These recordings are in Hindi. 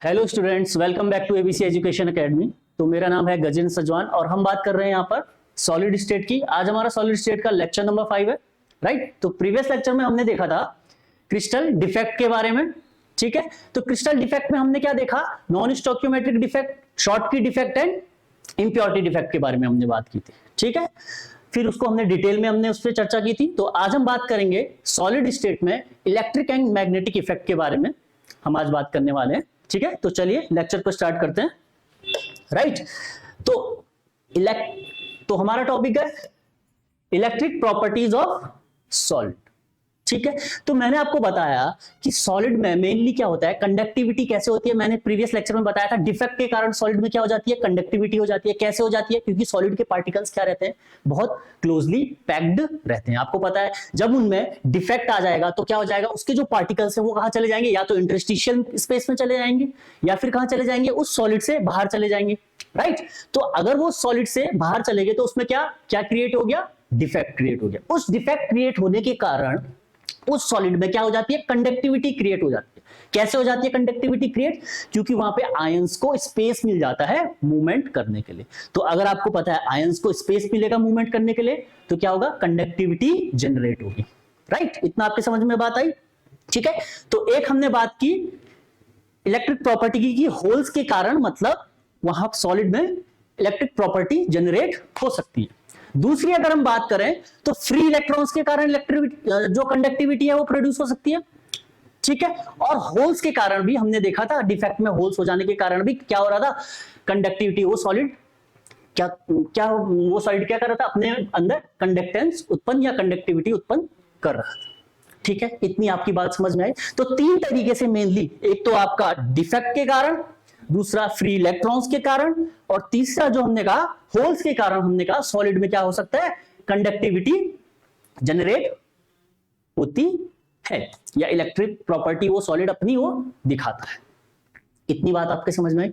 Hello students, welcome back to ABC education academy. तो मेरा नाम है गजेंद्र सजवान और हम बात कर रहे हैं यहाँ पर सॉलिड स्टेट की। आज हमारा सॉलिड स्टेट का लेक्चर नंबर 5 है, राइट। तो प्रीवियस लेक्चर में हमने देखा था क्रिस्टल डिफेक्ट के बारे में, ठीक है। तो क्रिस्टल डिफेक्ट में हमने क्या देखा? नॉन स्टोइकियोमेट्रिक डिफेक्ट, शॉर्ट की डिफेक्ट एंड इंप्योरिटी डिफेक्ट के बारे में हमने बात की थी, ठीक है। फिर उसको हमने डिटेल में उस पर चर्चा की थी। तो आज हम बात करेंगे सॉलिड स्टेट में इलेक्ट्रिक एंड मैग्नेटिक इफेक्ट के बारे में हम आज बात करने वाले हैं, ठीक है। तो चलिए लेक्चर को स्टार्ट करते हैं, राइट। तो हमारा टॉपिक है इलेक्ट्रिक प्रॉपर्टीज ऑफ सॉलिड, ठीक है। तो मैंने आपको बताया कि सॉलिड में मेनली क्या होता है, कंडक्टिविटी कैसे होती है। मैंने प्रीवियस लेक्चर में बताया था डिफेक्ट के कारण सॉलिड में क्या हो जाती है, कंडक्टिविटी हो जाती है। कैसे हो जाती है? क्योंकि सॉलिड के पार्टिकल्स क्या रहते हैं, बहुत क्लोजली पैक्ड रहते हैं। आपको पता है जब उनमें डिफेक्ट आ जाएगा तो क्या हो जाएगा, उसके जो पार्टिकल्स हैं वो कहां चले जाएंगे, या तो इंटरस्टिशियल स्पेस में चले जाएंगे या फिर कहां चले जाएंगे, उस सॉलिड से बाहर चले जाएंगे, राइट। तो अगर वो सॉलिड से बाहर चले गए तो उसमें क्या क्या क्रिएट हो गया, डिफेक्ट क्रिएट हो गया। उस डिफेक्ट क्रिएट होने के कारण उस सॉलिड में क्या हो जाती है, कंडक्टिविटी क्रिएट हो जाती है। कैसे हो जाती है कंडक्टिविटी क्रिएट? क्योंकि वहां पे आयंस को स्पेस मिल जाता है मूवमेंट करने के लिए। तो अगर आपको पता है आयंस को स्पेस मिलेगा मूवमेंट करने के लिए तो क्या होगा, कंडक्टिविटी जनरेट होगी, राइट। इतना आपके समझ में बात आई, ठीक है। तो एक हमने बात की इलेक्ट्रिक प्रॉपर्टी की होल्स के कारण, मतलब वहां सॉलिड में इलेक्ट्रिक प्रॉपर्टी जनरेट हो सकती है। दूसरी अगर हम बात करें तो फ्री इलेक्ट्रॉन्स के कारण इलेक्ट्रिक जो कंडक्टिविटी है वो प्रोड्यूस हो सकती है, ठीक है। और होल्स के कारण भी हमने देखा था, डिफेक्ट में होल्स हो जाने के कारण भी क्या हो रहा था, कंडक्टिविटी, वो सॉलिड क्या वो सॉलिड क्या कर रहा था, अपने अंदर कंडक्टेंस उत्पन्न या कंडक्टिविटी उत्पन्न कर रहा था, ठीक है। इतनी आपकी बात समझ में आई। तो तीन तरीके से मेनली, एक तो आपका डिफेक्ट के कारण, दूसरा फ्री इलेक्ट्रॉन्स के कारण, और तीसरा जो हमने कहा होल्स के कारण, हमने कहा सॉलिड में क्या हो सकता है, कंडक्टिविटी जनरेट होती है या इलेक्ट्रिक प्रॉपर्टी वो सॉलिड अपनी वो दिखाता है। इतनी बात आपके समझ में आई।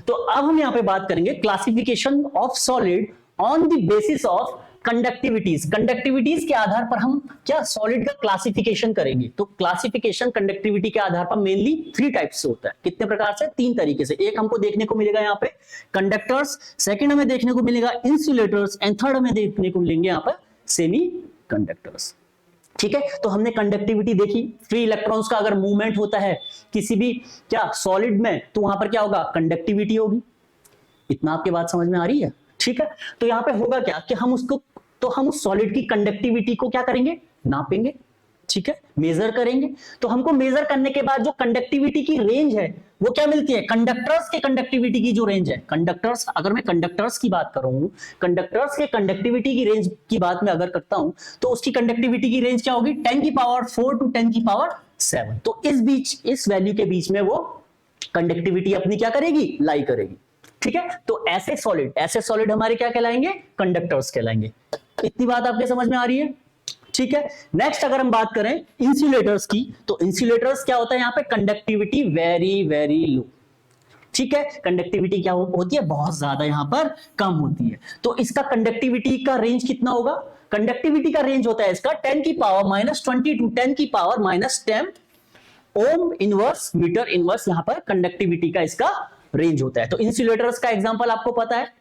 तो अब हम यहां पे बात करेंगे classification of solid on the basis of conductivities. Conductivities के आधार पर हम क्या सॉलिड का क्लासिफिकेशन करेंगे। तो क्लासिफिकेशन कंडक्टिविटी के आधार पर मेनली 3 टाइप्स से होता है। कितने प्रकार से? 3 तरीके से। एक हमको देखने को मिलेगा यहाँ पे कंडक्टर्स, सेकंड हमें देखने को मिलेगा इंसुलेटर्स, एंड थर्ड हमें देखने को मिलेंगे यहाँ पर सेमी कंडक्टर्स, ठीक है। तो हमने कंडक्टिविटी देखी, फ्री इलेक्ट्रॉन्स का अगर मूवमेंट होता है किसी भी क्या सॉलिड में तो वहां पर क्या होगा, कंडक्टिविटी होगी। इतना आपके बात समझ में आ रही है, ठीक है। तो यहां पे होगा क्या कि हम उस सॉलिड की कंडक्टिविटी को क्या करेंगे, नापेंगे, ठीक है, मेजर करेंगे। तो हमको मेजर करने के बाद जो कंडक्टिविटी की रेंज है वो क्या मिलती है, कंडक्टर्स के कंडक्टिविटी की जो रेंज है, कंडक्टर्स, अगर मैं कंडक्टर्स की बात करूं, कंडक्टर्स के कंडक्टिविटी की रेंज की बात मैं अगर करता हूं तो उसकी कंडक्टिविटी की रेंज क्या होगी, 10⁴ टू 10⁷ तो इस वैल्यू के बीच में वो कंडक्टिविटी अपनी क्या करेगी, लाई करेगी, ठीक है। तो ऐसे सॉलिड हमारे क्या कहलाएंगे, कंडक्टर्स कहलाएंगे। इतनी बात आपके समझ में आ रही है, ठीक है। नेक्स्ट अगर हम बात करें इंसुलेटर्स की, तो इंसुलेटर्स क्या होता है, यहां पे कंडक्टिविटी वेरी वेरी लो, ठीक है। कंडक्टिविटी क्या होती है, बहुत ज्यादा यहां पर कम होती है। तो इसका कंडक्टिविटी का रेंज कितना होगा, कंडक्टिविटी का रेंज होता है इसका 10⁻20 to 10⁻10 ohm inverse metre inverse, यहां पर कंडक्टिविटी का इसका रेंज होता है। तो इंसुलेटर्स का एग्जांपल आपको पता है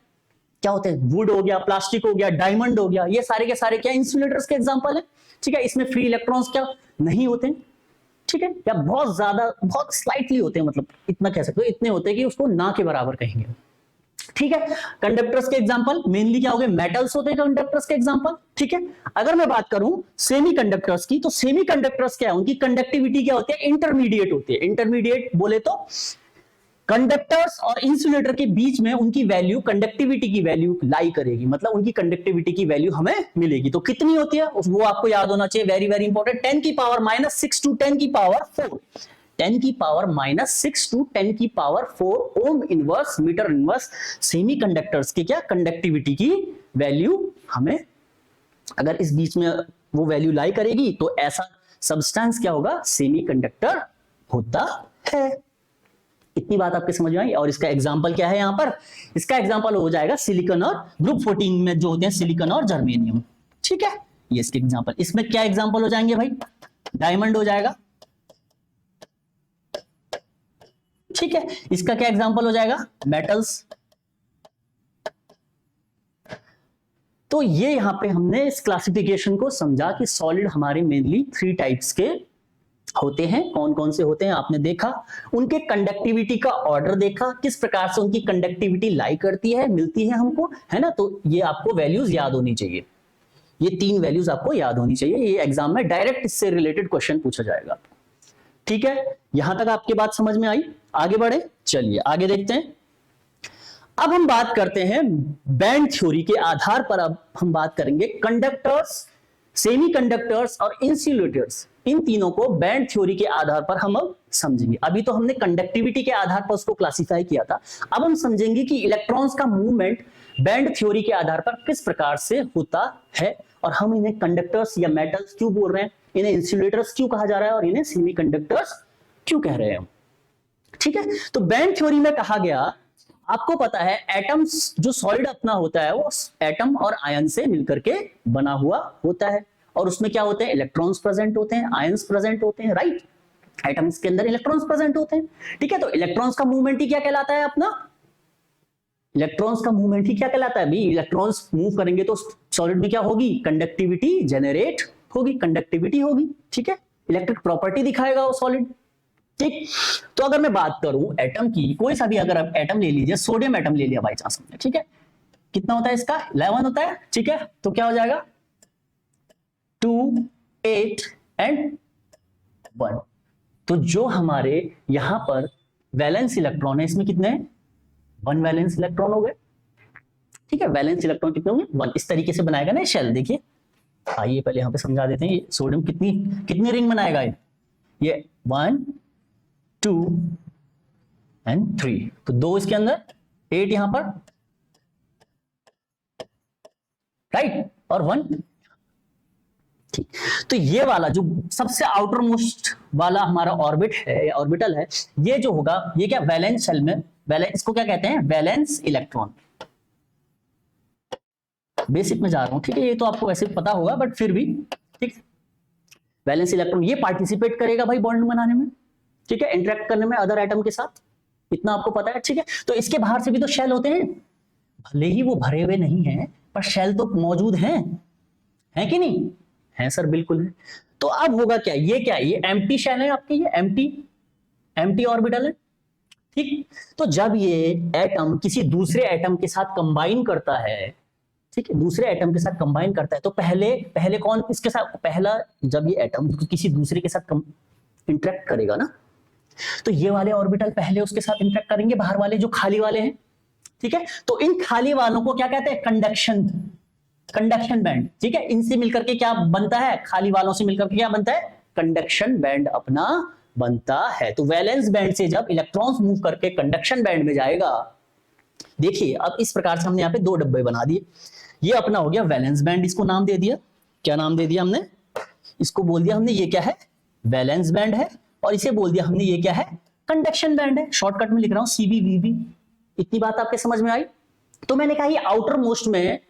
क्या होते हैं, वुड हो गया, प्लास्टिक हो गया, डायमंड हो गया, ये सारे के सारे क्या इंसुलेटर्स के एग्जांपल है, ठीक है। इसमें फ्री इलेक्ट्रॉन्स क्या नहीं होते, ठीक है, या बहुत ज्यादा, बहुत स्लाइटली होते हैं, मतलब इतना कह सकते हो, इतने होते हैं कि उसको ना के बराबर कहेंगे, ठीक है। कंडक्टर्स के एग्जांपल मेनली क्या हो गए, मेटल्स होते हैं कंडक्टर्स के एग्जांपल, ठीक है। अगर मैं बात करूं सेमी कंडक्टर्स की, तो सेमी कंडक्टर्स क्या है, उनकी कंडक्टिविटी क्या होती है, इंटरमीडिएट होती है। इंटरमीडिएट बोले तो कंडक्टर्स और इंसुलेटर के बीच में उनकी वैल्यू, कंडक्टिविटी की वैल्यू लाई करेगी, मतलब उनकी कंडक्टिविटी की वैल्यू हमें मिलेगी। तो कितनी होती है वो आपको याद होना चाहिए, very very important, 10⁻⁻6 to 10⁴ 10⁻⁻6 to 10⁴ ohm inverse metre inverse semiconductors के क्या कंडक्टिविटी की वैल्यू हमें, अगर इस बीच में वो वैल्यू लाई करेगी तो ऐसा सब्सटेंस क्या होगा, सेमी कंडक्टर होता है। इतनी बात आपके समझ में आई। और इसका एग्जांपल क्या है, यहां पर इसका एग्जांपल हो जाएगा सिलिकॉन और ग्रुप 14 में जो होते हैं सिलिकॉन और जर्मेनियम, ठीक है, ये इसके एग्जांपल। इसमें क्या एग्जांपल हो जाएंगे भाई, डायमंड हो जाएगा, ठीक है, इसका क्या एग्जांपल हो जाएगा, मेटल्स। तो ये यहां पे हमने इस क्लासिफिकेशन को समझा कि सॉलिड हमारे मेनली 3 टाइप्स के होते हैं। कौन कौन से होते हैं आपने देखा, उनके कंडक्टिविटी का ऑर्डर देखा, किस प्रकार से उनकी कंडक्टिविटी लाई करती है, मिलती है हमको, है ना। तो ये आपको वैल्यूज याद होनी चाहिए, ये 3 वैल्यूज आपको याद होनी चाहिए। ये एग्जाम में डायरेक्ट इससे रिलेटेड क्वेश्चन पूछा जाएगा। ठीक है, यहां तक आपकी बात समझ में आई, आगे बढ़े, चलिए आगे देखते हैं। अब हम बात करते हैं बैंड थ्योरी के आधार पर। अब हम बात करेंगे कंडक्टर्स, सेमीकंडक्टर्स और इंसुलेटर्स, इन तीनों को बैंड थ्योरी के आधार पर हम अब समझेंगे। अभी तो हमने कंडक्टिविटी के आधार पर उसको क्लासिफाई किया था, अब हम समझेंगे कि इलेक्ट्रॉन्स का मूवमेंट बैंड थ्योरी के आधार पर किस प्रकार से होता है, और हम इन्हें कंडक्टर्स या मेटल्स क्यों बोल रहे हैं, इन्हें इंसुलेटर्स क्यों कहा जा रहा है, और इन्हें सेमीकंडक्टर्स क्यों कह रहे हैं। ठीक है, तो बैंड थ्योरी में कहा गया, आपको पता है एटम्स, जो सॉलिड अपना होता है वो एटम और आयन से मिलकर के बना हुआ होता है, और उसमें क्या होते हैं, इलेक्ट्रॉन्स प्रेजेंट होते हैं, आयंस प्रेजेंट होते हैं, राइट। एटम्स के अंदर इलेक्ट्रॉन्स प्रेजेंट होते हैं। ठीक है, तो इलेक्ट्रॉन्स का मूवमेंट ही क्या कहलाता है अपना, इलेक्ट्रॉन्स का मूवमेंट ही क्या कहलाता है भाई। इलेक्ट्रॉन्स मूव करेंगे तो सॉलिड में क्या होगी, कंडक्टिविटी जनरेट होगी, कंडक्टिविटी होगी। ठीक है, इलेक्ट्रिक प्रॉपर्टी दिखाएगा वो सॉलिड। ठीक, तो अगर मैं बात करूं एटम की, कोई सा भी अगर आप एटम ले लीजिए, सोडियम एटम ले लिया बाई चांस हमने, ठीक है, कितना होता है इसका, 11 होता है। ठीक है, तो क्या हो जाएगा, 2, 8 एंड 1। तो जो हमारे यहां पर वैलेंस इलेक्ट्रॉन है, इसमें कितने, 1 वैलेंस इलेक्ट्रॉन हो गए। ठीक है, वैलेंस इलेक्ट्रॉन कितने होंगे, 1। इस तरीके से बनाएगा ना शेल। देखिए, आइए पहले यहां पे समझा देते हैं, ये सोडियम कितनी कितनी रिंग बनाएगा, ये 1, 2 एंड 3, तो 2 इसके अंदर, 8 यहां पर, राइट, और 1। ठीक, तो ये वाला जो सबसे आउटर मोस्ट वाला हमारा ऑर्बिट है, ऑर्बिटल है, ये जो होगा, ये क्या, वैलेंस शेल में, वैलेंस, इसको क्या कहते हैं, वैलेंस इलेक्ट्रॉन। बेसिक में जा रहा हूं, ठीक है, ये तो आपको वैसे पता होगा, बट फिर भी, ठीक है, वैलेंस इलेक्ट्रॉन ये पार्टिसिपेट करेगा भाई बॉन्ड बनाने में, ठीक है, इंटरेक्ट करने में अदर एटम के साथ, इतना आपको पता है। ठीक है, तो इसके बाहर से भी तो शेल होते हैं, भले ही वो भरे हुए नहीं हैं, पर शेल तो मौजूद हैं कि नहीं, हैं सर, बिल्कुल है। तो अब होगा क्या, ये एम्प्टी शेल है आपकी, ये एम्प्टी ऑर्बिटल है। ठीक, तो जब ये एटम किसी दूसरे एटम के साथ कंबाइन करता है, ठीक है, दूसरे एटम के साथ कंबाइन करता है, तो पहले कौन इसके साथ, पहला जब ये एटम किसी दूसरे के साथ इंटरेक्ट करेगा ना, तो ये वाले ऑर्बिटल पहले उसके साथ इंटरेक्ट करेंगे, बाहर वाले जो खाली वाले हैं। ठीक है, तो इन खाली वालों को क्या कहते हैं, कंडक्शन बैंड। ठीक है, इनसे मिलकर के क्या बनता है, खाली वालों से मिलकर के क्या बनता है, कंडक्शन बैंड अपना बनता है। तो वैलेंस बैंड से जब इलेक्ट्रॉन्स मूव करके कंडक्शन बैंड में जाएगा, देखिए अब इस प्रकार से हमने यहाँ पे 2 डब्बे बना दिए। ये अपना हो गया वैलेंस बैंड, इसको नाम दे दिया, क्या नाम दे दिया हमने, इसको बोल दिया हमने ये क्या है, वैलेंस बैंड है, और इसे बोल दिया हमने ये क्या है, कंडक्शन बैंड है। शॉर्टकट में लिख रहा हूं CBVB। इतनी बात आपके समझ में आई। तो मैंने कहा ये आउटर मोस्ट में,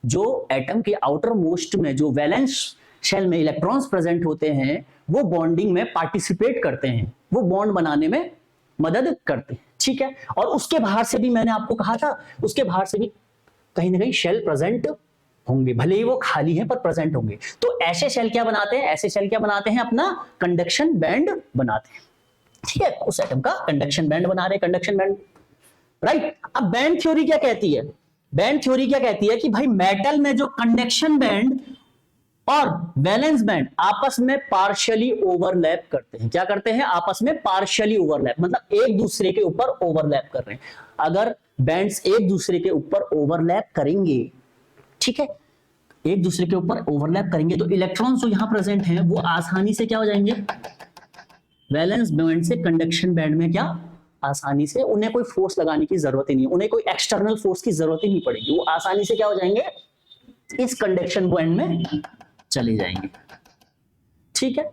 जो एटम के आउटर मोस्ट में जो वैलेंस शेल में इलेक्ट्रॉन्स प्रेजेंट होते हैं, वो बॉन्डिंग में पार्टिसिपेट करते हैं, वो बॉन्ड बनाने में मदद करते हैं। ठीक है, और उसके बाहर से भी मैंने आपको कहा था, उसके बाहर से भी कहीं ना कहीं शेल प्रेजेंट होंगे, भले ही वो खाली हैं पर प्रेजेंट होंगे। तो ऐसे शेल क्या बनाते हैं, ऐसे शेल क्या बनाते हैं, अपना कंडक्शन बैंड बनाते हैं। ठीक है, उस एटम का कंडक्शन बैंड बना रहे, कंडक्शन बैंड, राइट। अब बैंड थ्योरी क्या कहती है, बैंड थ्योरी क्या कहती है कि भाई मेटल में जो कंडक्शन बैंड और वैलेंस बैंड आपस में पार्शियली ओवरलैप करते हैं। क्या करते हैं, आपस में पार्शियली ओवरलैप, मतलब एक दूसरे के ऊपर ओवरलैप कर रहे हैं। अगर बैंड्स एक दूसरे के ऊपर ओवरलैप करेंगे, ठीक है, एक दूसरे के ऊपर ओवरलैप करेंगे, तो इलेक्ट्रॉन्स जो यहां प्रेजेंट हैं वो आसानी से क्या हो जाएंगे, वैलेंस बैंड से कंडक्शन बैंड में क्या, आसानी से, उन्हें कोई फोर्स लगाने की जरूरत ही नहीं, उन्हें कोई एक्सटर्नल फोर्स की जरूरत ही नहीं पड़ेगी, वो आसानी से क्या हो जाएंगे, इस कंडक्शन बैंड में चले जाएंगे। ठीक है,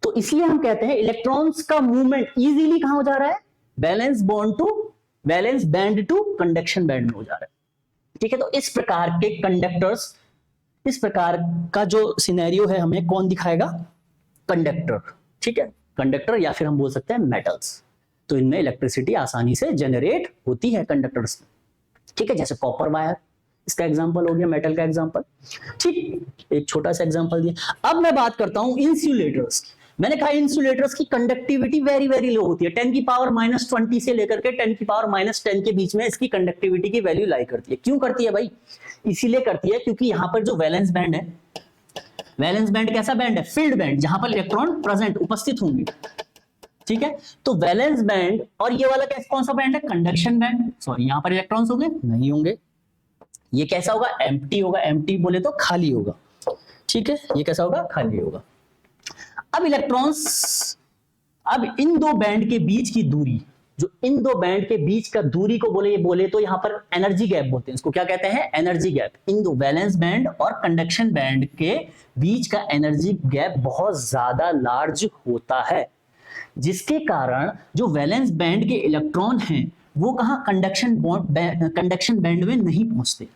तो इसलिए हम कहते हैं इलेक्ट्रॉन्स का मूवमेंट इजीली कहां हो जा रहा है, valence bond to valence band to conduction band में हो जा रहा है। ठीक है, तो इस प्रकार के कंडक्टर्स, इस प्रकार का जो सिनेरियो है हमें कौन दिखाएगा, कंडक्टर। ठीक है, कंडक्टर, या फिर हम बोल सकते हैं मेटल्स। तो इनमें इलेक्ट्रिसिटी आसानी से जनरेट होती है कंडक्टर्स में। ठीक है, जैसे कॉपर वायर इसका एग्जांपल हो गया, मेटल का एग्जांपल। ठीक, एक छोटा सा एग्जांपल दिया। अब मैं बात करता हूं इंसुलेटर्स की। मैंने कहा इंसुलेटर्स की कंडक्टिविटी वेरी वेरी लो होती है, 10 की पावर -20 से लेकर के 10 की पावर -10 के बीच में इसकी कंडक्टिविटी की वैल्यू लाई करती है। क्यों करती है भाई? इसीलिए करती है क्योंकि यहां पर जो वैलेंस बैंड है, वैलेंस बैंड कैसा बैंड है? फील्ड बैंड, जहां पर इलेक्ट्रॉन प्रेजेंट उपस्थित होंगे। ठीक है, तो वैलेंस बैंड और ये वाला कैसा कौन सा बैंड है? Conduction band. सॉरी, यहां पर इलेक्ट्रॉन्स होंगे? नहीं होंगे। ये कैसा होगा? एम्प्टी होगा। एम्प्टी बोले तो खाली होगा। ठीक है, ये कैसा होगा? खाली होगा। अब इलेक्ट्रॉन्स, अब इन दो बैंड के बीच की दूरी, जो इन दो बैंड के बीच का दूरी को बोले तो यहां पर एनर्जी गैप बोलते हैं। इसको क्या कहते हैं? Energy gap. इन दो वैलेंस बैंड और कंडक्शन बैंड के बीच का एनर्जी गैप बहुत ज्यादा लार्ज होता है, जिसके कारण जो वैलेंस बैंड के इलेक्ट्रॉन हैं वो कहां? कंडक्शन बैंड में नहीं पहुंचते।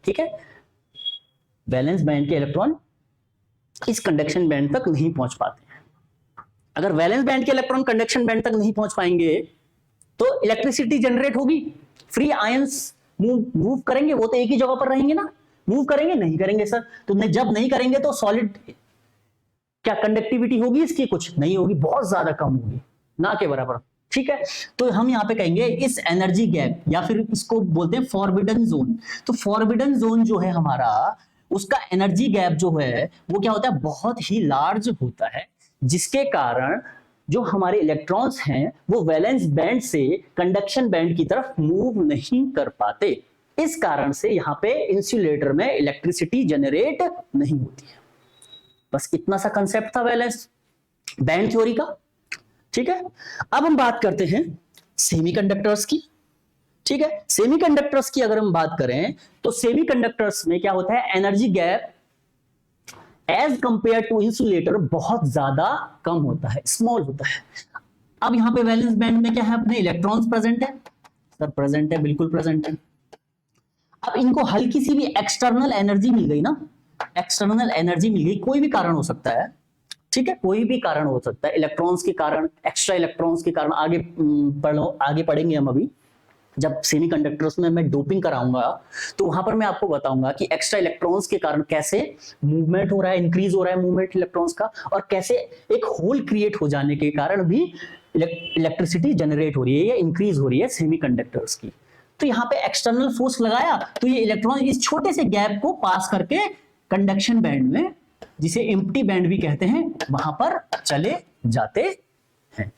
ठीक है, वैलेंस बैंड के इलेक्ट्रॉन इस कंडक्शन बैंड तक नहीं पहुंच पाते। अगर वैलेंस बैंड के इलेक्ट्रॉन कंडक्शन बैंड तक नहीं पहुंच पाएंगे तो इलेक्ट्रिसिटी जनरेट होगी, फ्री आयंस मूव करेंगे, वो तो एक ही जगह पर रहेंगे ना, मूव करेंगे? नहीं करेंगे सर। तो जब नहीं करेंगे तो सॉलिड क्या कंडक्टिविटी होगी इसकी? कुछ नहीं होगी, बहुत ज्यादा कम होगी, ना के बराबर। ठीक है, तो हम यहां पे कहेंगे इस एनर्जी गैप, या फिर इसको बोलते हैं फॉरबिडन जोन। तो फॉरबिडन जोन जो है हमारा, उसका एनर्जी गैप जो है वो क्या होता है? बहुत ही लार्ज होता है, जिसके कारण जो हमारे इलेक्ट्रॉन्स हैं वो वैलेंस बैंड से कंडक्शन बैंड की तरफ मूव नहीं कर पाते। इस कारण से यहां पे इंसुलेटर में इलेक्ट्रिसिटी जनरेट नहीं होती है। बस इतना सा कंसेप्ट था वैलेंस बैंड थ्योरी का। ठीक है, अब हम बात करते हैं सेमीकंडक्टर्स की। ठीक है, सेमीकंडक्टर्स की अगर हम बात करें तो सेमीकंडक्टर्स में क्या होता है? Energy gap as compare to insulator बहुत ज्यादा कम होता है, स्मॉल होता है। अब यहां पे वैलेंस बैंड में क्या है? अपने इलेक्ट्रॉन्स प्रेजेंट है सर, प्रेजेंट है, बिल्कुल प्रेजेंट है। अब इनको हल्की सी भी एक्सटर्नल एनर्जी मिल गई ना, एक्सटर्नल एनर्जी मिल गई, कोई भी कारण हो सकता है। ठीक है, कोई भी कारण हो सकता है, इलेक्ट्रॉन्स के कारण, एक्स्ट्रा इलेक्ट्रॉन्स के कारण। आगे पढ़ेंगे हम अभी, जब सेमीकंडक्टर्स में मैं डोपिंग कराऊंगा तो वहां पर मैं आपको बताऊंगा कि एक्स्ट्रा इलेक्ट्रॉन्स के कारण कैसे मूवमेंट हो रहा है, इंक्रीज हो रहा है मूवमेंट इलेक्ट्रॉन्स का, और कैसे एक होल क्रिएट हो जाने के कारण भी इलेक्ट्रिसिटी जनरेट हो रही है या इंक्रीज हो रही है सेमीकंडक्टर्स की। तो यहाँ पे एक्सटर्नल फोर्स लगाया तो ये इलेक्ट्रॉन इस छोटे से गैप को पास करके कंडक्शन बैंड में, जिसे एम्प्टी बैंड भी कहते हैं, वहां पर चले जाते हैं।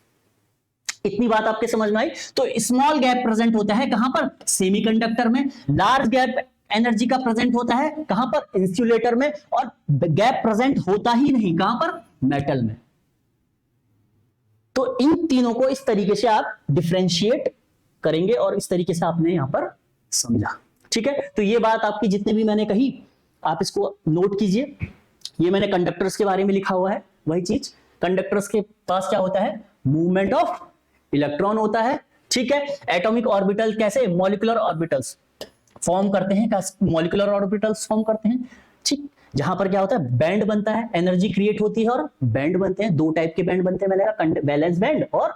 इतनी बात आपके समझ में आई? तो स्मॉल गैप प्रेजेंट होता है कहां पर? सेमीकंडक्टर में। लार्ज गैप एनर्जी का प्रेजेंट होता है कहां पर? इंसुलेटर में। और गैप प्रेजेंट होता ही नहीं कहां पर? मेटल में। तो इन तीनों को इस तरीके से आप डिफरेंशिएट करेंगे और इस तरीके से आपने यहां पर समझा। ठीक है, तो ये बात आपकी जितनी भी मैंने कही आप इसको नोट कीजिए। ये मैंने कंडक्टर्स के बारे में लिखा हुआ है, वही चीज। कंडक्टर्स के पास क्या होता है? मूवमेंट ऑफ इलेक्ट्रॉन होता है। ठीक है, एटॉमिक ऑर्बिटल कैसे? मॉलिक्यूलर ऑर्बिटल्स फॉर्म करते हैं, मॉलिक्यूलर ऑर्बिटल्स फॉर्म करते हैं। ठीक, जहां पर क्या होता है? बैंड बनता है, एनर्जी क्रिएट होती है और बैंड बनते हैं। दो टाइप के बैंड बनते हैं, मैंने कहा वैलेंस बैंड और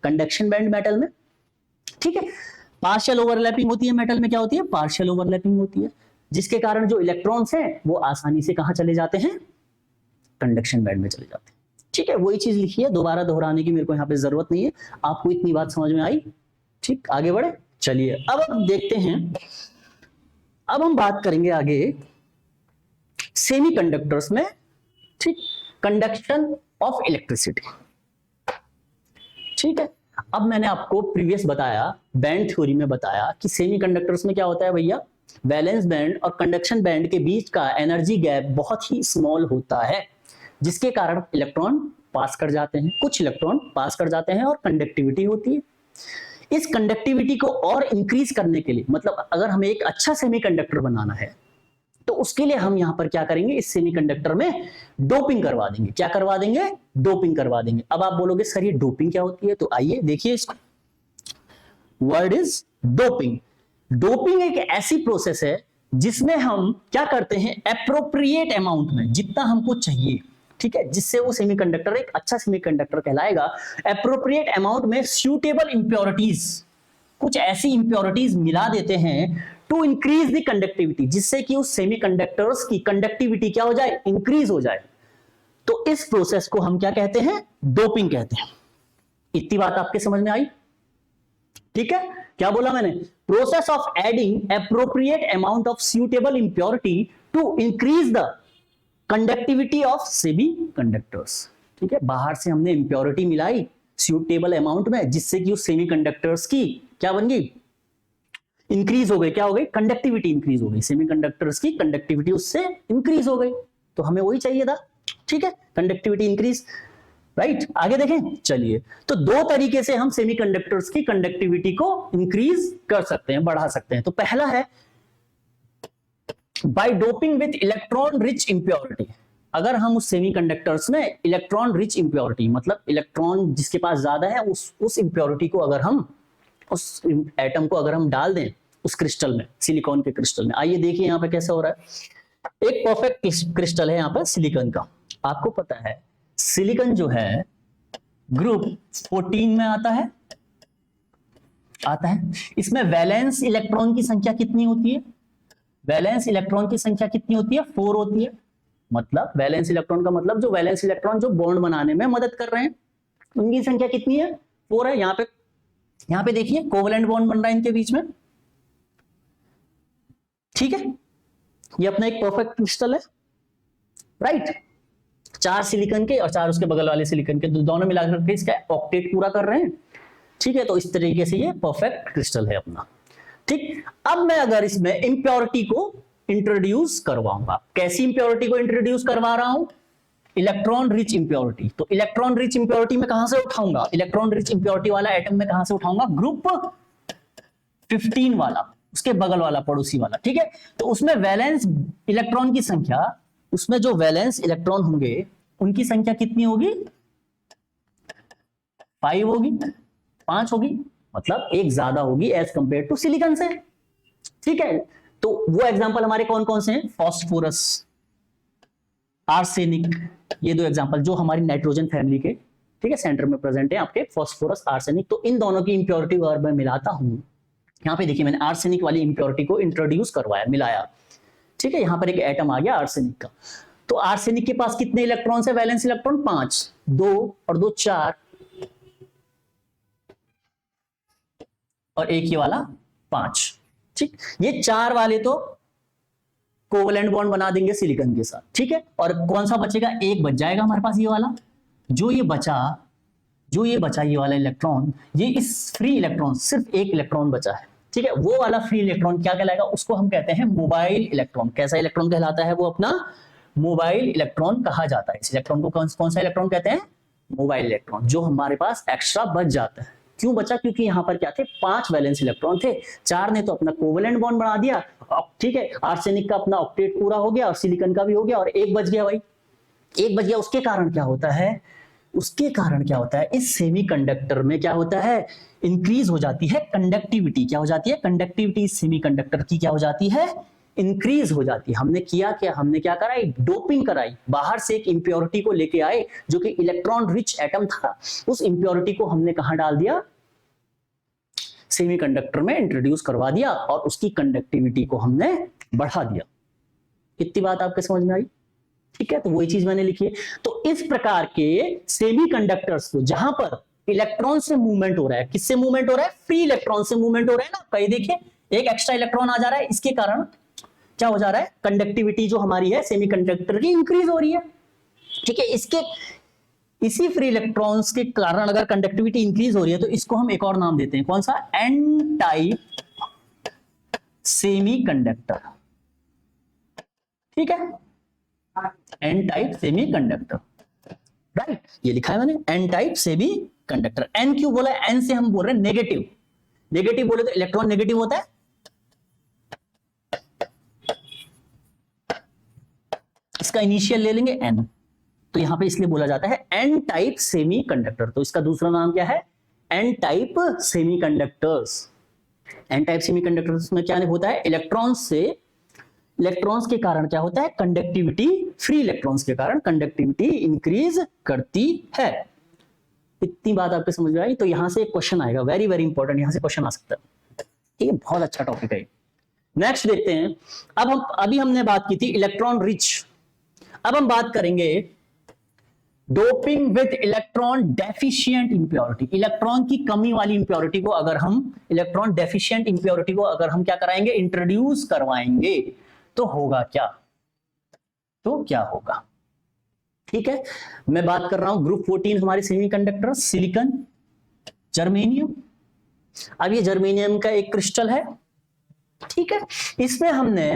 कंडक्शन बैंड मेटल में। ठीक है, पार्शियल ओवरलैपिंग होती है मेटल में, क्या होती है? पार्शियल ओवरलैपिंग होती है, जिसके कारण जो इलेक्ट्रॉन्स हैं वो आसानी से कहां चले जाते हैं? कंडक्शन बैंड में चले जाते हैं। ठीक है, वही चीज लिखी है, दोबारा दोहराने की मेरे को यहाँ पे जरूरत नहीं है। आपको इतनी बात समझ में आई? ठीक, आगे बढ़े। चलिए अब हम देखते हैं, अब हम बात करेंगे आगे सेमीकंडक्टर्स में। ठीक, कंडक्शन ऑफ इलेक्ट्रिसिटी। ठीक है, अब मैंने आपको प्रीवियस बताया, बैंड थ्योरी में बताया कि सेमीकंडक्टर्स में क्या होता है भैया? वैलेंस बैंड और कंडक्शन बैंड के बीच का एनर्जी गैप बहुत ही स्मॉल होता है, जिसके कारण इलेक्ट्रॉन पास कर जाते हैं, कुछ इलेक्ट्रॉन पास कर जाते हैं और कंडक्टिविटी होती है। इस कंडक्टिविटी को और इंक्रीज करने के लिए, मतलब अगर हमें एक अच्छा सेमीकंडक्टर बनाना है तो उसके लिए हम यहां पर क्या करेंगे? इस सेमीकंडक्टर में डोपिंग करवा देंगे। क्या करवा देंगे? डोपिंग करवा देंगे। अब आप बोलोगे सर ये डोपिंग क्या होती है? तो आइए देखिए इसको। Word is doping. डोपिंग एक ऐसी प्रोसेस है जिसमें हम क्या करते हैं? एप्रोप्रिएट अमाउंट में, जितना हमको चाहिए ठीक है, जिससे वो सेमीकंडक्टर एक अच्छा सेमीकंडक्टर कहलाएगा। एप्रोप्रिएट अमाउंट में सूटेबल इंप्योरिटीज, कुछ ऐसी इंप्योरिटीज मिला देते हैं टू इंक्रीज द कंडक्टिविटी, जिससे कि उस सेमीकंडक्टर्स की कंडक्टिविटी क्या हो जाए, इंक्रीज हो जाए। तो इस प्रोसेस को हम क्या कहते हैं, डोपिंग कहते हैं। इतनी बात आपके समझ में आई? ठीक है, क्या बोला मैंने, process of adding appropriate amount of suitable impurity to increase the conductivity of semiconductors. ठीक है, बाहर से हमने इंप्योरिटी मिलाई सूटेबल अमाउंट में, जिससे कि उस सेमीकंडक्टर्स की क्या बन गई, इंक्रीज हो गई। क्या हो गई, कंडक्टिविटी इंक्रीज हो गई, सेमीकंडक्टर्स की कंडक्टिविटी उससे इंक्रीज हो गई। तो हमें वही चाहिए था। ठीक है, कंडक्टिविटी इंक्रीज, राइट। आगे देखें, चलिए। तो दो तरीके से हम सेमीकंडक्टर्स की कंडक्टिविटी को इंक्रीज कर सकते हैं, बढ़ा सकते हैं। तो पहला है by doping with electron rich impurity. अगर हम उस सेमीकंडक्टर्स में इलेक्ट्रॉन रिच इंप्योरिटी, मतलब इलेक्ट्रॉन जिसके पास ज्यादा है, उस इंप्योरिटी को अगर हम, उस एटम को अगर हम डाल दें उस क्रिस्टल में, सिलिकॉन के क्रिस्टल में। आइए देखिए यहाँ पे कैसे हो रहा है। एक परफेक्ट क्रिस्टल है यहाँ पर सिलिकॉन का। आपको पता है सिलिकॉन जो है ग्रुप 14 में आता है। इसमें वैलेंस इलेक्ट्रॉन की संख्या कितनी होती है, वैलेंस इलेक्ट्रॉन की संख्या कितनी होती है, 4 होती है। मतलब वैलेंस इलेक्ट्रॉन का मतलब जो वैलेंस इलेक्ट्रॉन जो बॉन्ड बनाने में मदद कर रहे हैं, उनकी संख्या कितनी है, 4 है। यहाँ पे देखिए कोवलेंट बॉन्ड बन रहा है इनके बीच में। ठीक है, ये अपना एक परफेक्ट क्रिस्टल है, राइट। 4 सिलिकॉन के और 4 उसके बगल वाले सिलिकॉन के, तो दोनों मिलाकर के इसका ऑक्टेट पूरा कर रहे हैं। ठीक है, तो इस तरीके से ये परफेक्ट क्रिस्टल है अपना। ठीक, अब मैं अगर इसमें इंप्योरिटी को इंट्रोड्यूस करवाऊंगा, कैसी इंप्योरिटी को इंट्रोड्यूस करवा रहा हूं, इलेक्ट्रॉन रिच इंप्योरिटी। तो इलेक्ट्रॉन रिच इंप्योरिटी में कहां से उठाऊंगा, इलेक्ट्रॉन रिच इंप्योरिटी वाला एटम में कहां से उठाऊंगा, ग्रुप 15 वाला, उसके बगल वाला, पड़ोसी वाला। ठीक है, तो उसमें वैलेंस इलेक्ट्रॉन की संख्या, उसमें जो वैलेंस इलेक्ट्रॉन होंगे उनकी संख्या कितनी होगी, 5 होगी, 5 होगी, मतलब एक ज्यादा होगी एज कंपेयर टू सिलिकॉन से। ठीक है, तो वो एग्जांपल हमारे कौन कौन से हैं, फास्फोरस, आर्सेनिक, ये 2 एग्जांपल जो हमारी नाइट्रोजन फैमिली के, ठीक है, सेंटर में प्रेजेंट है आपके, फास्फोरस, आर्सेनिक। तो इन दोनों की इंप्योरिटी अगर मैं मिलाता हूं, यहाँ पे देखिए मैंने आर्सेनिक वाली इंप्योरिटी को इंट्रोड्यूस करवाया, मिलाया। ठीक है, यहां पर एक एटम आ गया आर्सेनिक का। तो आर्सेनिक के पास कितने इलेक्ट्रॉन है, वैलेंस इलेक्ट्रॉन 5, 2 और 2 4, और एक ये वाला 5। ठीक, ये 4 वाले तो कोवलेंट बॉन्ड बना देंगे सिलिकॉन के साथ। ठीक है, और कौन सा बचेगा, एक बच जाएगा हमारे पास, ये वाला। जो ये बचा ये वाला इलेक्ट्रॉन, ये इस फ्री इलेक्ट्रॉन, सिर्फ एक इलेक्ट्रॉन बचा है। ठीक है, वो वाला फ्री इलेक्ट्रॉन क्या कहलाएगा, उसको हम कहते हैं मोबाइल इलेक्ट्रॉन। कैसा इलेक्ट्रॉन कहलाता है वो, अपना मोबाइल इलेक्ट्रॉन कहा जाता है। इस इलेक्ट्रॉन को कौन सा इलेक्ट्रॉन कहते हैं, मोबाइल इलेक्ट्रॉन, जो हमारे पास एक्स्ट्रा बच जाता है। क्यों बचा, क्योंकि यहां पर क्या थे, 5 वैलेंस इलेक्ट्रॉन थे, 4 ने तो अपना कोवलेंट बॉन्ड बना दिया। ठीक है, आर्सेनिक का अपना ऑक्टेट पूरा हो गया और सिलिकॉन का भी हो गया, और एक बच गया भाई, एक बच गया। उसके कारण क्या होता है, इस सेमीकंडक्टर में क्या होता है, इंक्रीज हो जाती है कंडक्टिविटी। क्या हो जाती है, कंडक्टिविटी सेमीकंडक्टर की क्या हो जाती है, इंक्रीज हो जाती है। हमने क्या कराई, डोपिंग कराई। बाहर से एक इंप्योरिटी को लेके आए जो कि इलेक्ट्रॉन रिच एटम था, उस इंप्योरिटी को हमने कहां डाल दिया, सेमीकंडक्टर में इंट्रोड्यूस करवा दिया, और उसकी कंडक्टिविटी को हमने बढ़ा दिया। कितनी बात आपके समझ में आई? ठीक है, तो वही चीज मैंने लिखी है। तो इस प्रकार के सेमीकंडक्टर्स को, जहां पर इलेक्ट्रॉन से मूवमेंट हो रहा है, किससे मूवमेंट हो रहा है, फ्री इलेक्ट्रॉन से मूवमेंट हो रहा है ना। कहीं देखिए एक एक्स्ट्रा इलेक्ट्रॉन आ जा रहा है, इसके कारण क्या हो जा रहा है, कंडक्टिविटी जो हमारी है सेमीकंडक्टर की इंक्रीज हो रही है। ठीक है, इसी फ्री इलेक्ट्रॉन्स के कारण अगर कंडक्टिविटी इंक्रीज हो रही है, तो इसको हम एक और नाम देते हैं, कौन सा, एन टाइप सेमीकंडक्टर। ठीक है, एन टाइप सेमीकंडक्टर, राइट, ये लिखा है मैंने, एन टाइप सेमीकंडक्टर। एन क्यों बोला, एन से हम बोल रहे हैं नेगेटिव बोले तो इलेक्ट्रॉन नेगेटिव होता है, इसका इनिशियल ले लेंगे एन, तो यहां पे इसलिए बोला जाता है एन टाइप सेमीकंडक्टर। तो इसका दूसरा नाम क्या है, n type semiconductors. N type semiconductors में क्या होता है, इलेक्ट्रॉन से इलेक्ट्रॉन्स के कारण क्या होता है, कंडक्टिविटी, फ्री इलेक्ट्रॉन्स के कारण कंडक्टिविटी इंक्रीज करती है। इतनी बात आपके समझ में आई? तो यहां से एक क्वेश्चन आएगा, वेरी वेरी इंपॉर्टेंट, यहां से क्वेश्चन आ सकता है। ठीक है, बहुत अच्छा टॉपिक है। नेक्स्ट देखते हैं। अभी हमने बात की थी इलेक्ट्रॉन रिच, अब हम बात करेंगे doping with electron deficient impurity. Electron की कमी वाली इंप्योरिटी को अगर हम, इलेक्ट्रॉन डेफिशिएंट इंप्योरिटी को अगर हम क्या कराएंगे, इंट्रोड्यूस करवाएंगे, तो होगा क्या, तो क्या होगा? ठीक है, मैं बात कर रहा हूं ग्रुप 14 हमारे सेमीकंडक्टर, सिलिकॉन, जर्मेनियम। अब ये जर्मेनियम का एक क्रिस्टल है, ठीक है, इसमें हमने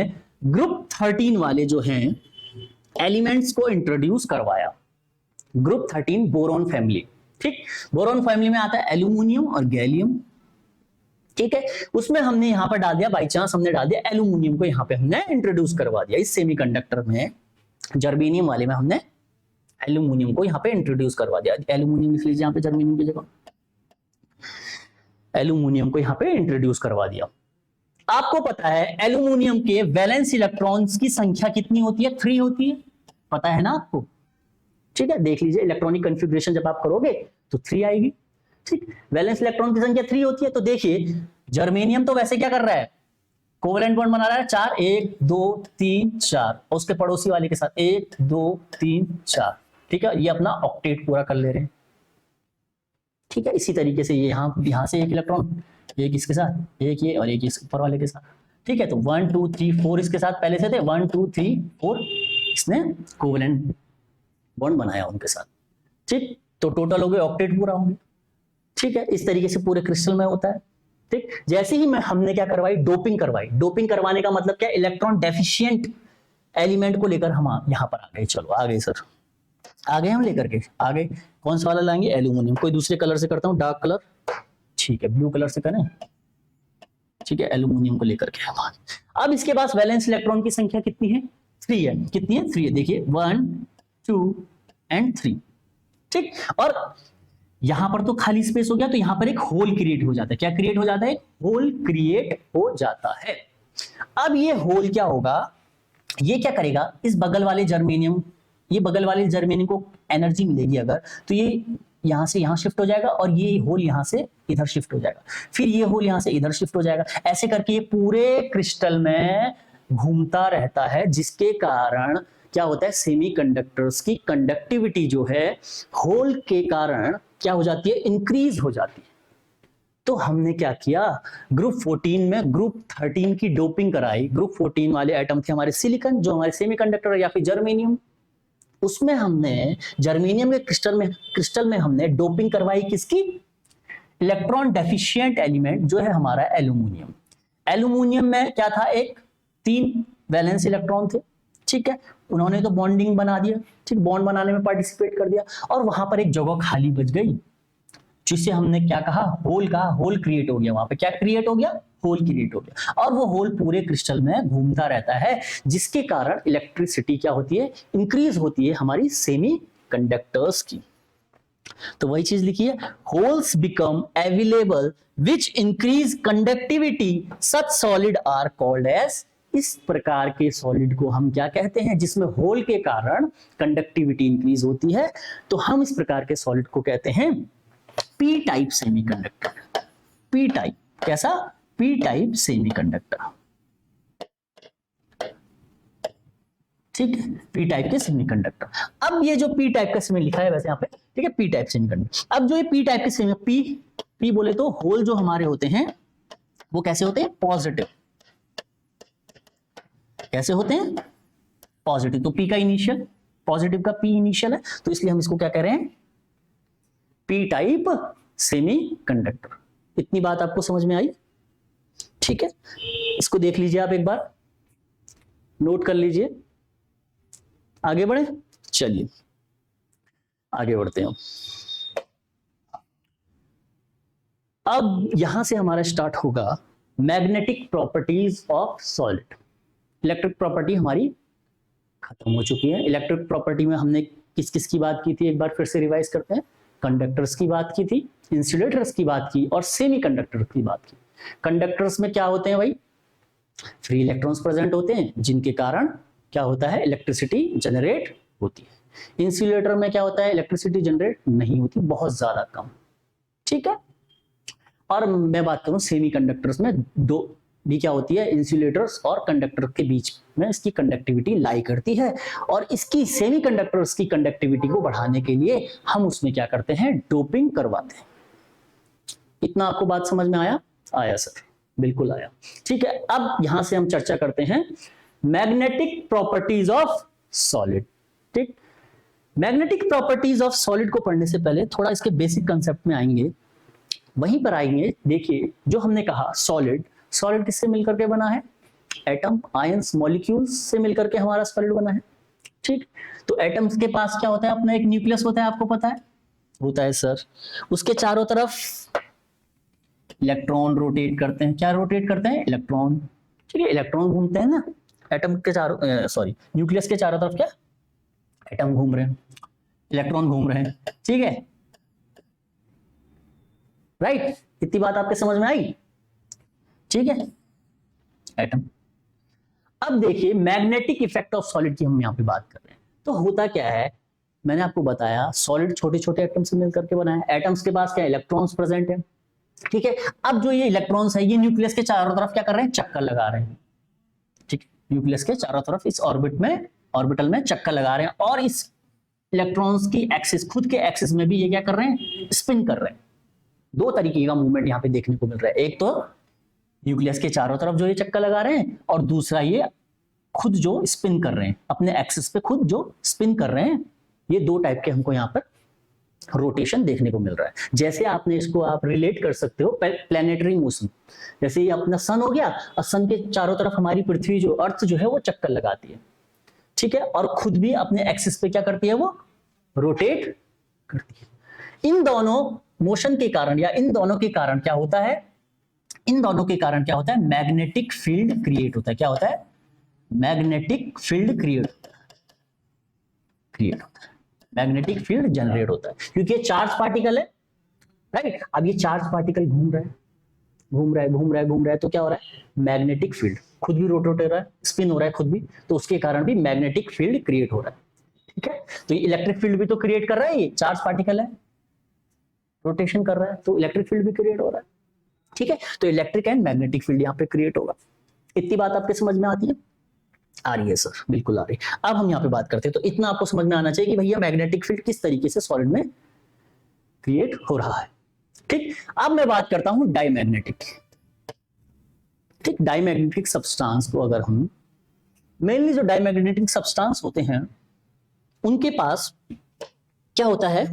ग्रुप 13 वाले जो हैं एलिमेंट्स को इंट्रोड्यूस करवाया। ग्रुप 13 बोरॉन फैमिली, ठीक, बोरॉन फैमिली में आता है एल्यूमिनियम और गैलियम, ठीक है, उसमें हमने यहां पर डाल दिया, बाई चांस हमने डाल दिया एल्यूमिनियम को, यहां पे हमने इंट्रोड्यूस करवा दिया इस सेमीकंडक्टर में। जर्मेनियम वाले में हमने एल्यूमिनियम को यहां पे इंट्रोड्यूस करवा दिया, एल्यूमिनियम लिख लीजिए यहां पे जर्मेनियम की जगह, एल्यूमिनियम को यहां पे इंट्रोड्यूस करवा दिया। आपको पता है एल्यूमिनियम के वैलेंस इलेक्ट्रॉन्स की संख्या कितनी होती है, 3 होती है, पता है ना आपको? ठीक है, देख लीजिए इलेक्ट्रॉनिक कॉन्फ़िगरेशन जब आप करोगे तो 3 आएगी, ठीक, वैलेंस इलेक्ट्रॉन की संख्या 3 होती है। तो देखिए जर्मेनियम तो वैसे क्या कर रहा है, कोवेलेंट बॉन्ड बना रहा है 4, 1 2 3 4, और उसके पड़ोसी वाले के साथ 1 2 3 4, ठीक है, ये अपना ऑक्टेट पूरा कर ले रहे हैं, ठीक है। इसी तरीके से ये यहां से एक इलेक्ट्रॉन, एक इसके साथ, एक ये और एक इस ऊपर वाले के साथ, ठीक है। तो 1 2 3 4 इसके साथ पहले से थे, 1 2 3 4 इसने कोवेलेंट बॉन्ड बनाया उनके साथ, ठीक, तो टोटल हो गए, ऑक्टेट पूरा होंगे, ठीक है। इस तरीके से पूरे क्रिस्टल में होता है, ठीक। जैसे ही हमने क्या करवाई, डोपिंग करवाई। डोपिंग करवाने का मतलब क्या, इलेक्ट्रॉन डेफिशिएंट एलिमेंट को लेकर हम यहां पर आ गए। चलो आ गए सर, आ गए हम लेकर के, आगे कौन सा वाला लाएंगे, एल्यूमिनियम। कोई दूसरे कलर से करता हूं, डार्क कलर, ठीक है, ब्लू कलर से करें, ठीक है, एल्यूमिनियम को लेकर के हम। अब इसके पास वैलेंस इलेक्ट्रॉन की संख्या कितनी है, 3 है। कितनी है, 3 है, देखिए 1 2 एंड 3, ठीक। और यहां पर तो खाली स्पेस हो गया, तो यहां पर एक होल क्रिएट हो जाता है। क्या क्रिएट हो जाता है, होल क्रिएट हो जाता है। अब ये होल क्या होगा, ये क्या करेगा, इस बगल वाले जर्मेनियम, ये बगल वाले जर्मेनियम को एनर्जी मिलेगी अगर, तो ये यहां से यहां शिफ्ट हो जाएगा, और ये होल यहां से इधर शिफ्ट हो जाएगा, फिर ये होल यहां से इधर शिफ्ट हो जाएगा। ऐसे करके ये पूरे क्रिस्टल में घूमता रहता है, जिसके कारण क्या होता है, सेमीकंडक्टर्स की कंडक्टिविटी जो है होल के कारण क्या हो जाती है, इंक्रीज हो जाती है। तो हमने क्या किया, ग्रुप 14 में ग्रुप 13 की डोपिंग कराई। ग्रुप 14 वाले एटम थे हमारे सिलिकॉन, जो हमारे सेमीकंडक्टर, या फिर जर्मेनियम, उसमें हमने जर्मेनियम के क्रिस्टल में हमने डोपिंग करवाई, किसकी, इलेक्ट्रॉन डेफिशिएंट एलिमेंट जो है हमारा एल्यूमिनियम। एल्यूमिनियम में क्या था, एक 3 वैलेंस इलेक्ट्रॉन थे, ठीक है, उन्होंने तो बॉन्डिंग बना दिया, ठीक, बॉन्ड बनाने में पार्टिसिपेट कर दिया, और वहां पर एक जगह खाली बच गई, जिसे हमने क्या कहा, होल कहा। होल क्रिएट हो गया, वहां पे क्या क्रिएट हो गया, होल क्रिएट हो गया, और वो होल पूरे क्रिस्टल में घूमता रहता है, जिसके कारण इलेक्ट्रिसिटी क्या होती है, इंक्रीज होती है हमारी सेमी कंडक्टर्स की। तो वही चीज लिखी है, holes become available which increase conductivity, such solid are called as. इस प्रकार के सॉलिड को हम क्या कहते हैं, जिसमें होल के कारण कंडक्टिविटी इंक्रीज होती है, तो हम इस प्रकार के सॉलिड को कहते हैं P type semiconductor. P type, कैसा, पी टाइप सेमीकंडक्टर, ठीक है, पी टाइप के सेमीकंडक्टर। अब ये जो पी टाइप का सेमी लिखा है वैसे यहाँ पे, ठीक है, पी टाइप सेमीकंडक्टर। अब जो ये पी टाइप के सेमी, पी बोले तो होल जो हमारे होते हैं वो कैसे होते हैं, पॉजिटिव। कैसे होते हैं, पॉजिटिव। तो पी का इनिशियल, पॉजिटिव का पी इनिशियल है, तो इसलिए हम इसको क्या कह रहे हैं, पी टाइप सेमीकंडक्टर। इतनी बात आपको समझ में आई, ठीक है। इसको देख लीजिए आप एक बार, नोट कर लीजिए। आगे बढ़े, चलिए आगे बढ़ते हैं। अब यहां से हमारा स्टार्ट होगा magnetic properties of solid. Electric property हमारी खत्म हो चुकी है। इलेक्ट्रिक प्रॉपर्टी में हमने किस किस की बात की थी, एक बार फिर से रिवाइज करते हैं। कंडक्टर्स की बात की थी, इंसुलेटर्स की बात की, और सेमीकंडक्टर की बात की। कंडक्टर्स में क्या होते हैं भाई, फ्री इलेक्ट्रॉन्स प्रेजेंट होते हैं जिनके कारण क्या होता है, इलेक्ट्रिसिटी जनरेट होती है। इंसुलेटर में क्या होता है, इलेक्ट्रिसिटी जनरेट नहीं होती, बहुत ज्यादा कम। ठीक है, और मैं बात करूं सेमीकंडक्टर्स में दो भी क्या होती है, इंसुलेटर्स और कंडक्टर के बीच में इसकी कंडक्टिविटी लाई करती है, और इसकी सेमीकंडक्टर्स की कंडक्टिविटी को बढ़ाने के लिए हम उसमें क्या करते हैं, डोपिंग करवाते हैं। इतना आपको बात समझ में आया? आया सर, बिल्कुल आया। ठीक है, अब यहां से हम चर्चा करते हैं मैग्नेटिक प्रॉपर्टीज ऑफ सॉलिड। ठीक, मैग्नेटिक प्रॉपर्टीज ऑफ सॉलिड को पढ़ने से पहले थोड़ा इसके बेसिक कंसेप्ट में आएंगे, वहीं पर आएंगे। देखिए, जो हमने कहा सॉलिड, सॉलिड किससे मिलकर के बना है, एटम, आयंस, मॉलिक्यूल्स से मिलकर के हमारा सॉलिड बना है। ठीक, तो एटम्स के पास क्या होता है, अपना एक न्यूक्लियस होता है, आपको पता है, होता है सर। उसके चारों तरफ इलेक्ट्रॉन रोटेट करते हैं। क्या रोटेट करते हैं, इलेक्ट्रॉन। ठीक है, इलेक्ट्रॉन घूमते हैं ना एटम के चारों, सॉरी न्यूक्लियस के चारों तरफ, क्या एटम घूम रहे हैं, इलेक्ट्रॉन घूम रहे हैं। ठीक है, राइट, इतनी बात आपके समझ में आई? ठीक है, एटम। अब देखिए मैग्नेटिक इफेक्ट ऑफ सॉलिड की हम यहां पे बात कर रहे हैं। तो होता क्या है, मैंने आपको बताया सॉलिड छोटे छोटे एटम से मिलकर के बना है। एटम्स के पास क्या इलेक्ट्रॉन्स प्रेजेंट है। ठीक है, अब जो ये इलेक्ट्रॉन्स है, ये न्यूक्लियस के चारों तरफ क्या कर रहे हैं, चक्कर लगा रहे हैं। ठीक है, न्यूक्लियस के चारों तरफ इस ऑर्बिटल में चक्कर लगा रहे हैं, और इस इलेक्ट्रॉन्स की एक्सिस, खुद के एक्सिस में भी ये क्या कर रहे हैं, स्पिन कर रहे हैं। दो तरीके का मूवमेंट यहाँ पे देखने को मिल रहा है, एक तो न्यूक्लियस के चारों तरफ जो ये चक्कर लगा रहे हैं, और दूसरा ये खुद जो स्पिन कर रहे हैं, अपने एक्सिस पे खुद जो स्पिन कर रहे हैं। ये दो टाइप के हमको यहाँ पर रोटेशन देखने को मिल रहा है। जैसे आपने इसको आप रिलेट कर सकते हो प्लैनेटरी मोशन, जैसे ये अपना सन हो गया, और सन के चारों तरफ हमारी पृथ्वी जो अर्थ जो है वो चक्कर लगाती है। ठीक है, और खुद भी अपने एक्सिस पे क्या करती है, वो रोटेट करती है। इन दोनों मोशन के कारण या इन दोनों के कारण क्या होता है, इन दोनों के कारण क्या होता है, मैग्नेटिक फील्ड क्रिएट होता है। क्या होता है, मैग्नेटिक फील्ड क्रिएट होता है, मैग्नेटिक फील्ड जनरेट होता है, क्योंकि ये चार्ज पार्टिकल है। राइट, अब ये चार्ज पार्टिकल घूम रहा है, तो क्या हो रहा है, मैग्नेटिक फील्ड खुद भी रोटेट हो रहा है, स्पिन हो रहा है खुद भी, तो उसके कारण भी मैग्नेटिक फील्ड क्रिएट हो रहा है। ठीक है, तो ये इलेक्ट्रिक फील्ड भी तो क्रिएट कर रहा है, ये चार्ज पार्टिकल है, रोटेशन कर रहा है, तो इलेक्ट्रिक फील्ड भी क्रिएट हो रहा है। ठीक है, तो इलेक्ट्रिक एंड मैग्नेटिक फील्ड यहाँ पे क्रिएट होगा। इतनी बात आपके समझ में आती है? आ रही है सर, बिल्कुल आ रही है। अब हम यहाँ पे बात करते हैं, तो इतना आपको समझ में आना चाहिए कि भैया मैग्नेटिक फील्ड किस तरीके से सॉलिड में क्रिएट हो रहा है। ठीक, अब मैं बात करता हूं डाईमैग्नेटिक। ठीक, डाईमैग्नेटिक सब्सटेंस को अगर हम, मेनली जो डाईमैग्नेटिक सब्सटेंस होते हैं उनके पास क्या होता है,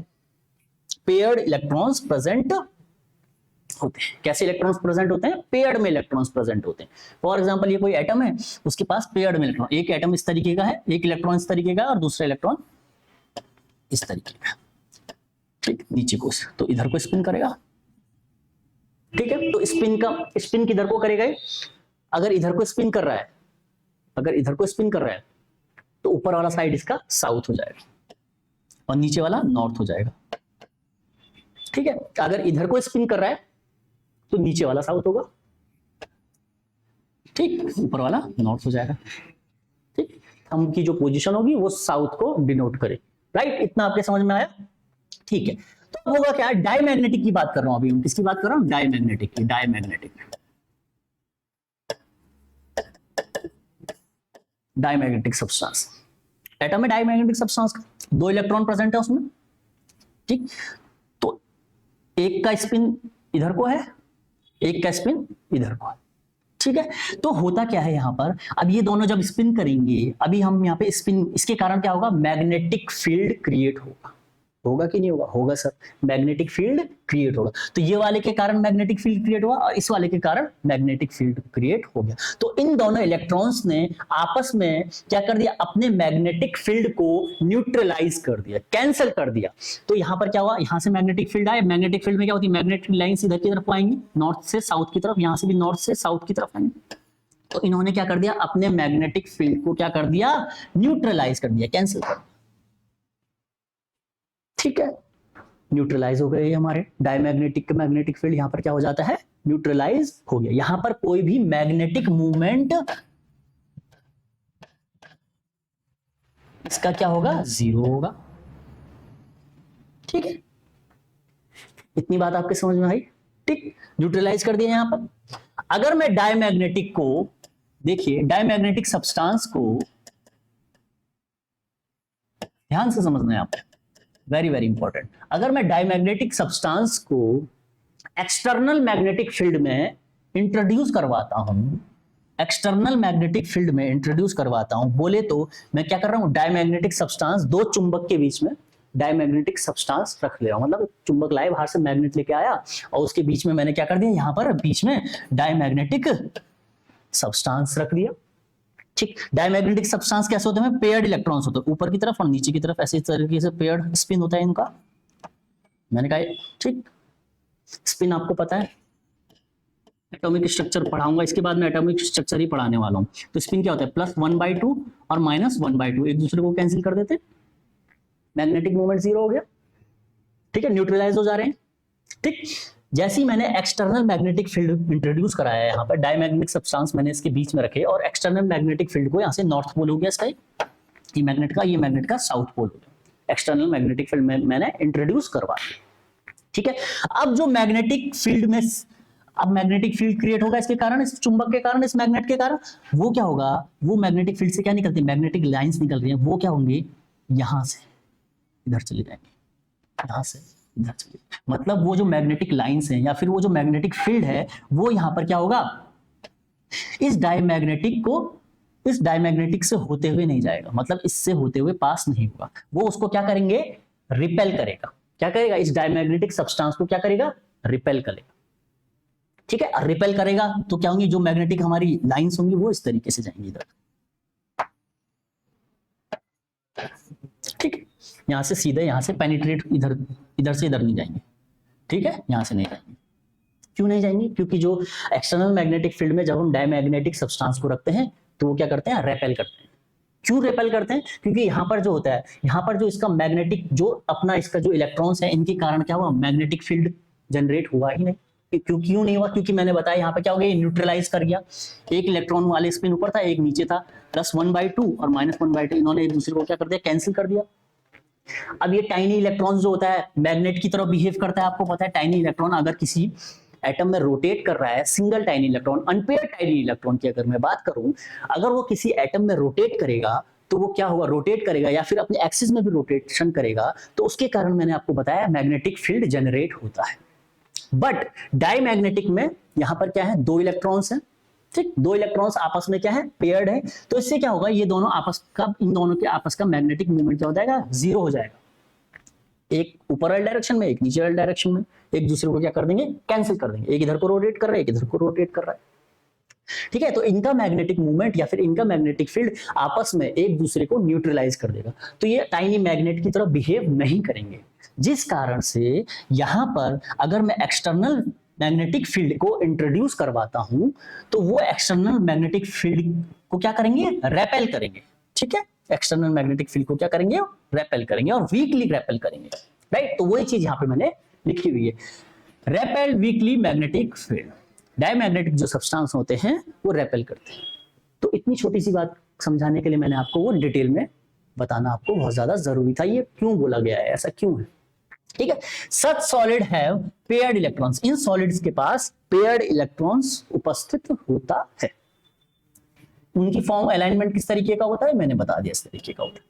पेयर्ड इलेक्ट्रॉन्स प्रेजेंट होते हैं। कैसे इलेक्ट्रॉन्स प्रेजेंट होते हैं, पेयर्ड में इलेक्ट्रॉन्स प्रेजेंट होते हैं। फॉर एग्जांपल ये कोई एटम है, उसके पास पेयर्ड में इलेक्ट्रॉन, एक एटम इस तरीके का है, एक इलेक्ट्रॉन इस तरीके का और दूसरा इलेक्ट्रॉन इस तरीके का। ठीक, नीचे को, तो इधर को स्पिन करेगा। ठीक है, तो स्पिन किधर को करेगा, अगर इधर को स्पिन कर रहा है, तो ऊपर वाला साइड इसका साउथ हो जाएगा और नीचे वाला नॉर्थ हो जाएगा। ठीक है, अगर इधर को स्पिन कर रहा है तो नीचे वाला साउथ होगा, ठीक, ऊपर वाला नॉर्थ हो जाएगा। ठीक, थंब की जो पोजीशन होगी वो साउथ को डिनोट करे। राइट, इतना आपके समझ में आया? ठीक है, तो होगा क्या, डाईमैग्नेटिक की बात कर रहा हूं अभी, किसकी बात कर रहा हूं, डाईमैग्नेटिक की। डाईमैग्नेटिक सब्सटेंस, एटम में डाईमैग्नेटिक सब्सटेंस, दो इलेक्ट्रॉन प्रेजेंट है उसमें। ठीक, तो एक का स्पिन इधर को है, एक का स्पिन इधर को है। ठीक है, तो होता क्या है यहां पर, अब ये दोनों जब स्पिन करेंगे, अभी हम यहाँ पे स्पिन, इसके कारण क्या होगा, मैग्नेटिक फील्ड क्रिएट होगा कि नहीं होगा, होगा सर, मैग्नेटिक फील्ड क्रिएट होगा। तो ये वाले के कारण मैग्नेटिक फील्ड क्रिएट हुआ और इस वाले के कारण मैग्नेटिक फील्ड क्रिएट हो गया। तो इन दोनों इलेक्ट्रॉन्स ने आपस में क्या कर दिया, अपने मैग्नेटिक फील्ड को न्यूट्रलाइज कर दिया, कैंसिल कर दिया। तो यहां पर क्या हुआ, यहां से मैग्नेटिक फील्ड आए, मैग्नेटिक फील्ड में क्या होती है, मैग्नेटिक लाइंस इधर की तरफ आएंगी, नॉर्थ से साउथ की तरफ, यहां से भी नॉर्थ से साउथ की तरफ आएंगे। तो इन्होंने क्या कर दिया, अपने मैग्नेटिक फील्ड को क्या कर दिया, न्यूट्रलाइज कर दिया, कैंसिल कर दिया। ठीक है, न्यूट्रलाइज हो गए हमारे डायमैग्नेटिक मैग्नेटिक फील्ड, यहां पर क्या हो जाता है, न्यूट्रलाइज हो गया। यहां पर कोई भी मैग्नेटिक मूवमेंट इसका क्या होगा, जीरो होगा। ठीक है, इतनी बात आपके समझ में आई। ठीक, न्यूट्रलाइज कर दिया यहां पर। अगर मैं डायमैग्नेटिक को, देखिए डायमैग्नेटिक सब्सटेंस को ध्यान से समझना है आपको, वेरी वेरी इंपॉर्टेंट। अगर मैं डायमैग्नेटिक सब्सटेंस को एक्सटर्नल मैग्नेटिक फील्ड में इंट्रोड्यूस करवाता हूं, एक्सटर्नल मैग्नेटिक फील्ड में इंट्रोड्यूस करवाता हूं, बोले तो मैं क्या कर रहा हूं, डायमैग्नेटिक सब्सटेंस, दो चुंबक के बीच में डायमैग्नेटिक सब्सटेंस रख ले रहा हूं। मतलब चुंबक लाए बाहर से, मैग्नेट लेके आया और उसके बीच में मैंने क्या कर दिया, यहां पर बीच में डायमैग्नेटिक सब्सटेंस रख दिया। ठीक, डायमैग्नेटिक सब्सटेंस कैसे होते हैं, पेयर्ड इलेक्ट्रॉन्स होते हैं, ऊपर की तरफ और नीचे की तरफ ऐसे तरीके से पेयर्ड स्पिन होता है इनका। मैंने कहा ठीक, स्पिन आपको पता है, एटॉमिक स्ट्रक्चर पढ़ाऊंगा, इसके बाद मैं एटॉमिक स्ट्रक्चर ही पढ़ाने वाला हूं। तो स्पिन क्या होता है, +1/2 और -1/2 एक दूसरे को कैंसिल कर देते हैं, मैग्नेटिक मूवमेंट जीरो हो गया। ठीक है, न्यूट्रलाइज हो जा रहे हैं। ठीक, जैसे ही मैंने एक्सटर्नल मैग्नेटिक फील्ड इंट्रोड्यूस कराया है, यहाँ पर डायमैग्नेटिक सब्सटेंस मैंने इसके बीच में रखे और एक्सटर्नल मैग्नेटिक फील्ड को यहाँ से नॉर्थ पोल हो गया इसका, ये मैग्नेट का साउथ पोल हो गया। एक्सटर्नल मैग्नेटिक फील्ड में मैंने इंट्रोड्यूस करवा दिया। ठीक है, अब जो मैग्नेटिक फील्ड में, अब मैग्नेटिक फील्ड क्रिएट होगा इसके कारण, इस चुंबक के कारण, इस मैग्नेट के कारण, वो क्या होगा, वो मैग्नेटिक फील्ड से क्या निकलती है, मैग्नेटिक लाइंस निकल रही है, वो क्या होंगे, यहां से इधर चले जाएंगे, यहां से इधर चले, मतलब वो जो मैग्नेटिक लाइंस हैं या फिर वो जो मैग्नेटिक फील्ड है, वो यहां पर क्या होगा, इस डायमैग्नेटिक से होते हुए नहीं जाएगा, मतलब इससे होते हुए पास नहीं होगा, वो उसको क्या करेंगे, रिपेल करेगा। क्या करेगा, इस डायमैग्नेटिक सब्सटेंस को क्या करेगा, रिपेल करेगा। ठीक है, रिपेल करेगा तो क्या होंगी, जो मैग्नेटिक हमारी लाइंस होंगी वो इस तरीके से जाएंगी इधर। ठीक है, यहां से सीधे, यहां से पेनिट्रेट, इधर से इधर नहीं जाएंगे। ठीक है, यहां से नहीं जाएंगे। क्यों नहीं जाएंगे, क्योंकि जो एक्सटर्नल मैग्नेटिक फील्ड में जब हम डायमैग्नेटिक सब्सटेंस को रखते हैं तो वो क्या करते हैं, रेपेल करते हैं। क्यों रेपेल करते हैं, क्योंकि यहां पर जो होता है, यहां पर जो इसका मैग्नेटिक, जो अपना इसका जो इलेक्ट्रॉन्स है, इनके कारण क्या हुआ, मैग्नेटिक फील्ड जनरेट हुआ ही नहीं। क्यों नहीं हुआ, क्योंकि मैंने बताया यहाँ पे क्या हो गया, न्यूट्रलाइज कर गया। एक इलेक्ट्रॉन वाले स्पिन ऊपर था, एक नीचे था, +1/2 और -1/2 इन्होंने एक दूसरे को क्या कर दिया, कैंसिल कर दिया। अब ये टाइनी इलेक्ट्रॉन जो होता है मैग्नेट की तरह बिहेव करता है, आपको पता है टाइनी इलेक्ट्रॉन अगर किसी एटम में रोटेट कर रहा है, single tiny electron, unpaired tiny electron की अगर मैं बात करूं, अगर वो किसी एटम में रोटेट करेगा तो वो क्या होगा, रोटेट करेगा या फिर अपने एक्सिस में भी रोटेशन करेगा, तो उसके कारण मैंने आपको बताया मैग्नेटिक फील्ड जनरेट होता है। बट डायमैग्नेटिक में यहां पर क्या है, दो इलेक्ट्रॉन्स हैं। ठीक, दो इलेक्ट्रॉन्स आपस में क्या है, पेयर्ड है, तो इससे क्या होगा, ये दोनों आपस का, इन दोनों के आपस का मैग्नेटिक मूवमेंट क्या हो जाएगा, जीरो हो जाएगा। एक ऊपर वाले डायरेक्शन में, एक नीचे वाले डायरेक्शन में, एक दूसरे को क्या कर देंगे, कैंसिल कर देंगे। एक इधर को रोटेट कर रहा है, एक इधर को रोटेट कर रहा है। ठीक है, तो इनका मैग्नेटिक मूवमेंट या फिर इनका मैग्नेटिक फील्ड आपस में एक दूसरे को न्यूट्रलाइज कर देगा, तो ये टाइनी मैग्नेट की तरह बिहेव नहीं करेंगे। जिस कारण से यहां पर अगर मैं एक्सटर्नल मैग्नेटिक फील्ड को इंट्रोड्यूस करवाता हूं तो वो एक्सटर्नल मैग्नेटिक फील्ड को क्या करेंगे, रेपेल करेंगे। ठीक है, एक्सटर्नल मैग्नेटिक फील्ड को क्या करेंगे, रेपेल करेंगे और वीकली रेपेल करेंगे। राइट, तो वही चीज यहां पे मैंने लिखी हुई है, repel weekly magnetic field. Diamagnetic जो सब्सटेंस होते हैं वो रेपेल करते हैं। तो इतनी छोटी सी बात समझाने के लिए मैंने आपको वो डिटेल में बताना आपको बहुत ज्यादा जरूरी था। ये क्यों बोला गया है, ऐसा क्यों है। ठीक है, such solid have paired electrons, इन सॉलिड्स के पास पेयर्ड इलेक्ट्रॉन्स उपस्थित होता है। उनकी फॉर्म अलाइनमेंट किस तरीके का होता है, मैंने बता दिया, इस तरीके का होता है।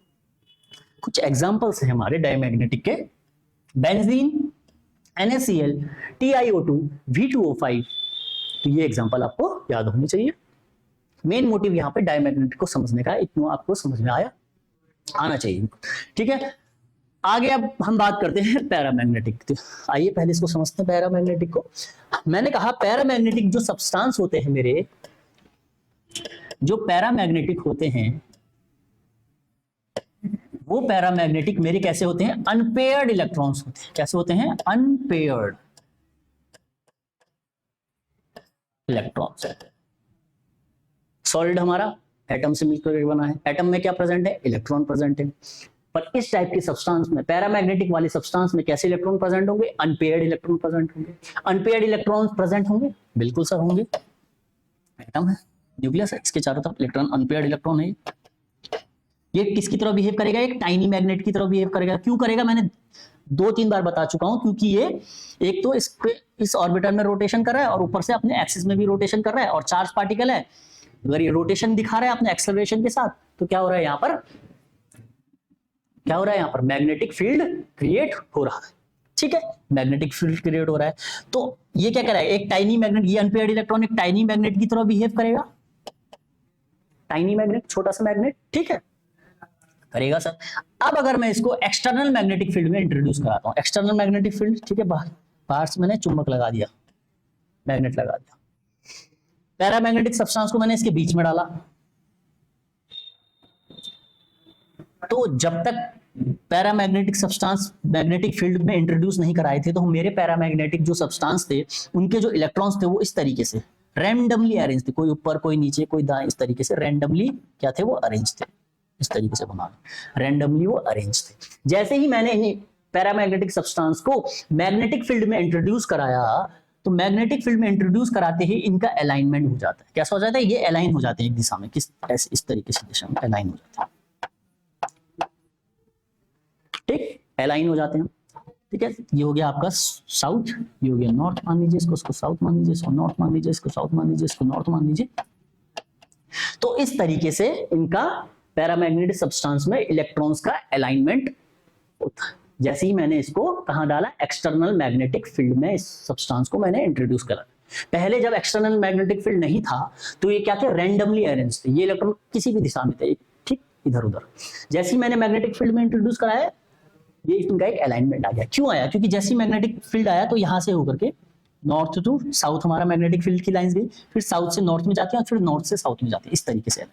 कुछ एग्जांपल्स हैं हमारे डायमैग्नेटिक के, बेंजीन, NaCl, TiO2, V2O5, तो ये एग्जांपल आपको याद होनी चाहिए। मेन मोटिव यहां पे डायमैग्नेटिक को समझने का, इतना आपको समझ में आना चाहिए। ठीक है, आगे अब हम बात करते हैं पैरामैग्नेटिक। तो आइए पहले इसको समझते हैं पैरामैग्नेटिक को। मैंने कहा पैरामैग्नेटिक जो सब्सटेंस होते हैं मेरे, जो पैरामैग्नेटिक होते हैं वो पैरामैग्नेटिक मेरे कैसे होते हैं, अनपेयर्ड इलेक्ट्रॉन्स होते हैं। कैसे होते हैं, अनपेयर्ड इलेक्ट्रॉन्स। सॉलिड हमारा एटम से मिलकर बना है, एटम में क्या प्रेजेंट है, इलेक्ट्रॉन प्रेजेंट है। पर इस टाइप के सब्सटेंस में, पैरामैग्नेटिक वाले सब्सटेंस में कैसे इलेक्ट्रॉन प्रेजेंट होंगे? अनपेयर्ड इलेक्ट्रॉन प्रेजेंट होंगे। अनपेयर्ड इलेक्ट्रॉन प्रेजेंट होंगे, बिल्कुल सर होंगे। एटम है, न्यूक्लियस है, इसके चारों तरफ इलेक्ट्रॉन, अनपेयर्ड इलेक्ट्रॉन है। ये किसकी तरह बिहेव करेगा? एक टाइनी मैग्नेट की तरह बिहेव करेगा। क्यों करेगा? मैंने 2-3 बार बता चुका हूं, क्योंकि ये एक तो इस ऑर्बिटल में रोटेशन कर रहा है और ऊपर से अपने एक्सिस में भी रोटेशन कर रहा है, और चार्ज पार्टिकल है। अगर ये रोटेशन दिखा रहा है अपने एक्सेलरेशन के साथ, तो क्या हो रहा है यहां पर? क्या हो रहा है यहां पर? मैग्नेटिक फील्ड क्रिएट हो रहा है। ठीक है, मैग्नेटिक फील्ड क्रिएट हो रहा है। तो ये क्या करेगा? एक टाइनी मैग्नेट, ये अनपेयर्ड इलेक्ट्रॉन एक टाइनी मैग्नेट की तरह बिहेव करेगा। टाइनी मैग्नेट, छोटा सा मैग्नेट, ठीक है, करेगा सर। अब अगर मैं इसको एक्सटर्नल मैग्नेटिक फील्ड में इंट्रोड्यूस कराता हूं, एक्सटर्नल मैग्नेटिक फील्ड, ठीक है, बाहर से मैंने चुंबक लगा दिया, मैग्नेट लगा दिया, पैरामैग्नेटिक सब्सटेंस को मैंने इसके बीच में डाला। तो जब तक पैरामैग्नेटिक सब्सटेंस मैग्नेटिक फील्ड में इंट्रोड्यूस नहीं कराए थे, तो मेरे पैरामैग्नेटिक जो सब्सटेंस थे, उनके जो इलेक्ट्रॉन्स थे वो इस तरीके से रैंडमली अरेंज थे, कोई ऊपर कोई नीचे कोई दाएं, इस तरीके से रैंडमली क्या थे? वो अरेंज थे, इस तरीके से बना, रैंडमली वो अरेंज थे। जैसे ही मैंने इन्हें पैरामैग्नेटिक सब्सटेंस को मैग्नेटिक फील्ड में इंट्रोड्यूस कराया, तो मैग्नेटिक फील्ड में इंट्रोड्यूस कराते ही इनका अलाइनमेंट हो जाता है। कैसा हो जाता है? ये अलाइन हो जाते हैं एक दिशा में, किस ऐसे, इस तरीके से दिशा में अलाइन हो जाते हैं। ठीक, अलाइन हो जाते हैं। ठीक है, ये हो गया आपका साउथ, ये हो गया नॉर्थ, मान लीजिए इसको साउथ मान लीजिए, इसको नॉर्थ मान लीजिए, इसको साउथ मान लीजिए, इसको नॉर्थ मान लीजिए। तो इस तरीके से इनका पैरामैग्नेटिक सब्सटेंस में इलेक्ट्रॉन्स का अलाइनमेंट होता है। जैसे ही मैंने इसको कहां डाला? एक्सटर्नल मैग्नेटिक फील्ड में इस सब्सटेंस को मैंने इंट्रोड्यूस करा। पहले जब एक्सटर्नल मैग्नेटिक फील्ड नहीं था, तो ये क्या थे? रैंडमली अरेंज थे, ये इलेक्ट्रॉन किसी भी दिशा में थे, ठीक, इधर उधर। जैसे ही मैंने मैग्नेटिक फील्ड में इंट्रोड्यूस कराया, ये इनका एक अलाइनमेंट आ गया। क्यों आया? क्योंकि जैसे ही मैग्नेटिक फील्ड आया, तो यहां से होकर के नॉर्थ टू साउथ हमारा मैग्नेटिक फील्ड की लाइंस गई, फिर साउथ से नॉर्थ में जाती है, और फिर नॉर्थ से साउथ में जाती है, इस तरीके से।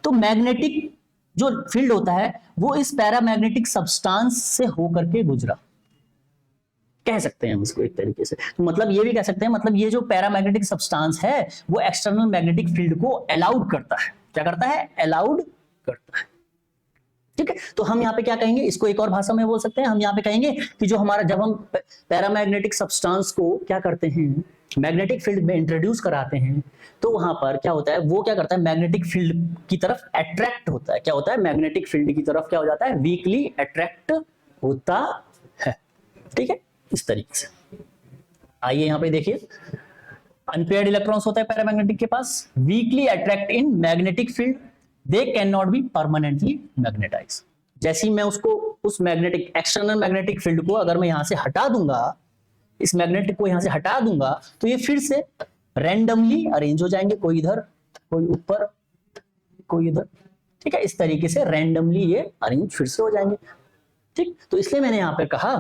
तो मैग्नेटिक जो फील्ड होता है, वो इस पैरामैग्नेटिक सब्सटेंस से होकर के गुजरा, कह सकते हैं हम इसको एक तरीके से। तो मतलब ये भी कह सकते हैं, मतलब ये जो पैरामैग्नेटिक सब्सटेंस है, वो एक्सटर्नल मैग्नेटिक फील्ड को अलाउड करता है। क्या करता है? अलाउड करता है। ठीक है, तो हम यहाँ पे क्या कहेंगे? इसको एक और भाषा में बोल सकते हैं, हम यहाँ पे कहेंगे कि जो हमारा, जब हम पैरामैग्नेटिक सब्सटेंस को क्या करते हैं, मैग्नेटिक फील्ड में इंट्रोड्यूस कराते हैं, तो वहां पर क्या होता है? वो क्या करता है? मैग्नेटिक फील्ड की तरफ अट्रैक्ट होता है। क्या होता है? मैग्नेटिक फील्ड की तरफ क्या हो जाता है? वीकली अट्रैक्ट होता है। ठीक है, इस तरीके से। आइए यहाँ पे देखिए, अनपेयर्ड इलेक्ट्रॉन्स होता है पैरामैग्नेटिक के पास, weakly attract in magnetic field, they can not be permanently magnetise. जैसे ही मैं उसको, उस मैग्नेटिक, एक्सटर्नल मैग्नेटिक फील्ड को अगर मैं यहां से हटा दूंगा, इस मैग्नेटिक को यहां से हटा दूंगा, तो ये फिर से रैंडमली अरेंज हो जाएंगे, कोई इधर, कोई ऊपर, कोई इधर। ठीक है, इस तरीके से रैंडमली ये अरेंज फिर से हो जाएंगे। ठीक, तो इसलिए मैंने यहां पर कहा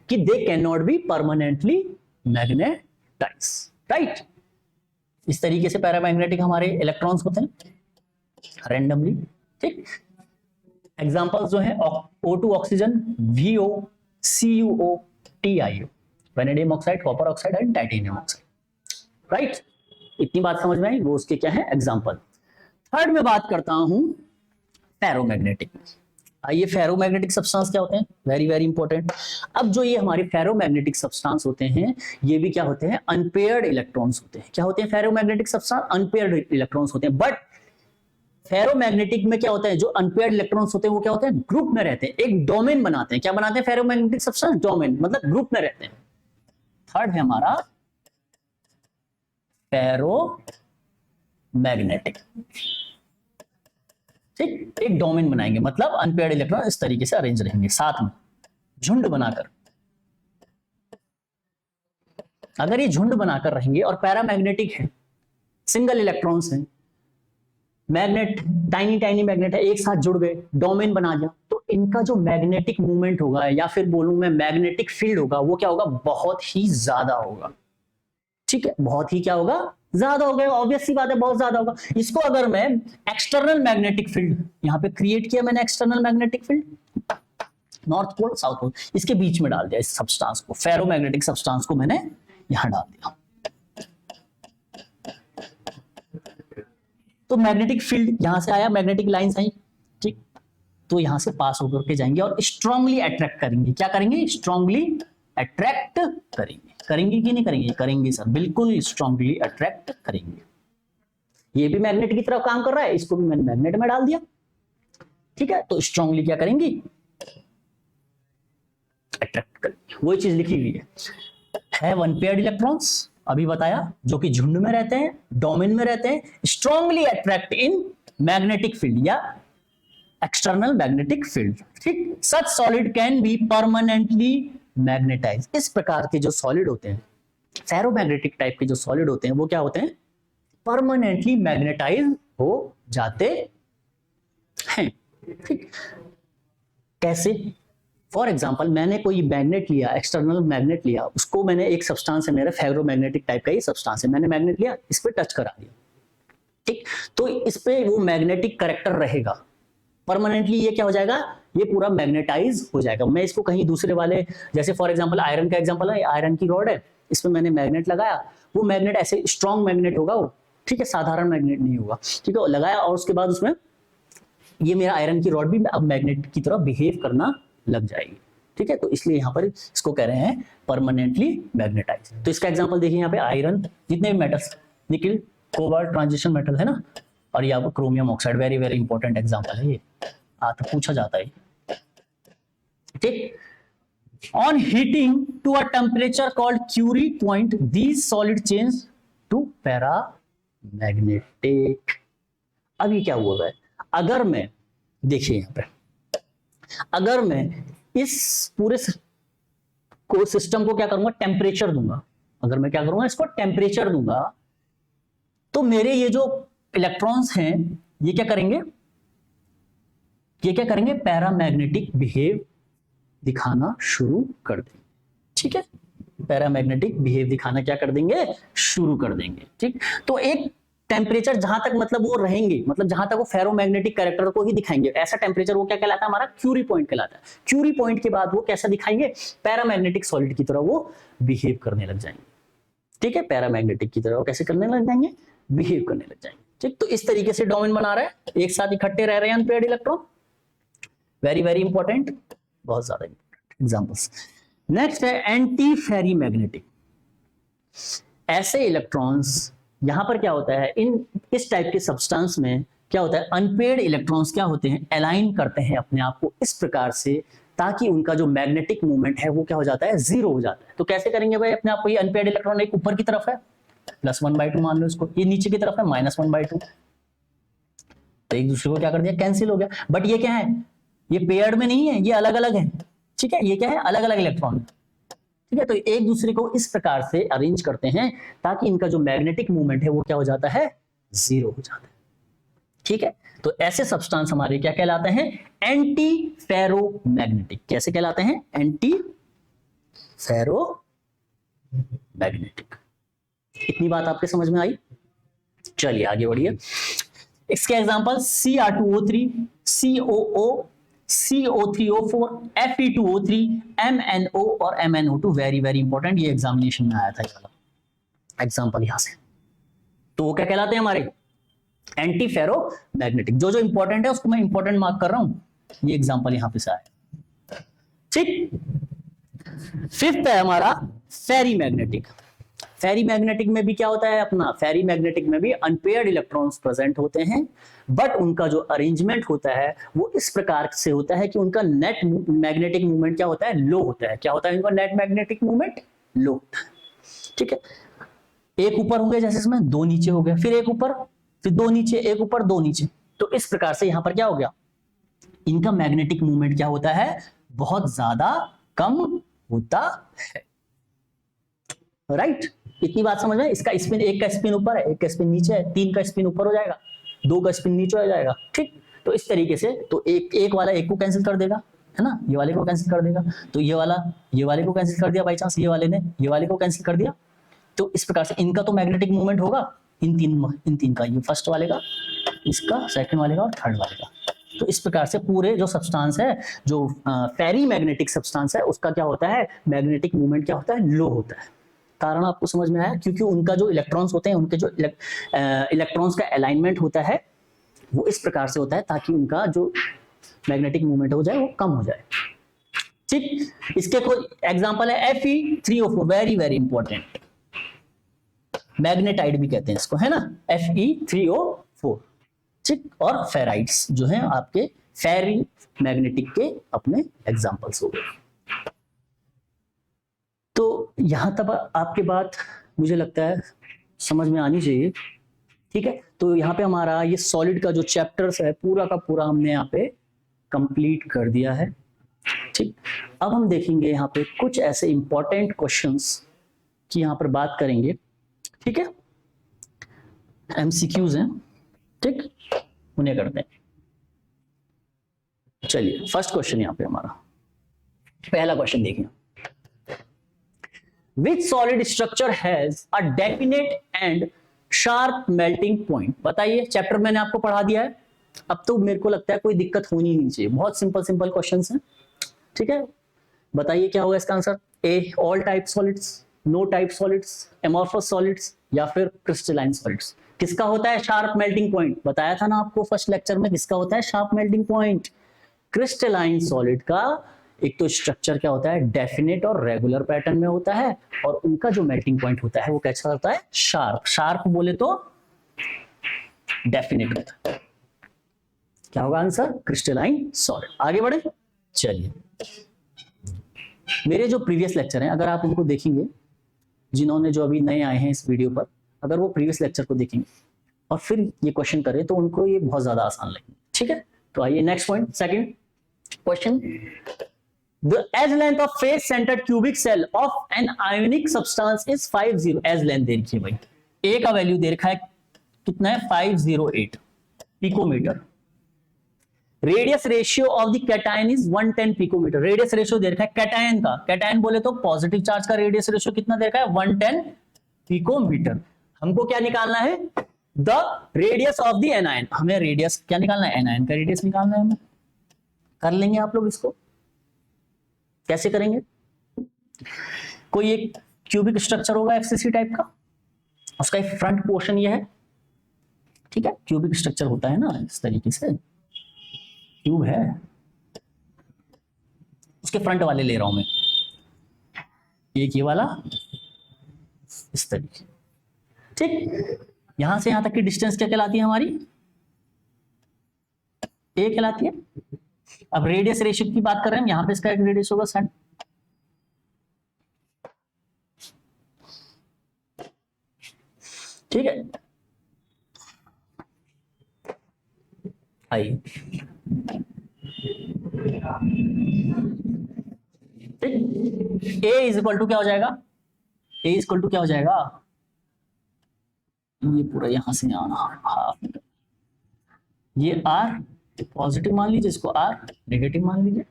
कि they can not be permanently magnetize, right. इस तरीके से पैरामैग्नेटिक हमारे इलेक्ट्रॉन्स होते हैं रैंडमली। ठीक, एग्जांपल्स जो है O2 oxygen, VO, CuO, TiO, vanadium oxide, copper oxide and titanium oxide, right. इतनी बात समझ में आई, वो उसके क्या है? एग्जांपल। थर्ड में बात करता हूं फेरोमैग्नेटिक। आइए, फेरोमैग्नेटिक सब्सटेंस क्या होते हैं? Very very important. अब जो ये हमारे फेरोमैग्नेटिक सब्सटेंस होते हैं, ये भी क्या होते हैं? अनपेयर्ड इलेक्ट्रॉन्स होते हैं। क्या होते हैं? फेरोमैग्नेटिक सब्सटेंस अनपेयर्ड इलेक्ट्रॉन्स होते हैं। बट फेरोमैग्नेटिक में क्या होता है? जो अनपेयर्ड इलेक्ट्रॉन्स होते हैं, वो क्या होते हैं? ग्रुप में रहते हैं, एक डोमेन बनाते हैं। क्या बनाते हैं? फेरोमैग्नेटिक सब्सटेंस डोमेन, मतलब ग्रुप में रहते हैं। थर्ड है हमारा फेरोमैग्नेटिक। ठीक, एक डोमेन बनाएंगे, मतलब अनपेयर्ड इलेक्ट्रॉन इस तरीके से अरेंज रहेंगे साथ में, झुंड बनाकर। अगर ये झुंड बनाकर रहेंगे और पैरामैग्नेटिक है, सिंगल इलेक्ट्रॉन्स हैं, मैग्नेट टाइनी टाइनी मैग्नेट है, एक साथ जुड़ गए, डोमेन बना दिया, तो इनका जो मैग्नेटिक मूवमेंट होगा, या फिर बोलूं मैं मैग्नेटिक फील्ड होगा, वो क्या होगा? बहुत ही ज्यादा होगा। ठीक है, बहुत ही क्या होगा? ज्यादा हो गया, ऑब्वियस सी बात है, बहुत ज्यादा होगा। इसको अगर मैं एक्सटर्नल मैग्नेटिक फील्ड यहां पे क्रिएट किया मैंने, external magnetic field, north pole south pole, इसके बीच में डाल दिया इस सब्सटेंस को, फेरोमैग्नेटिक सब्सटेंस को मैंने यहां डाल दिया, तो मैग्नेटिक फील्ड यहां से आया, मैग्नेटिक लाइंस आई। ठीक, तो यहां से पास होकर के जाएंगे और स्ट्रांगली अट्रैक्ट करेंगे। क्या करेंगे? स्ट्रांगली अट्रैक्ट करेंगे। करेंगे कि नहीं करेंगे? करेंगे सर, बिल्कुल स्ट्रांगली अट्रैक्ट करेंगे। ये भी मैग्नेट की तरफ काम कर रहा है, इसको भी मैंने मैग्नेट में डाल दिया, ठीक है। तो स्ट्रांगली क्या करेंगी? अट्रैक्ट करेंगे। वही चीज लिखी हुई है वन पेयर्ड इलेक्ट्रॉन्स, अभी बताया, जो कि झुंड में रहते हैं, डोमेन में रहते हैं, strongly attract in magnetic field या एक्सटर्नल मैग्नेटिक फील्ड, ठीक। Such solid can be permanently magnetise. इस प्रकार के जो सॉलिड होते हैं, फेरोमैग्नेटिक टाइप के जो सॉलिड होते हैं, वो क्या होते हैं? परमानेंटली मैग्नेटाइज हो जाते हैं, ठीक। कैसे? फॉर एग्जाम्पल, मैंने कोई मैग्नेट लिया, एक्सटर्नल मैग्नेट लिया, उसको मैंने एक सब्सटेंस है, मेरा फेरोमैग्नेटिक टाइप का ही सब्सटेंस है, मैंने मैग्नेट लिया, इस पे टच करा दिया, ठीक। तो इस पे वो मैग्नेटिक कैरेक्टर रहेगा परमानेंटली। ये क्या हो जाएगा? ये पूरा मैग्नेटाइज हो जाएगा। मैं इसको कहीं दूसरे वाले, जैसे फॉर एग्जांपल आयरन का एग्जांपल है, आयरन की रॉड है, इसमें मैंने मैग्नेट लगाया, वो मैग्नेट ऐसे स्ट्रॉन्ग मैग्नेट होगा वो, ठीक है, साधारण मैग्नेट नहीं होगा, ठीक है। लगाया और उसके बाद उसमें ये मेरा आयरन की रॉड भी अब मैग्नेट की तरह बिहेव करना लग जाएगी, ठीक है। तो इसलिए यहाँ पर इसको कह रहे हैं परमानेंटली मैग्नेटाइज। तो इसका एग्जांपल देखिए यहाँ पे, आयरन, जितने भी मेटल्स, निकल, कोबाल्ट, ट्रांजिशन मेटल है ना, और ये आपको chromium oxide, very very important example है ये, तो पूछा जाता है, ठीक। On heating to a temperature called Curie point, these solid change to paramagnetic. अब ये क्या हुआ है? अगर मैं, देखिए यहाँ पे, अगर मैं इस पूरे सिस्टम को क्या करूंगा? टेम्परेचर दूंगा। अगर मैं क्या करूंगा? इसको टेम्परेचर दूंगा, तो मेरे ये जो इलेक्ट्रॉन्स हैं, ये क्या करेंगे? ये क्या करेंगे? पैरामैग्नेटिक बिहेव दिखाना शुरू कर देंगे, ठीक है। पैरामैग्नेटिक बिहेव दिखाना क्या कर देंगे? शुरू कर देंगे, ठीक। तो एक टेम्परेचर जहां तक मतलब वो रहेंगे, मतलब जहां तक वो फेरोमैग्नेटिक कैरेक्टर को ही दिखाएंगे, ऐसा टेम्परेचर वो क्या कहलाता है? हमारा क्यूरी पॉइंट कहलाता है। क्यूरी पॉइंट के बाद वो कैसा दिखाएंगे? पैरामैग्नेटिक सॉलिड की तरह वो बिहेव करने लग जाएंगे, ठीक है। पैरामैग्नेटिक की तरह वो कैसे करने लग जाएंगे? बिहेव करने लग जाएंगे, ठीक। तो इस तरीके से डोमेन बना रहा है, एक साथ इकट्ठे रह रहे हैं unpaired electron, very very important, बहुत ज्यादा इंपॉर्टेंट एग्जांपल्स। नेक्स्ट है एंटी फेरी मैग्नेटिक। ऐसे इलेक्ट्रॉन्स, यहां पर क्या होता है, इस टाइप के सब्सटेंस में क्या होता है? अनपेयर्ड इलेक्ट्रॉन्स क्या होते हैं? अलाइन करते हैं अपने आप को इस प्रकार से, ताकि उनका जो मैग्नेटिक मूवमेंट है वो क्या हो जाता है? जीरो हो जाता है। तो कैसे करेंगे भाई अपने आप को? ये अनपेयर्ड इलेक्ट्रॉन एक ऊपर की तरफ है, +1/2 मान लो इसको, ये नीचे की तरफ है, -1/2, तो एक दूसरे को क्या कर दिया? कैंसिल हो गया। बट ये क्या है? ये पेयर्ड में नहीं है, ये अलग अलग है, ठीक है। ये क्या है? अलग अलग इलेक्ट्रॉन, ठीक है। तो एक दूसरे को इस प्रकार से अरेंज करते हैं ताकि इनका जो मैग्नेटिक मूवमेंट है वो क्या हो जाता है? जीरो हो जाता है, ठीक है। तो ऐसे सब्सटेंस हमारे क्या कहलाते हैं? Anti ferromagnetic. कैसे कहलाते हैं? Anti ferromagnetic. इतनी बात आपके समझ में आई? चलिए आगे बढ़िए। इसके example Cr2O3, COO, CO3O4, Fe2O3, MnO और MnO2, वेरी वेरी इंपॉर्टेंट, ये एग्जामिनेशन में आया था ये वाला एग्जांपल यहां से। तो वो क्या कहलाते हैं? हमारे एंटी फेरोमैग्नेटिक। जो जो इंपॉर्टेंट है उसको मैं इंपॉर्टेंट मार्क कर रहा हूं, ये एग्जांपल यहां पे से आया, ठीक। फिफ्थ है हमारा फेरी मैग्नेटिक। फेरी मैग्नेटिक में भी क्या होता है अपना? फेरी मैग्नेटिक में भी अनपेयर्ड इलेक्ट्रॉन्स प्रेजेंट होते हैं, बट उनका जो अरेंजमेंट होता है वो इस प्रकार से होता है कि उनका नेट मैग्नेटिक मूवमेंट क्या होता है? लो होता है। क्या होता है? इनका नेट मैग्नेटिक मूवमेंट लो होता है, ठीक है। एक ऊपर हो गए, जैसे इसमें दो नीचे हो गए, फिर एक ऊपर, फिर दो नीचे, एक ऊपर दो नीचे। तो इस प्रकार से यहां पर क्या हो गया? इनका मैग्नेटिक मूवमेंट क्या होता है? बहुत ज्यादा कम होता है, राइट। इतनी बात समझ में? इसका स्पिन, एक का स्पिन ऊपर है, एक का स्पिन नीचे है, 3 का स्पिन ऊपर हो जाएगा, 2 का स्पिन नीचे हो जाएगा, ठीक। तो इस तरीके से, तो एक वाला एक को कैंसिल कर देगा, है ना, ये वाले को कैंसिल कर देगा, तो ये वाला ये वाले को कैंसिल कर दिया, बाई चांस ये वाले ने ये वाले को कैंसिल कर दिया। तो इस प्रकार से इनका तो मैग्नेटिक मूवमेंट होगा, इन तीन का, ये फर्स्ट वाले का, इसका, सेकंड वाले का और थर्ड वाले का। तो इस प्रकार से पूरे जो सब्सटेंस है, जो फेरी मैग्नेटिक सब्सटेंस है, उसका क्या होता है? मैग्नेटिक मूवमेंट क्या होता है? लो होता है। कारण आपको समझ में आया? क्योंकि उनका जो इलेक्ट्रॉन्स होते हैं, उनके जो इलेक्ट्रॉन्स का अलाइनमेंट होता है वो इस प्रकार से होता है ताकि उनका जो मैग्नेटिक मूवमेंट हो जाए वो कम हो जाए। ठीक, इसके कोई एग्जांपल है Fe3O4, वेरी वेरी इंपॉर्टेंट, मैग्नेटाइड भी कहते हैं इसको, है ना, Fe3O4। ठीक, और फेराइड्स जो हैं आपके फेरी मैग्नेटिक के अपने एग्जांपल्स हो गए। तो यहां तक आपके बात मुझे लगता है समझ में आनी चाहिए। ठीक है, तो यहाँ पे हमारा ये सॉलिड का जो चैप्टर्स है पूरा का पूरा हमने यहाँ पे कंप्लीट कर दिया है। ठीक, अब हम देखेंगे यहाँ पे कुछ ऐसे इंपॉर्टेंट क्वेश्चंस की यहाँ पर बात करेंगे। ठीक है, एमसीक्यूज हैं, ठीक, उन्हें करते हैं। चलिए फर्स्ट क्वेश्चन यहाँ पे हमारा पहला क्वेश्चन देखिए, विच solid structure has a definite and sharp melting point. बताइए, चैप्टर मैंने आपको पढ़ा दिया है, अब तो मेरे को लगता है कोई दिक्कत होनी नहीं चाहिए, बहुत सिंपल सिंपल क्वेश्चंस हैं। ठीक है, बताइए क्या होगा इसका answer. A all type solids, no type solids, amorphous solids, या फिर क्रिस्टलाइन सॉलिड्स। किसका होता है शार्प मेल्टिंग पॉइंट, बताया था ना आपको फर्स्ट लेक्चर में, किसका होता है sharp melting point. Crystalline solid का एक तो स्ट्रक्चर क्या होता है, डेफिनेट और रेगुलर पैटर्न में होता है, और उनका जो मेल्टिंग पॉइंट होता है वो कैसा होता है, शार्प। शार्प बोले तो डेफिनेट होता है। क्या होगा आंसर, क्रिस्टलाइन सॉलिड। आगे बढ़े, चलिए मेरे जो प्रीवियस लेक्चर हैं अगर आप उनको देखेंगे, जिन्होंने जो अभी नए आए हैं इस वीडियो पर, अगर वो प्रीवियस लेक्चर को देखेंगे और फिर ये क्वेश्चन करें तो उनको ये बहुत ज्यादा आसान लगेगा। ठीक है, तो आइए next point, second question, the edge length of face centered cubic cell of an ionic substance is 50। edge length दे रखी है भाई, ए का वैल्यू दे रखा है कितना है 508 picometre. Radius ratio of the cation is 110 picometre. Radius ratio दे रखा है कैटायन का, कैटायन बोले तो पॉजिटिव चार्ज का रेडियस रेशियो कितना दे रखा है 110 पिकोमीटर। हमको क्या निकालना है, the radius of the anion. हमें रेडियस क्या निकालना है, एनायन का रेडियस निकालना है हमें। कर लेंगे आप लोग इसको, कैसे करेंगे, कोई एक क्यूबिक स्ट्रक्चर होगा एफसीसी टाइप का, उसका एक फ्रंट पोर्शन ये है। ठीक है, क्यूबिक स्ट्रक्चर होता है ना इस तरीके से, क्यूब है, उसके फ्रंट वाले ले रहा हूं मैं, एक ये वाला इस तरीके। ठीक, यहां से यहां तक की डिस्टेंस क्या कहलाती है हमारी, ए कहलाती है। अब रेडियस रेशियो की बात कर रहे हैं, यहां पे इसका एक रेडियस होगा सेंट, ठीक है। आइए ए इज इक्वल टू क्या हो जाएगा, ए इज इक्वल टू क्या हो जाएगा, ये पूरा यहां से हाफ, ये आर पॉजिटिव मान लीजिए, इसको आर नेगेटिव मान लीजिए।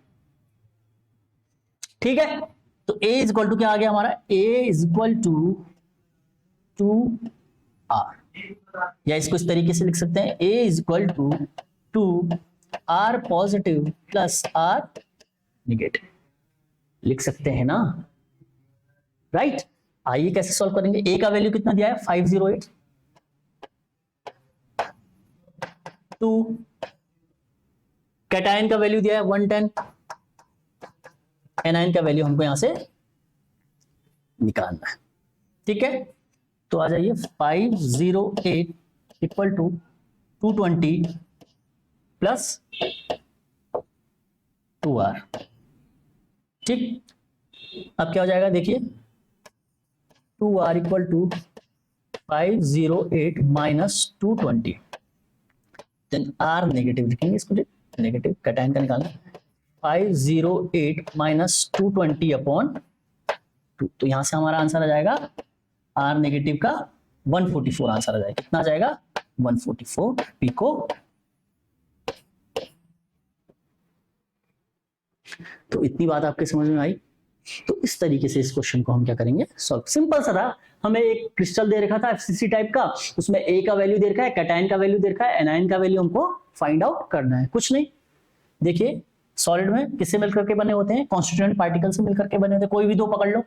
ठीक है, तो ए इज इक्वल टू क्या आ गया हमारा, A is equal to R, या इसको इस तरीके से लिख सकते हैं, A is equal to R positive plus R negative, लिख सकते हैं ना, राइट। आइए कैसे सॉल्व करेंगे, ए का वैल्यू कितना दिया है 508, 2 कैटायन का वैल्यू दिया है 110, एनायन का वैल्यू हमको यहां से निकालना है। ठीक है, तो आ जाइए 508 इक्वल टू 220 प्लस 2r। ठीक, अब क्या हो जाएगा देखिए, 2r equal to 508 minus 220, then r negative लिखेंगे इसको, नेगेटिव कैटायन का निकालना, 508 माइनस 220 अपॉन 2, तो यहां से हमारा आंसर आ जाएगा r नेगेटिव का 144 आंसर आ जाएगा। कितना आ जाएगा 144 पिको। तो इतनी बात आपके समझ में आई। तो इस तरीके से इस क्वेश्चन को हम क्या करेंगे सॉल्व, सिंपल सा था। हमें एक क्रिस्टल दे रखा था एफसीसी टाइप का, उसमें ए का वैल्यू दे रखा है, कैटायन का वैल्यू दे रखा है, एनायन का वैल्यू हमको फाइंड आउट करना है, कुछ नहीं। देखिए सॉलिड में किससे मिलकर के बने होते हैं, कॉन्स्टिट्यूएंट पार्टिकल से मिलकर के बने होते हैं, कोई भी दो पकड़ लो,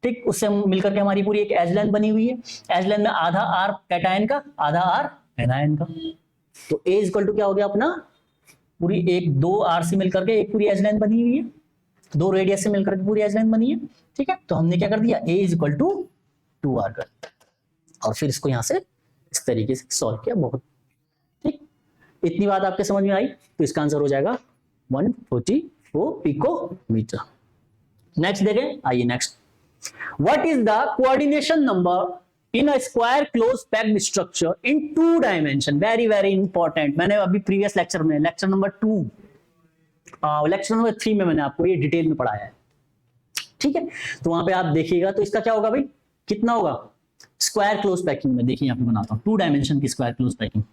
ठीक, उससे मिलकर के हमारी पूरी एक एज लेंथ बनी हुई है। एज लेंथ में आधा आर कैटायन का, आधा आर एनायन का। तो ए इक्वल टू क्या हो गया अपना पूरी एक दो आर से मिलकर के एक पूरी एज लाइन बनी हुई है, दो रेडियस से मिलकर के पूरी एज लाइन बनी है, ठीक है। तो हमने क्या कर दिया, a is equal to 2r कर दिया और फिर इसको यहां से इस तरीके से सॉल्व किया। बहुत ठीक, इतनी बात आपके समझ में आई, तो इसका आंसर हो जाएगा 144 पिकोमीटर। नेक्स्ट देखें, आइए next, what is the coordination number in a square close packed structure in 2 dimension. Very very important, मैंने अभी प्रीवियस लेक्चर में लेक्चर नंबर 2 लेक्चर नंबर 3 में मैंने आपको ये डिटेल में पढ़ाया है, ठीक है। तो वहां पे आप देखिएगा, तो इसका क्या होगा भाई, कितना होगा स्क्वायर क्लोज पैकिंग में। देखिए यहाँ पे बनाता हूँ 2 डायमेंशन की स्क्वायर क्लोज पैकिंग,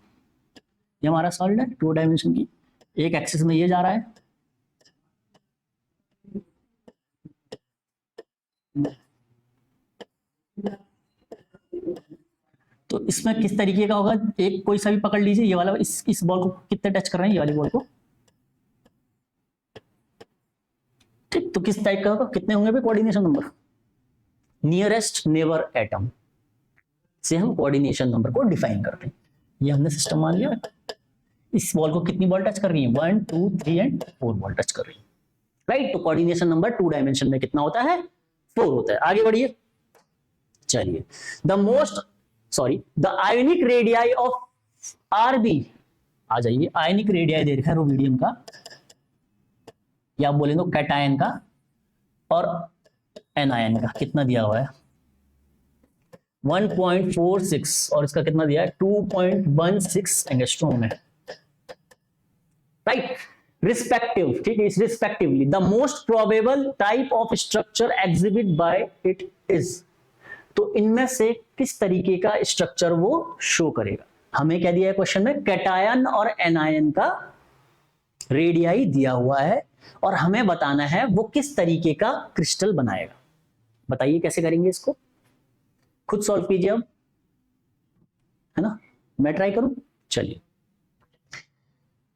ये हमारा सॉलिड है 2 डायमेंशन की, एक एक्सिस में ये जा रहा है, तो इसमें किस तरीके का होगा, एक कोई सा भी पकड़ लीजिए, ये वाला इस बॉल को कितने टच कर रहे हैं, ये वाली बॉल को, ठीक। तो किस टाइप का होगा, कितने होंगे भाई coordination number, nearest neighbour atom से हम कोऑर्डिनेशन नंबर को डिफाइन करते हैं। ये हमने सिस्टम मान लिया। इस बॉल को कितनी बॉल टच कर रही है, 1 2 3 एंड 4 बॉल टच कर रही है, राइट। तो कोऑर्डिनेशन नंबर 2 डायमेंशन में कितना होता है, 4 होता है। आगे बढ़िए, चलिए, the ionic radii of RB, आ जाइए, आयोनिक रेडियाई दे रखा है रुबिडियम का, या आप बोले तो कैटायन का और एनायन का, कितना दिया हुआ है 1.46 और इसका कितना दिया है 2.16 एंगस्ट्रॉम है, राइट, रिस्पेक्टिव, ठीक है। इस respectively the most probable type of structure exhibit by it is, तो इनमें से किस तरीके का स्ट्रक्चर वो शो करेगा। हमें क्या दिया है क्वेश्चन में, कैटायन और एनायन का रेडियाई दिया हुआ है और हमें बताना है वो किस तरीके का क्रिस्टल बनाएगा। बताइए कैसे करेंगे इसको, खुद सॉल्व कीजिए अब, है ना, मैं ट्राई करूं। चलिए,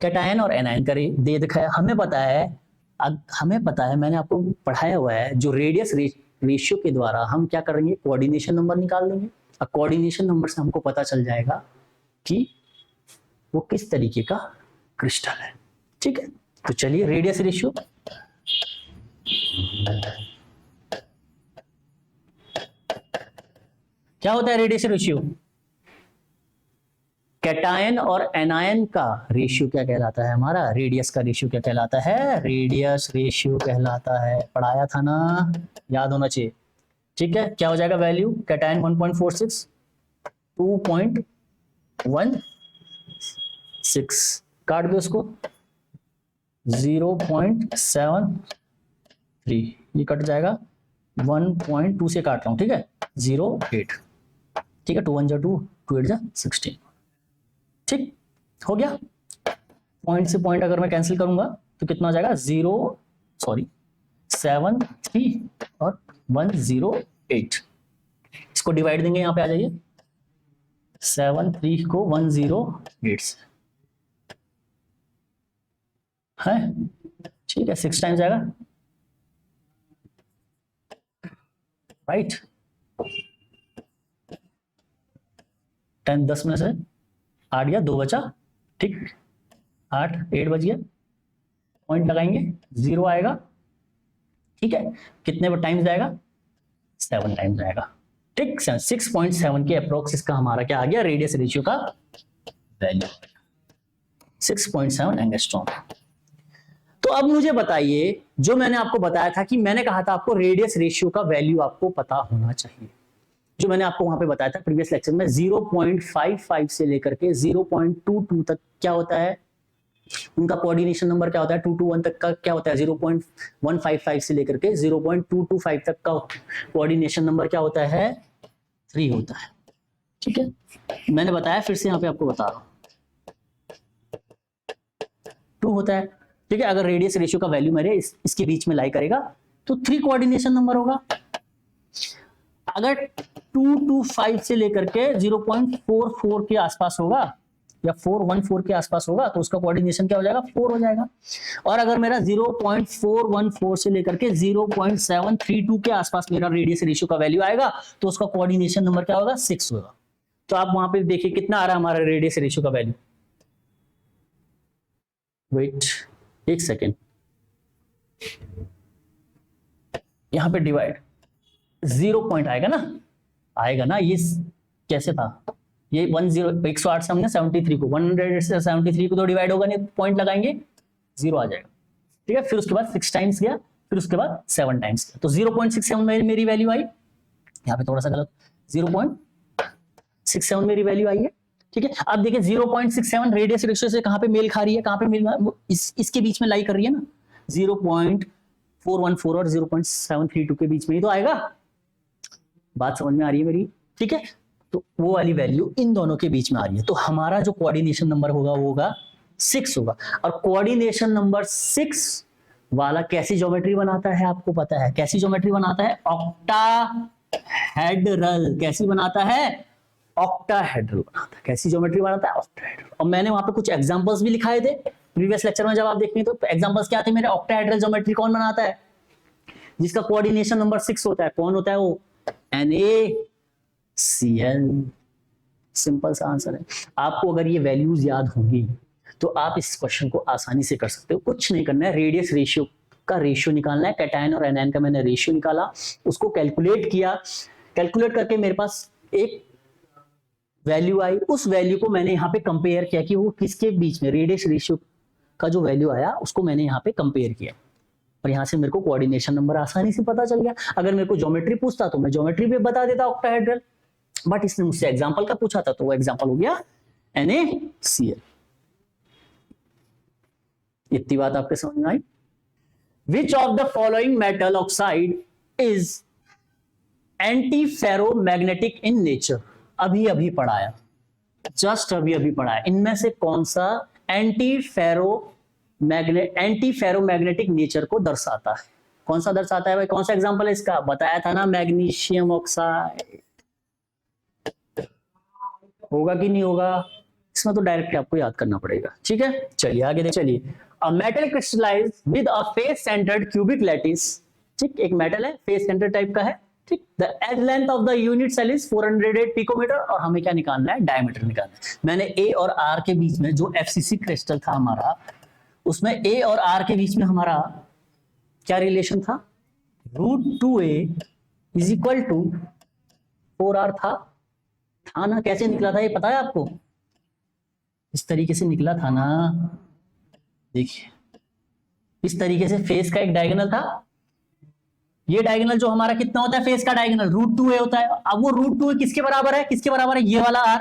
कैटायन और एनायन का दे दिखाया, हमें पता है, मैंने आपको पढ़ाया हुआ है, जो रेडियस रेशियो के द्वारा हम क्या करेंगे, कोऑर्डिनेशन नंबर निकाल देंगे। अब कोऑर्डिनेशन नंबर से हमको पता चल जाएगा कि वो किस तरीके का क्रिस्टल है, ठीक है। तो चलिए, रेडियस रेशियो, क्या होता है रेडियस रेशियो, कैटायन और एनायन का रेशियो क्या कहलाता है, हमारा रेडियस का रेशियो क्या कहलाता है, रेडियस रेशियो कहलाता है, पढ़ाया था ना, याद होना चाहिए, ठीक है। क्या हो जाएगा वैल्यू, कैटायन 1.46, 2.16, काट दो उसको, 0.73, ये कट जाएगा, 1.2 से काट रहा हूं, ठीक है, 0.8, ठीक है, 2 1 2 2 8 16, ठीक हो गया। पॉइंट से पॉइंट अगर मैं कैंसिल करूंगा तो कितना हो जाएगा, 73 और 108, इसको डिवाइड देंगे, यहां पे आ जाइए, 73 को 108 से है, ठीक है, 6 टाइम्स आएगा, राइट, 10 में से 8 गया, 2 बचा, ठीक, 8 बच गया, पॉइंट लगाएंगे, 0 आएगा, ठीक है, कितने टाइम्स आएगा, 7 टाइम्स आएगा, ठीक, 6.7 के अप्रोक्स इसका हमारा क्या आ गया, रेडियस रेशियो का वैल्यू 6.7 एंगस्ट्रॉम। तो अब मुझे बताइए, जो मैंने आपको बताया था कि मैंने कहा था आपको रेडियस रेशियो का वैल्यू आपको पता होना चाहिए, जो मैंने आपको वहां पे बताया था प्रीवियस लेक्चर में, 0.55 से लेकर के 0.22 तक क्या होता है, उनका कोऑर्डिनेशन नंबर क्या होता है, 221 तक का क्या होता है, 0.155 से लेकर के 0.225 तक का कोऑर्डिनेशन नंबर क्या होता है, 3 होता है, ठीक है। मैंने बताया, फिर से यहाँ पे आपको बता रहा हूं, 2 होता है, ठीक है। अगर रेडियस रेशियो का वैल्यू मेरे इसके बीच में लाई करेगा तो 3 कोऑर्डिनेशन नंबर होगा। अगर 225 से लेकर के 0.44 के आसपास होगा या 414 के आसपास होगा तो उसका कोऑर्डिनेशन क्या हो जाएगा, 4 हो जाएगा। और अगर मेरा 0.414 से लेकर के 0.732 के आसपास मेरा रेडियस रेशियो का वैल्यू आएगा तो उसका कोऑर्डिनेशन नंबर क्या होगा, 6 होगा। तो आप वहां पे देखिए कितना आ रहा है हमारा रेडियस रेशियो का वैल्यू, वेट एक सेकेंड, यहां पे डिवाइड 0 पॉइंट आएगा ना, आएगा ना, ये कैसे था, ये 108 से हमने 73 को 100 से 73 को तो डिवाइड होगा नहीं, पॉइंट लगाएंगे 0 आ जाएगा, ठीक है। फिर उसके बाद 6 टाइम्स गया, फिर उसके बाद 7 टाइम्स गया, तो 0.67 मेरी वैल्यू आई, यहाँ पे थोड़ा सा गलत, 0.67 मेरी वैल्यू आई है, ठीक है। अब देखिए 0.67 रेडियस रेशियो से कहां पे मेल खा रही है, कहां पे मेल, इसके बीच में लाई कर रही है ना, 0.414 और 0.732 के बीच में ही तो आएगा, बात समझ में आ रही है मेरी, ठीक है। तो वो वाली वैल्यू इन दोनों के बीच में आ रही है, तो हमारा जो कोऑर्डिनेशन नंबर होगा वो होगा 6 होगा। और कोऑर्डिनेशन नंबर 6 वाला कैसी ज्योमेट्री बनाता है आपको पता है, कैसी ज्योमेट्री बनाता है, ऑक्टाहेड्रल, कैसी बनाता है, ऑक्टाहेड्रल बनाता है, कैसी ज्योमेट्री बनाता है, ऑक्टाहेड्रल। और मैंने वहां पे कुछ एग्जांपल्स भी लिखाए थे प्रीवियस लेक्चर में, जब आप देखेंगे तो एग्जांपल्स क्या थे मेरे, ऑक्टाहेड्रल ज्योमेट्री कौन बनाता है, जिसका कोऑर्डिनेशन नंबर 6 होता है, कौन होता है वो, NaCl। सिंपल सा आंसर है। आपको अगर ये वैल्यूज याद होंगी तो आप इस क्वेश्चन को आसानी से कर सकते हो, कुछ नहीं करना है, रेडियस रेशियो का रेशियो निकालना है, कैटायन और एनायन का मैंने रेशियो निकाला, उसको कैलकुलेट किया, कैलकुलेट करके मेरे पास एक वैल्यू आई, उस वैल्यू को मैंने यहाँ पे कंपेयर किया कि वो किसके बीच में, रेडियस रेशियो का जो वैल्यू आया उसको मैंने यहाँ पे कंपेयर किया, और यहाँ से मेरे को कोऑर्डिनेशन नंबर आसानी से पता चल गया। अगर मेरे को ज्योमेट्री पूछता तो मैं ज्योमेट्री भी बता देता ऑक्टाहेड्रल, बट इसने मुझसे एग्जांपल का पूछा था तो वो एग्जांपल हो गया NaCl। इतनी बात आपके समझ में आई। Which of the following metal oxide is anti ferromagnetic in nature, अभी अभी पढ़ाया, जस्ट अभी अभी पढ़ाया, इनमें से कौन सा एंटी फेरोमैग्नेटिक नेचर को दर्शाता है, कौन सा दर्शाता है भाई, कौन सा एग्जांपल है इसका, बताया था ना, मैग्नीशियम ऑक्साइड, होगा कि नहीं होगा, इसमें तो डायरेक्टली आपको याद करना पड़ेगा, ठीक है। चलिए आगे देख, चलिए a metal crystallize with a face centred cubic lattice, ठीक, एक मेटल है फेस सेंटर टाइप का है, ठीक, the edge length of the unit cell is 408 picometre, और हमें क्या निकालना है, डायमीटर निकालना है। मैंने ए और आर के बीच में जो FCC क्रिस्टल था हमारा, उसमें ए और आर के बीच में हमारा क्या रिलेशन था, √2a is equal to 4r था ना, कैसे निकला था ये पता है आपको, इस तरीके से निकला था ना, देखिए इस तरीके से फेस का एक डायगोनल था, ये डायगोनल जो हमारा कितना होता है, फेस का डायगोनल √2a होता है। अब वो √2a किसके बराबर है, किसके बराबर है, ये वाला r,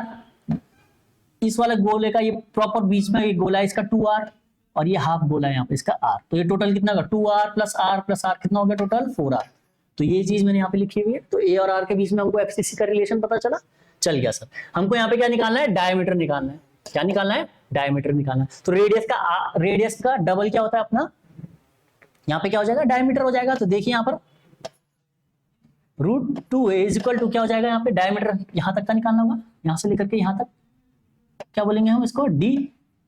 इस वाले गोले का ये प्रॉपर बीच में ये गोला है इसका 2r, और ये हाफ गोला है यहाँ पे इसका r, तो ये टोटल कितना का 2r प्लस r कितना हो गया, टोटल 4r। तो ये चीज मैंने यहाँ पे लिखी हुई है, तो a और r के बीच में हमको FCC का रिलेशन पता चला, चल गया सर। हमको यहाँ पे क्या निकालना है, डायमीटर निकालना है, क्या निकालना है, डायमीटर निकालना है। तो रेडियस का डबल क्या होता है अपना, यहाँ पे क्या हो जाएगा, डायमीटर हो जाएगा। तो देखिए यहाँ पर √2a इज इक्वल टू क्या हो जाएगा, यहाँ पे डायमीटर यहाँ तक का निकालना होगा, यहाँ से लेकर के यहाँ तक क्या बोलेंगे हम इसको, d,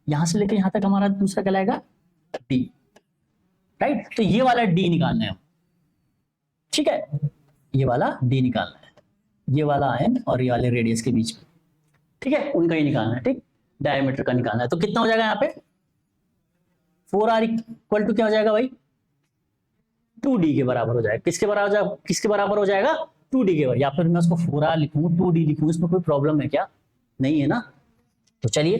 यहां से लेकर यहां तक हमारा दूसरा कहलाएगा d, राइट। तो ये वाला d निकालना है, ठीक है, ये वाला d निकालना है, ये वाला आयन और ये वाले रेडियस के बीच में, ठीक है, उनका ही निकालना है, ठीक, डायमीटर का निकालना है। तो कितना हो जाएगा यहाँ पे 4r इक्वल टू क्या हो जाएगा भाई, 2d के बराबर हो जाएगा, किसके बराबर हो जाएगा 2d के बराबर, या फिर मैं उसको 4r लिखूं 2d लिखूं, इसमें कोई प्रॉब्लम है क्या, नहीं है ना। तो चलिए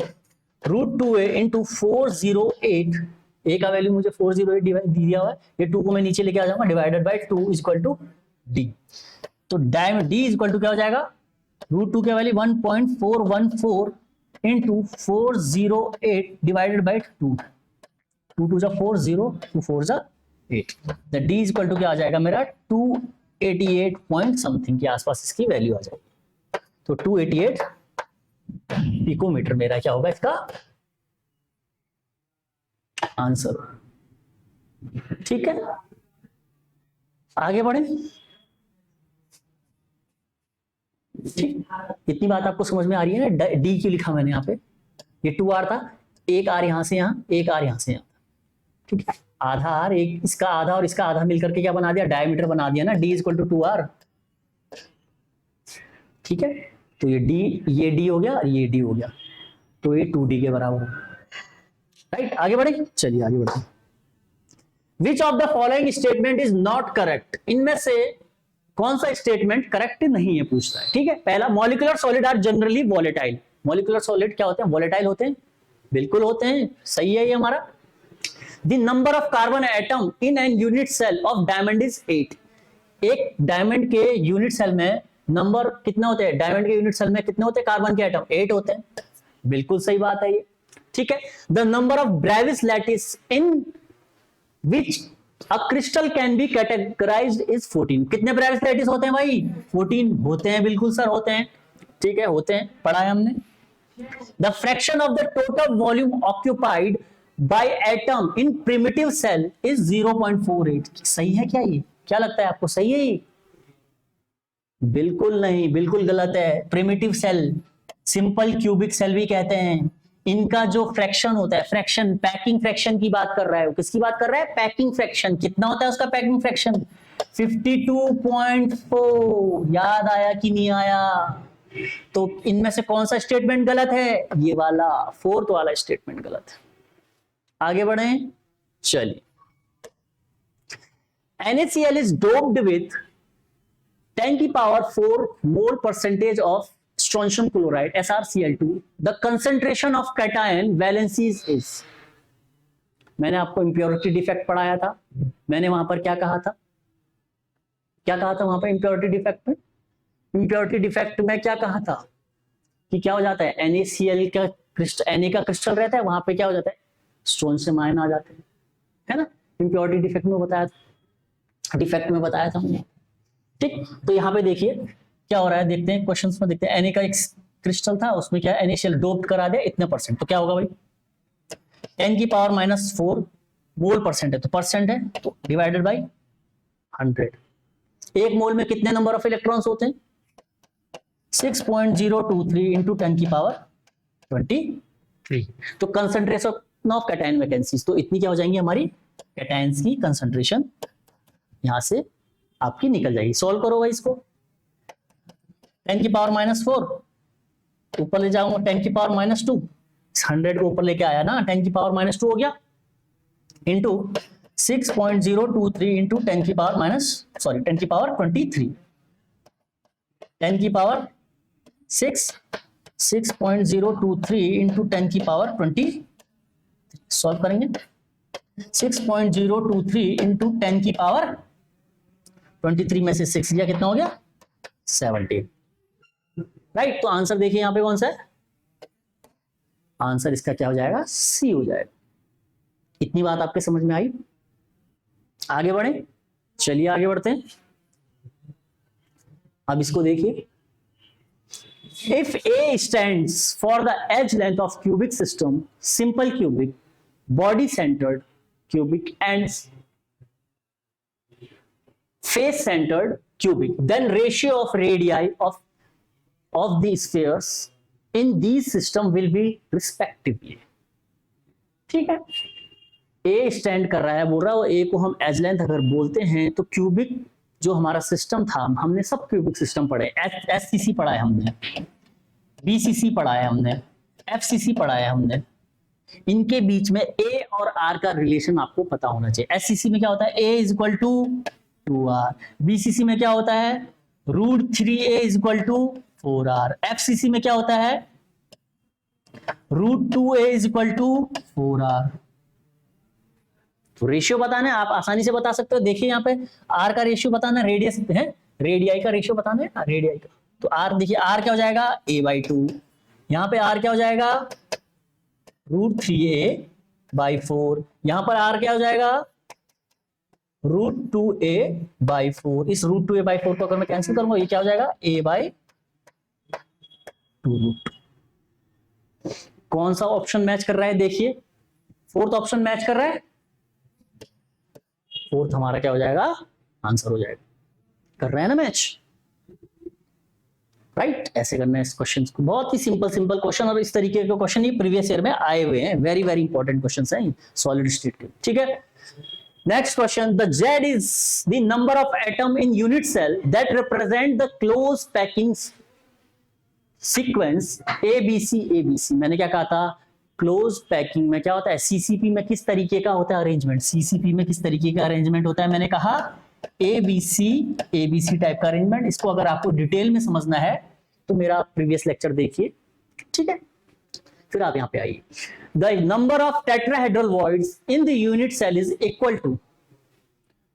√2a इंटू 408, a का वैल्यू मुझे 408 दिया हुआ है, ये 2 को मैं नीचे लेके आ जाऊंगा, divided by 2 is equal to d। तो d इज इक्वल टू क्या हो जाएगा, √2 का वैल्यू 1.414 इंटू 408 डिवाइडेड बाय 2, 2 2 जा 4, 0 2 4 जा 8, the d is equal to क्या आ जाएगा मेरा 288 पॉइंट समथिंग के आसपास इसकी वैल्यू आ जाएगी। तो 288 पिकोमीटर मेरा क्या होगा इसका आंसर, ठीक है। आगे बढ़े, ठीक, इतनी बात आपको समझ में आ रही है ना। डी क्यों लिखा मैंने यहाँ पे, ये 2r था, एक r यहां से यहां, एक r यहां से यहां, ठीक है, आधा r, एक इसका आधा और इसका आधा मिलकर के क्या बना दिया, डायमीटर बना दिया ना, d is equal to 2r, ठीक है। तो ये d हो गया और ये d हो गया, तो ये 2d के बराबर होगा, राइट, आगे बढ़े, चलिए आगे बढ़ते हैं। विच of the following statement is not correct, इनमें से कौन सा स्टेटमेंट करेक्ट नहीं है पूछता है। ठीक है, पहला, molecular solid are generally volatile. Molecular solid क्या होते हैं, वॉलेटाइल होते हैं, बिल्कुल होते हैं, सही है ये हमारा। The number of carbon atom in an unit cell of diamond is 8। एक डायमंड के यूनिट सेल में नंबर कितने होते हैं, डायमंड के यूनिट सेल में कितने होते हैं कार्बन के एटम, 8 होते हैं, बिल्कुल सही बात है ये। ठीक है, the number of Brevis lattice in which a crystal can be categorised is 14। कितने ब्रेविस लैटिस होते हैं भाई, 14 होते हैं, बिल्कुल सर होते हैं। ठीक है, होते हैं, पढ़ा है हमने। The fraction of the total volume occupied by atom in primitive cell is 0.48। सही है क्या ये, क्या लगता है आपको, सही है ये? बिल्कुल नहीं, बिल्कुल गलत है। Primitive cell, simple cubic cell भी कहते हैं, इनका जो फ्रैक्शन होता है, फ्रैक्शन, पैकिंग फ्रैक्शन की बात कर रहा है, किसकी बात कर रहा है, पैकिंग फ्रैक्शन। कितना होता है उसका पैकिंग फ्रैक्शन, 52.4। याद आया कि नहीं आया? तो इनमें से कौन सा स्टेटमेंट गलत है, ये वाला, फोर्थ वाला स्टेटमेंट गलत है। आगे बढ़े, चलिए। NaCl is doped with 10 की power 4 mole percentage of strontium chloride SrCl2. The concentration of cation valencies is, मैंने आपको इम्प्योरिटी डिफेक्ट पढ़ाया था, मैंने वहां पर क्या कहा था, क्या कहा था वहां पर इम्प्योरिटी डिफेक्ट में? इम्प्योरिटी डिफेक्ट में क्या कहा था कि क्या हो जाता है, NaCl का क्रिस्टल, Na का क्रिस्टल रहता है, वहां पे क्या हो जाता है, स्ट्रोंशियम आयन आ जाते हैं, है ना। इम्प्योरिटी डिफेक्ट में बताया था, डिफेक्ट में बताया था हमने। ठीक, तो यहाँ पे देखिए क्या हो रहा है, देखते हैं क्वेश्चंस में, देखते हैं। Na का एक क्रिस्टल था, उसमें क्या NaCl डोप्ड करा दिया इतने परसेंट, तो क्या होगा भाई, 10 की पावर -4 मोल परसेंट है, तो परसेंट है तो डिवाइडेड बाय 100। एक मोल में कितने नंबर ऑफ इलेक्ट्रॉन्स होते हैं, 6.023 इंटू 10 की पावर 23। तो कंसंट्रेशन ऑफ कैटायन वैकेंसीज, तो इतनी क्या हो जाएंगी हमारी कैटायंस की कंसंट्रेशन, यहां से आपकी निकल जाएगी। सॉल्व करो भाई इसको, 10 की पावर -4 ऊपर ले जाऊंगा, 10 की पावर -2, 100 को ऊपर लेके आया ना, 10 की पावर -2 हो गया, इंटू 6.023 इंटू 10 की पावर 10 की पावर 23, 10 की पावर 6.023 इंटू 10 की पावर 20। सॉल्व करेंगे, 6.023 इंटू 10 की पावर 23 में से 6 गया, कितना हो गया, 17। राइट, तो आंसर देखिए यहां पे कौन सा है, आंसर इसका क्या हो जाएगा, सी हो जाएगा। इतनी बात आपके समझ में आई? आगे बढ़े, चलिए आगे बढ़ते हैं। अब इसको देखिए, if A stands for the edge length of cubic system, simple cubic, body centered cubic and face centered cubic, then ratio of radii of the spheres in these system will be respectively। ठीक है, A स्टैंड कर रहा है, बोल रहा है A को हम एज लेंथ अगर बोलते हैं तो क्यूबिक जो हमारा सिस्टम था, हमने सब क्यूबिक सिस्टम पढ़े, SCC पढ़ा है हमने, BCC पढ़ा है हमने, FCC पढ़ा है हमने, इनके बीच में A और R का रिलेशन आपको पता होना चाहिए। SCC में क्या होता है, A = 2R, BCC में क्या होता है, √3A = 4R, FCC में क्या होता है, √2A = 4R। तो रेशियो बताना है, आप आसानी से बता सकते हो। देखिए यहाँ पे आर का रेशियो बताना है, रेडियस है, रेडियाई का रेशियो बताना है, रेडियाई का। तो आर देखिए, आर क्या हो जाएगा, A/2, यहाँ पे आर क्या हो जाएगा, √3A/4, यहाँ पर आर क्या हो जाएगा, √2A/4। इस √2A/4 को अगर मैं कैंसिल करूंगा, ये क्या हो जाएगा, A/2। कौन सा ऑप्शन मैच कर रहा है, देखिए फोर्थ ऑप्शन मैच कर रहा है, फोर्थ हमारा क्या हो जाएगा, आंसर हो जाएगा। कर रहे हैं ना मैच, राइट। ऐसे करना है इस क्वेश्चन को, बहुत ही सिंपल क्वेश्चन, और इस तरीके के क्वेश्चन ही प्रीवियस ईयर में आए हुए हैं, वेरी वेरी इंपॉर्टेंट क्वेश्चंस हैं सॉलिड स्टेट के। ठीक है, next question, the Z is the number of atom in unit cell that represent the close packing sequence ABC ABC। मैंने क्या कहा था, क्लोज पैकिंग में क्या होता है, सीसीपी में किस तरीके का होता है अरेंजमेंट, सीसीपी में किस तरीके का अरेंजमेंट होता है, मैंने कहा एबीसी टाइप का अरेंजमेंट। इसको अगर आपको डिटेल में समझना है तो मेरा प्रीवियस लेक्चर देखिए, ठीक है। फिर आप यहां पे आइए, the number of tetrahedral voids in the unit cell is equal to,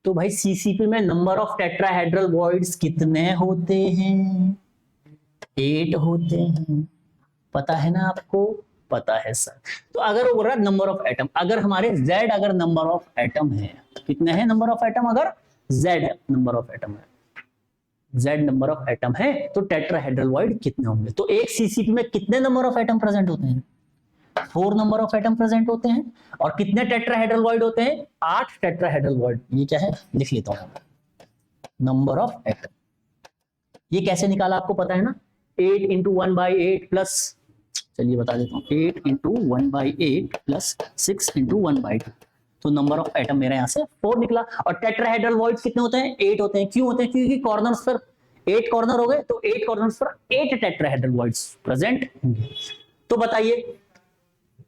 तो भाई सीसीपी में नंबर ऑफ टेट्राहेड्रल वॉइड्स कितने होते हैं, 8 होते हैं, पता है ना आपको, पता है सर। तो अगर वो बोल रहा है नंबर ऑफ एटम, अगर हमारे Z अगर नंबर ऑफ एटम है, कितने हैं नंबर ऑफ एटम, अगर Z नंबर ऑफ एटम है, Z नंबर ऑफ एटम है तो टेट्राहेड्रल वॉइड कितने होंगे। तो एक सीसीपी में कितने नंबर ऑफ एटम प्रेजेंट होते हैं, 4 नंबर ऑफ एटम प्रेजेंट होते हैं। और कितने टेट्राहेड्रल वॉइड होते हैं, 8 टेट्राहेड्रल वॉइड। ये क्या है, लिख लेता हूं, नंबर ऑफ एटम। ये कैसे निकाला आपको पता है ना, 8 इंटू 1/8 प्लस, चलिए बता देता हूँ, 8 इंटू 1/8 प्लस 6 इंटू 1/2, तो नंबर ऑफ एटम मेरा यहाँ से 4 निकला। और टेट्राहेड्रल वॉइड्स कितने होते हैं, 8 होते हैं। क्यों होते हैं, क्योंकि कॉर्नर्स पर 8 कॉर्नर हो गए, तो 8 कॉर्नर्स पर 8 टेट्राहेड्रल वॉइड्स प्रेजेंट होंगे। तो बताइए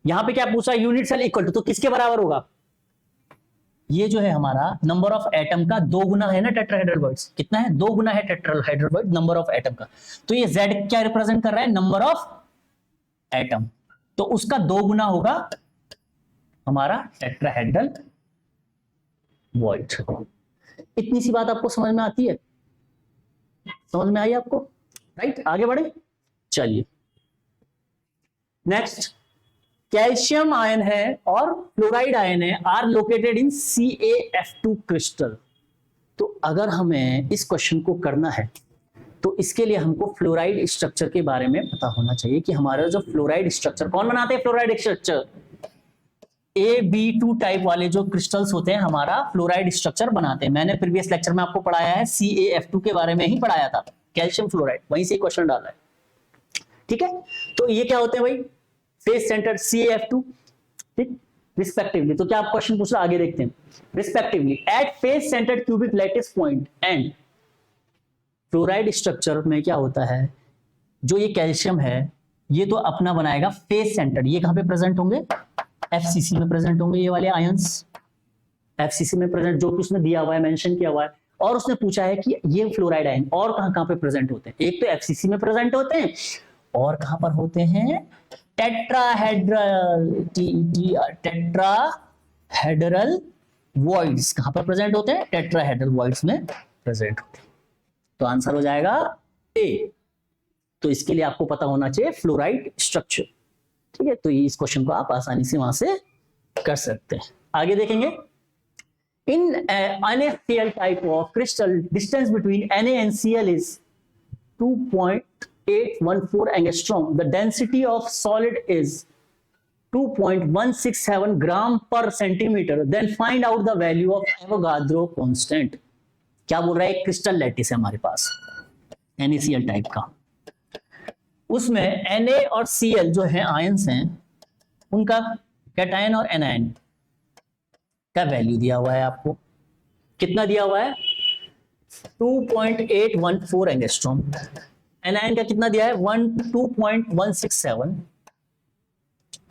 यहां पे क्या पूछा, यूनिट सेल इक्वल टू, तो किसके बराबर होगा, ये जो है हमारा नंबर ऑफ एटम का 2 गुना है ना टेट्राहेड्रल वॉइड्स, कितना है, 2 गुना है tetrahedral void number of atom का। तो ये Z क्या रिप्रेजेंट कर रहा है, नंबर ऑफ एटम, तो उसका 2 गुना होगा हमारा टेट्राहेड्रल वॉइड। इतनी सी बात आपको समझ में आती है, समझ में आई आपको, राइट। आगे बढ़े, चलिए नेक्स्ट, कैल्शियम आयन है और फ्लोराइड आयन है, are located in CaF2 crystal. तो अगर हमें इस क्वेश्चन को करना है तो इसके लिए हमको फ्लोराइड स्ट्रक्चर के बारे में पता होना चाहिए कि हमारा जो फ्लोराइड स्ट्रक्चर, कौन बनाते हैं फ्लोराइड स्ट्रक्चर, AB2 टाइप वाले जो क्रिस्टल्स होते हैं हमारा फ्लोराइड स्ट्रक्चर बनाते हैं। मैंने प्रीवियस लेक्चर में आपको पढ़ाया है, CaF2 के बारे में ही पढ़ाया था, कैल्शियम फ्लोराइड, वहीं से क्वेश्चन डाला है, ठीक है। तो ये क्या होते हैं भाई, फेस सेंटर CaF2, ठीक, रिस्पेक्टिवली। तो क्या आप क्वेश्चन पूछ रहा, आगे देखते हैं, respectively at face centred cubic lattice point and, fluoride structure में क्या होता है, जो ये कैल्शियम है ये तो अपना बनाएगा फेस सेंटर्ड, ये कहां पे प्रेजेंट होंगे, FCC में प्रेजेंट होंगे, ये वाले आयंस FCC में प्रेजेंट, जो कि उसने दिया हुआ है, मेंशन किया हुआ है। और उसने पूछा है कि ये फ्लोराइड आयन और कहां पे प्रेजेंट होते हैं, एक तो FCC में प्रेजेंट होते हैं और कहां पर होते हैं, टेट्राहेड्रल वॉइड्स, कहां पर प्रेजेंट होते हैं, टेट्राहेड्रल वॉइड्स में प्रेजेंट होते हैं। तो आंसर हो जाएगा ए। तो इसके लिए आपको पता होना चाहिए फ्लोराइड स्ट्रक्चर, ठीक है। तो इस क्वेश्चन को आप आसानी से वहां से कर सकते हैं। आगे देखेंगे, इन NaCl type of crystal distance between Na and Cl is 2.814 angstrom. The density of solid is 2.167 gram per centimeter. Then find out the value of Avogadro constant. क्या बोल रहा है, एक क्रिस्टल लैटिस है हमारे पास NaCl टाइप का, उसमें Na और Cl जो है आयंस हैं, उनका कैटायन और एनायन का वैल्यू दिया हुआ है आपको, कितना दिया हुआ है, 2.814 एंगस्ट्रॉम। एनायन का कितना दिया है, 2.167,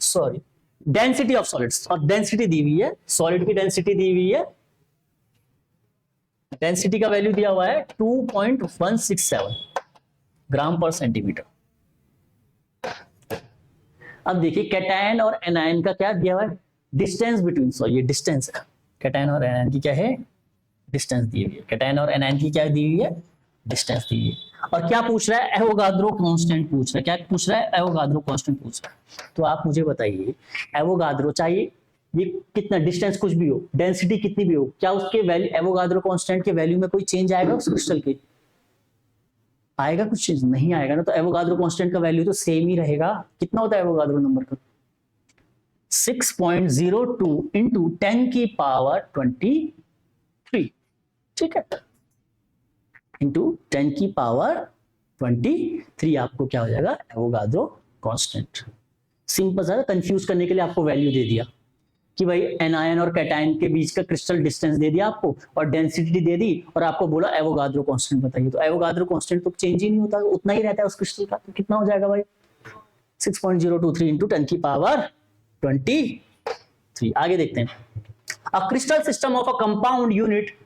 सॉरी, डेंसिटी ऑफ सॉलिड्स, और डेंसिटी दी हुई है, सॉलिड की डेंसिटी दी हुई है, डेंसिटी का वैल्यू दिया हुआ है 2.167 ग्राम पर सेंटीमीटर। अब देखिए कैटायन और एनायन का क्या दिया हुआ है, डिस्टेंस बिटवीन, सॉरी ये डिस्टेंस है, कैटायन और एनायन की क्या है, डिस्टेंस दी हुई है, कैटायन और एनायन की क्या दी हुई है, डिस्टेंस दी हुई है। और क्या पूछ रहा है, एवोगाद्रो कांस्टेंट पूछ रहा है, क्या पूछ रहा है, एवोगाद्रो कांस्टेंट पूछ रहा है। तो आप मुझे बताइए, एवोगाद्रो चाहिए, ये कितना डिस्टेंस कुछ भी हो, डेंसिटी कितनी भी हो, क्या उसके वैल्यू, एवोगाद्रो कांस्टेंट के वैल्यू में कोई चेंज आएगा उस क्रिस्टल के, आएगा कुछ चीज, नहीं आएगा ना। तो एवोगाद्रो कांस्टेंट का वैल्यू तो सेम ही रहेगा, कितना होता है एवोगाद्रो नंबर का, 6.02 इंटू 10 की पावर 23, ठीक है, इंटू 10 की पावर 23 आपको क्या हो जाएगा, एवोगाद्रो कांस्टेंट। सिंपल सा, कंफ्यूज करने के लिए आपको वैल्यू दे दिया कि भाई एनायन और कैटायन के बीच का क्रिस्टल डिस्टेंस दे दिया आपको और डेंसिटी दे दी, और आपको बोला एवोगाद्रो कांस्टेंट बताइए। तो एवोगाद्रो कांस्टेंट तो चेंज ही नहीं होता, उतना ही रहता है उस क्रिस्टल का। तो कितना हो जाएगा भाई, 6.023 इंटू 10 की पावर 23। आगे देखते हैं। A crystal system of a compound unit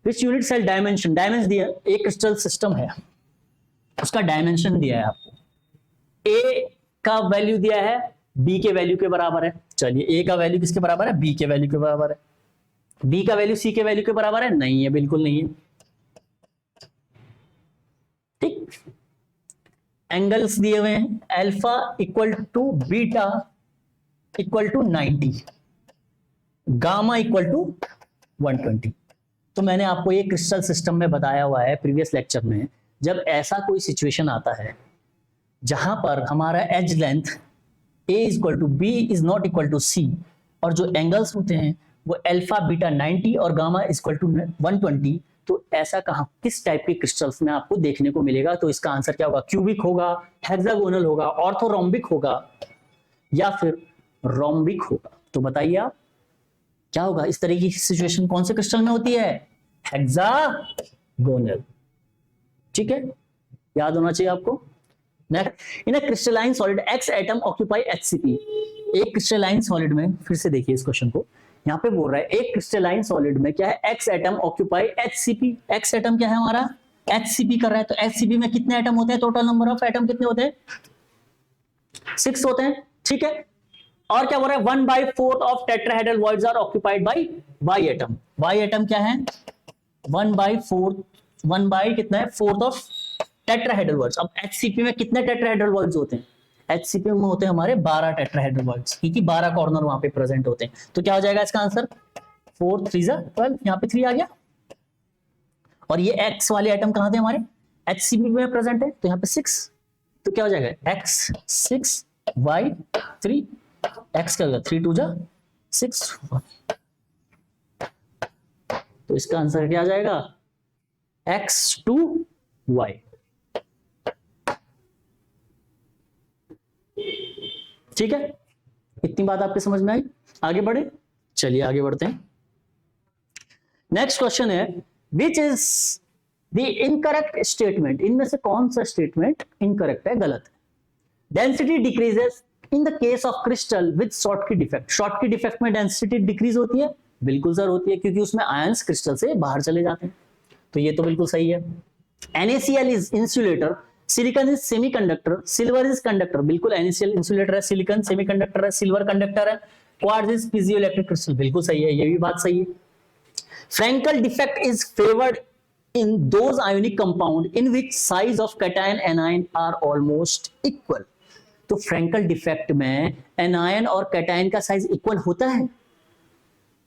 which unit cell dimension, dimension दिया, एक क्रिस्टल सिस्टम है, उसका डायमेंशन दिया है आपको, ए का वैल्यू दिया है बी के वैल्यू के बराबर है। चलिए ए का वैल्यू किसके बराबर है, बी के वैल्यू के बराबर है। बी का वैल्यू सी के वैल्यू के बराबर है, नहीं है, बिल्कुल नहीं है। ठीक, एंगल्स दिए हुए हैं, alpha equal to beta equal to 90, gamma equal to 120। तो मैंने आपको ये क्रिस्टल सिस्टम में बताया हुआ है प्रीवियस लेक्चर में, जब ऐसा कोई सिचुएशन आता है जहां पर हमारा edge length a is equal to B is not equal to C, और जो एंगल्स होते हैं वो अल्फा बीटा 90 और गामा इज इक्वल टू 120, तो ऐसा कहां किस टाइप के क्रिस्टल्स में आपको देखने को मिलेगा? तो इसका आंसर क्या होगा? क्यूबिक होगा, हेक्सागोनल होगा, ऑर्थोरोम्बिक होगा, या फिर रोम्बिक होगा। तो बताइए आप क्या होगा? इस तरह की सिचुएशन कौन से क्रिस्टल में होती है? हेक्सागोनल। ठीक है, याद होना चाहिए आपको। नेक्स्ट, इन अ crystalline solid x atom occupy HCP। एक क्रिस्टलाइन सॉलिड में, फिर से देखिए इस क्वेश्चन को, यहाँ पे बोल रहा है एक क्रिस्टलाइन सॉलिड में क्या है, x atom occupy HCP। X atom क्या है हमारा? HCP कर रहा है। तो HCP में कितने एटम होते हैं? टोटल नंबर ऑफ एटम कितने होते हैं? 6 होते हैं। ठीक है, और क्या बोल रहा है? 1/4 of tetrahedral voids are occupied by Y atom. Y atom क्या है? 1/4, 1 बाई कितना है? 4 ऑफ टेट्राहेड्रल वॉइड्स। अब HCP में कितने टेट्राहेड्रल वॉइड्स होते हैं? HCP में होते हैं हमारे 12 टेट्राहेड्रल वॉइड्स, क्योंकि 12 कॉर्नर वहां पे प्रेजेंट होते हैं। तो क्या हो जाएगा इसका आंसर? 4 3 12, यहाँ पे 3 आ गया। और ये X वाले आइटम कहां थे हमारे? HCP में प्रेजेंट है, तो यहाँ पे 6। तो क्या हो जाएगा? X 6 Y 3, X क्या होगा? 3 2 6। तो इसका आंसर क्या आ जाएगा? X2Y। ठीक है, इतनी बात आपके समझ में आई? आगे बढ़े, चलिए आगे बढ़ते हैं। नेक्स्ट क्वेश्चन है, which is the incorrect statement? इनमें से कौन सा स्टेटमेंट इनकरेक्ट है, गलत है? Density decreases in the case of crystal with Schottky defect. Schottky defect में डेंसिटी डिक्रीज होती है? बिल्कुल सर होती है, क्योंकि उसमें आयंस क्रिस्टल से बाहर चले जाते हैं। तो ये तो बिल्कुल सही है। NaCl is insulator, silicon is semiconductor, silver is conductor. बिल्कुल, NaCl इंसुलेटर है, सिलिकॉन सेमीकंडक्टर है, सिल्वर कंडक्टर है, क्वार्ट्ज इज पीजोइलेक्ट्रिक क्रिस्टल। बिल्कुल सही है, ये भी बात सही है। Frenkel defect is favoured in those ionic compound in which size of cation anion are almost equal। तो फ्रैंकल डिफेक्ट में एनायन और कैटायन का साइज इक्वल होता है?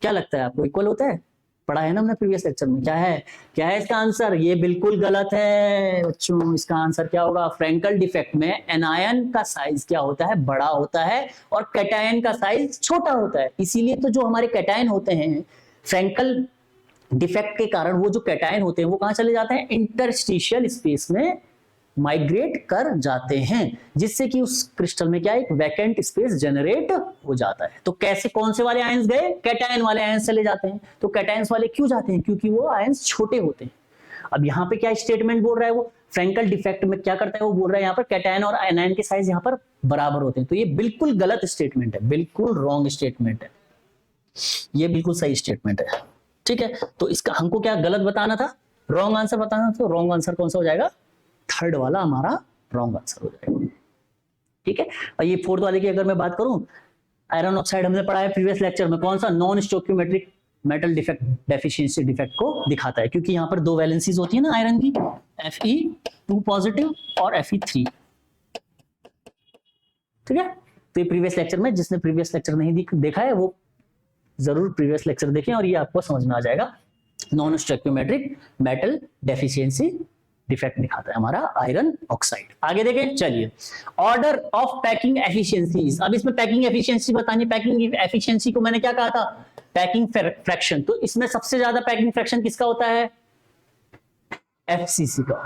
क्या लगता है आपको, इक्वल होता है? पढ़ा है ना हमने प्रीवियस लेक्चर में। क्या है, क्या है इसका आंसर? ये बिल्कुल गलत है बच्चों। इसका आंसर क्या होगा? फ्रैंकल डिफेक्ट में एनायन का साइज क्या होता है? बड़ा होता है, और कैटायन का साइज छोटा होता है। इसीलिए तो जो हमारे कैटायन होते हैं, फ्रैंकल डिफेक्ट के कारण वो जो कैटायन होते हैं वो कहां चले जाते हैं? इंटरस्टिशियल स्पेस में माइग्रेट कर जाते हैं, जिससे कि उस क्रिस्टल में क्या है? एक वैकेंट स्पेस जनरेट हो जाता है। तो कैसे, कौन से वाले आयंस गए? कैटायन वाले आयंस चले जाते हैं। तो कैटायंस वाले क्यों जाते हैं? क्योंकि वो आयंस छोटे होते हैं। अब यहाँ पे क्या स्टेटमेंट बोल रहा है वो? फ्रैंकल डिफेक्ट में क्या करता है वो? बोल रहा है यहाँ पर कैटायन और एनायन के साइज यहाँ पर बराबर होते हैं। तो ये बिल्कुल गलत स्टेटमेंट है, बिल्कुल रॉन्ग स्टेटमेंट है। ये बिल्कुल सही स्टेटमेंट है। ठीक है, तो इसका हमको क्या गलत बताना था? रॉन्ग आंसर बताना था। तो रॉन्ग आंसर कौन सा हो जाएगा? थर्ड वाला हमारा रॉन्ग आंसर हो जाएगा। ठीक है, और ये फोर्थ वाले की अगर मैं बात करूं, आयरन ऑक्साइड हमने पढ़ा है प्रीवियस लेक्चर में, कौन सा? Non stoichiometric metal defect, deficiency defect को दिखाता है, क्योंकि यहाँ पर 2 वैलेंसीज होती है ना आयरन की, Fe2 पॉजिटिव और Fe3। ठीक है, तो ये प्रीवियस लेक्चर में, जिसने प्रीवियस लेक्चर नहीं देखा है वो जरूर प्रीवियस लेक्चर देखें, और ये आपको समझ में आ जाएगा। Non stoichiometric metal deficiency defect दिखाता है हमारा आयरन ऑक्साइड। आगे देखें, चलिए, ऑर्डर ऑफ पैकिंग एफिशिएंसीज। अब इसमें पैकिंग एफिशिएंसी बतानी। पैकिंग एफिशिएंसी को मैंने क्या कहा था? Packing fraction. तो इसमें सबसे ज्यादा पैकिंग फ्रैक्शन किसका होता है? FCC का।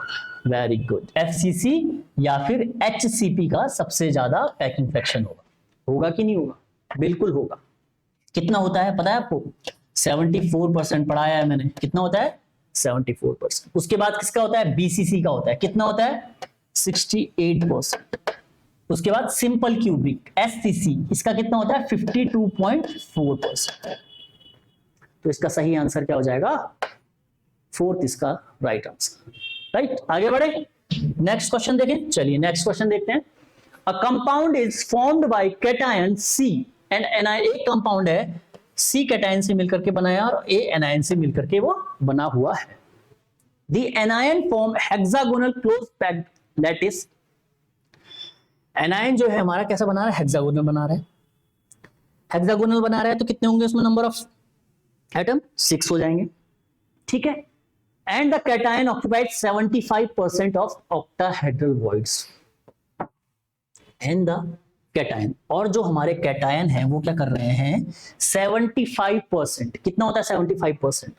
वेरी गुड, FCC या फिर HCP का सबसे ज्यादा पैकिंग फ्रैक्शन होगा। होगा कि नहीं होगा? बिल्कुल होगा। कितना होता है पता है आपको? 74% पढ़ाया है मैंने। कितना होता है? 74%। उसके बाद किसका होता है? BCC का होता है। कितना होता है? 68%। उसके बाद सिंपल क्यूबिक एससीसी, इसका कितना होता है 52.4%। तो इसका सही आंसर क्या हो जाएगा, फोर्थ इसका राइट आंसर। राइट, आगे बढ़े, नेक्स्ट क्वेश्चन देखें। चलिए नेक्स्ट क्वेश्चन देखते हैं। A compound is formed by cation C and anion, एक कंपाउंड है सी कैटायन से मिलकर के बनाया और ए एनायन से मिलकर के वो बना हुआ है। The anion form hexagonal close packed lattice, anion जो है हमारा कैसा बना रहा है, हेक्सागोनल बना रहा है। हेक्सागोनल बना रहा है तो कितने होंगे उसमें नंबर ऑफ एटम, 6 हो जाएंगे, ठीक है। And the cation occupied 75% of octahedral voids, and the cation, और जो हमारे कैटायन है वो क्या कर रहे हैं 75%, कितना होता है 75%,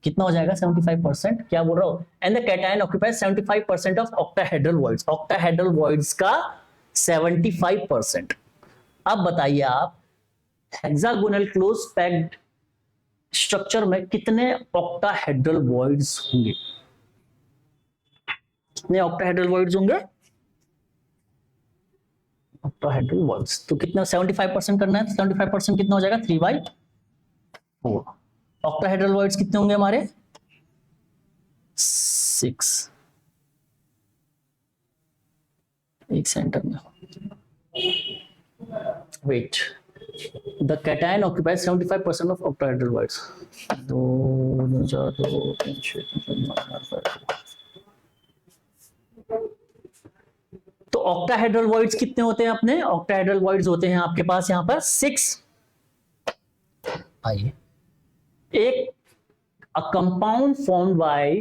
कितना हो जाएगा 75%, क्या बोल रहा हूं, and the cation occupies 75% of octahedral voids, octahedral voids का 75%। अब बताइए आप हेक्सागोनल क्लोज पैक्ड स्ट्रक्चर में कितने ऑक्टाहेड्रल वॉइड्स होंगे, कितने ऑक्टाहेड्रल वॉइड्स होंगे, ऑक्टाहेड्रल वॉइड्स, तो कितना 75% करना है, 75% कितना हो जाएगा 3/4। ऑक्टाहेड्रल वॉइड्स कितने होंगे हमारे 6, एक सेंटर में, wait, the cation occupies 75% of octahedral voids, 2 4 2 3 6 तो ऑक्टाहेड्रल वॉइड्स कितने होते हैं अपने, ऑक्टाहेड्रल वॉइड्स होते हैं आपके पास यहां पर 6। आइए, एक a compound formed by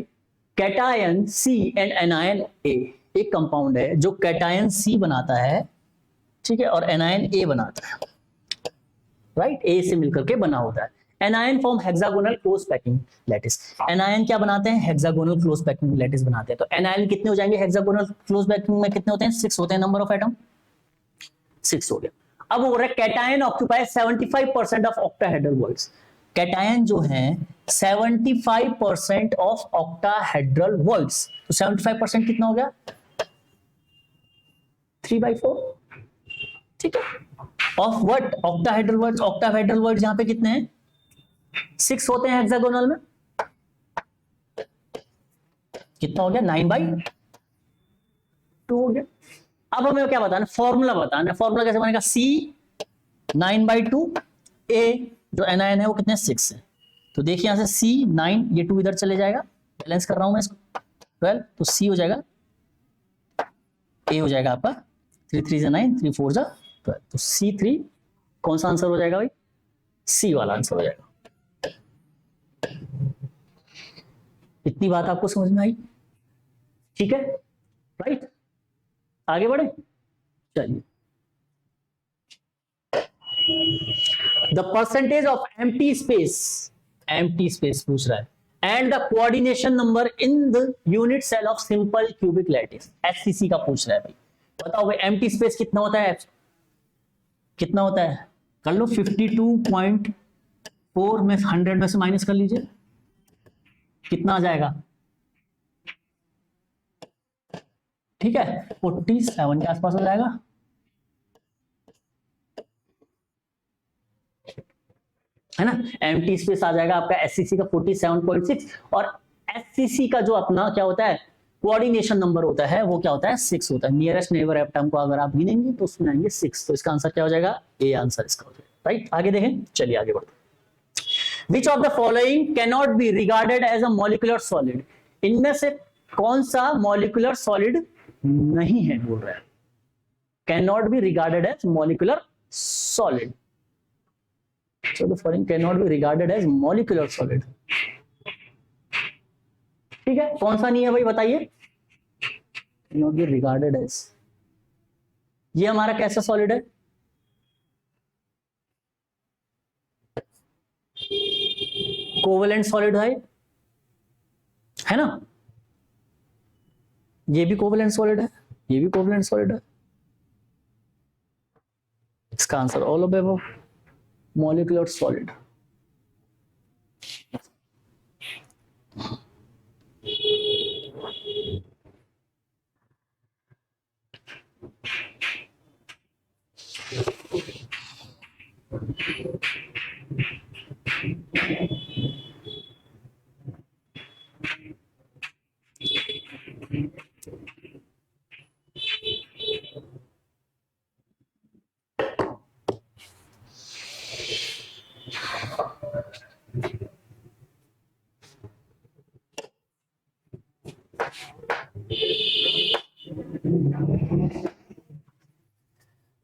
cation C and anion A, एक कंपाउंड है जो कैटायन सी बनाता है, ठीक है, और एनायन ए बनाता है, राइट, ए से मिलकर के बना होता है। Anion form hexagonal close packing lattice, anion क्या बनाते हैं, हेक्सागोनल क्लोज पैकिंग लैटिस बनाते हैं। तो एनायन कितने हो जाएंगे हेक्सागोनल क्लोज पैकिंग में, कितने होते हैं 6 होते हैं, नंबर ऑफ एटम 6 हो गया। अब हो रहा है cation occupies 75% of octahedral voids, cation जो है 75% ऑफ ऑक्टाहेड्रल वॉइड्स, तो 75% कितना हो गया 3/4, ठीक है, of what octahedral words, octahedral words यहां पे कितने हैं 6 होते हैं हेक्सागोनल में, कितना हो गया 9/2 हो गया। अब हमें क्या बताना, फॉर्मूला बताना, फॉर्मूला कैसे बनेगा, C 9/2, A जो एनायन है वो कितने 6 है, तो देखिए यहां से C 9, ये 2 इधर चले जाएगा, बैलेंस कर रहा हूं मैं इसको 12, तो C हो जाएगा, A हो जाएगा आपका 3 3 से 9, 3 4 जा 12, तो C3 कौन सा आंसर हो जाएगा भाई, C वाला आंसर हो जाएगा। इतनी बात आपको समझ में आई, ठीक है, राइट, आगे बढ़े, चलिए। The percentage of empty space पूछ रहा है, and the coordination number in the unit cell of simple cubic lattice, HCC का पूछ रहा है भाई। बताओ भाई एम्प्टी स्पेस कितना होता है, कितना होता है, कर लो 52.4 में 100 में से माइनस कर लीजिए, कितना आ जाएगा, ठीक है 47 के आसपास हो जाएगा, है ना। एम्प्टी स्पेस आ जाएगा आपका एससीसी का 47.6, और एससीसी का जो अपना क्या होता है कोऑर्डिनेशन नंबर होता है वो क्या होता है 6 होता है। नियरेस्ट नेबर एटम को अगर आप गिनेंगे तो उसमें आएंगे 6, तो इसका आंसर क्या हो जाएगा, ए आंसर इसका हो जाएगा, राइट। आगे देखें, चलिए आगे बढ़ते हैं। Which of the following cannot be regarded as a molecular solid? इनमें से कौन सा मॉलिक्यूलर सॉलिड नहीं है, बोल रहा है cannot be regarded as molecular solid. So the following cannot be regarded as molecular solid. ठीक है, कौन सा नहीं है भाई बताइए, cannot be regarded as, ये हमारा कैसा सॉलिड है, कोवेलेंट सॉलिड है ना, ये भी कोवेलेंट सॉलिड है, ये भी कोवेलेंट सॉलिड है, इसका answer all of above, molecular solid.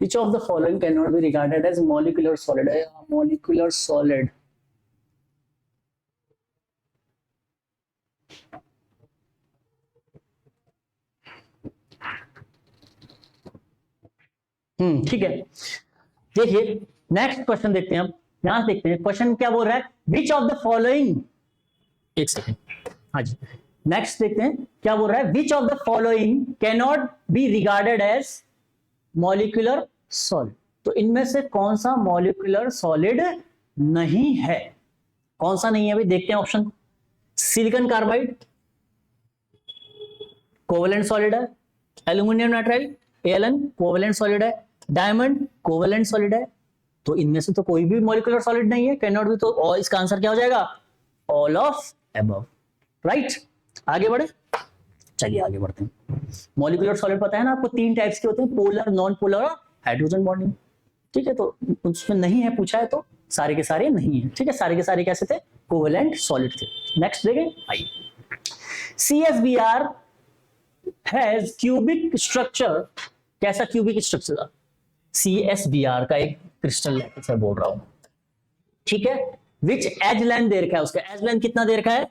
Which of the following cannot be regarded as molecular solid? Molecular solid. ठीक है, देखिए नेक्स्ट क्वेश्चन देखते हैं हम। यहां देखते हैं क्वेश्चन क्या बोल रहा है, विच ऑफ द फॉलोइंग, एक सेकेंड, हाँ जी, नेक्स्ट देखते हैं क्या बोल रहा है, which of the following can not be regarded as molecular solid. तो इनमें से कौन सा मॉलिक्यूलर सॉलिड नहीं है, कौन सा नहीं है भाई, देखते हैं option. Silicon carbide covalent solid है, एल्यूमिनियम नाइट्राइड एलन कोवेलेंट सॉलिड है, डायमंड कोवेलेंट सॉलिड है। तो इनमें से तो कोई भी मॉलिक्यूलर सॉलिड नहीं है, कैन नॉट बी, तो इसका आंसर क्या हो जाएगा, ऑल ऑफ अबव, राइट। आगे बढ़े, चलिए आगे बढ़ते हैं। मॉलिक्यूलर सॉलिड पता है ना आपको, तीन टाइप्स के होते हैं, पोलर, नॉन पोलर और हाइड्रोजन बॉन्डिंग। ठीक है, तो उसमें नहीं है पूछा है तो सारे के सारे नहीं है। ठीक है, सारे के सारे कैसे थे, कोवेलेंट सॉलिड थे। नेक्स्ट देखें, आइए। CSBr हैज क्यूबिक स्ट्रक्चर, कैसा क्यूबिक स्ट्रक्चर था, CSBr का एक क्रिस्टल से बोल रहा हूं। ठीक है, विच एज लेंथ दे रखा है, उसका एज लेंथ कितना दे रखा है,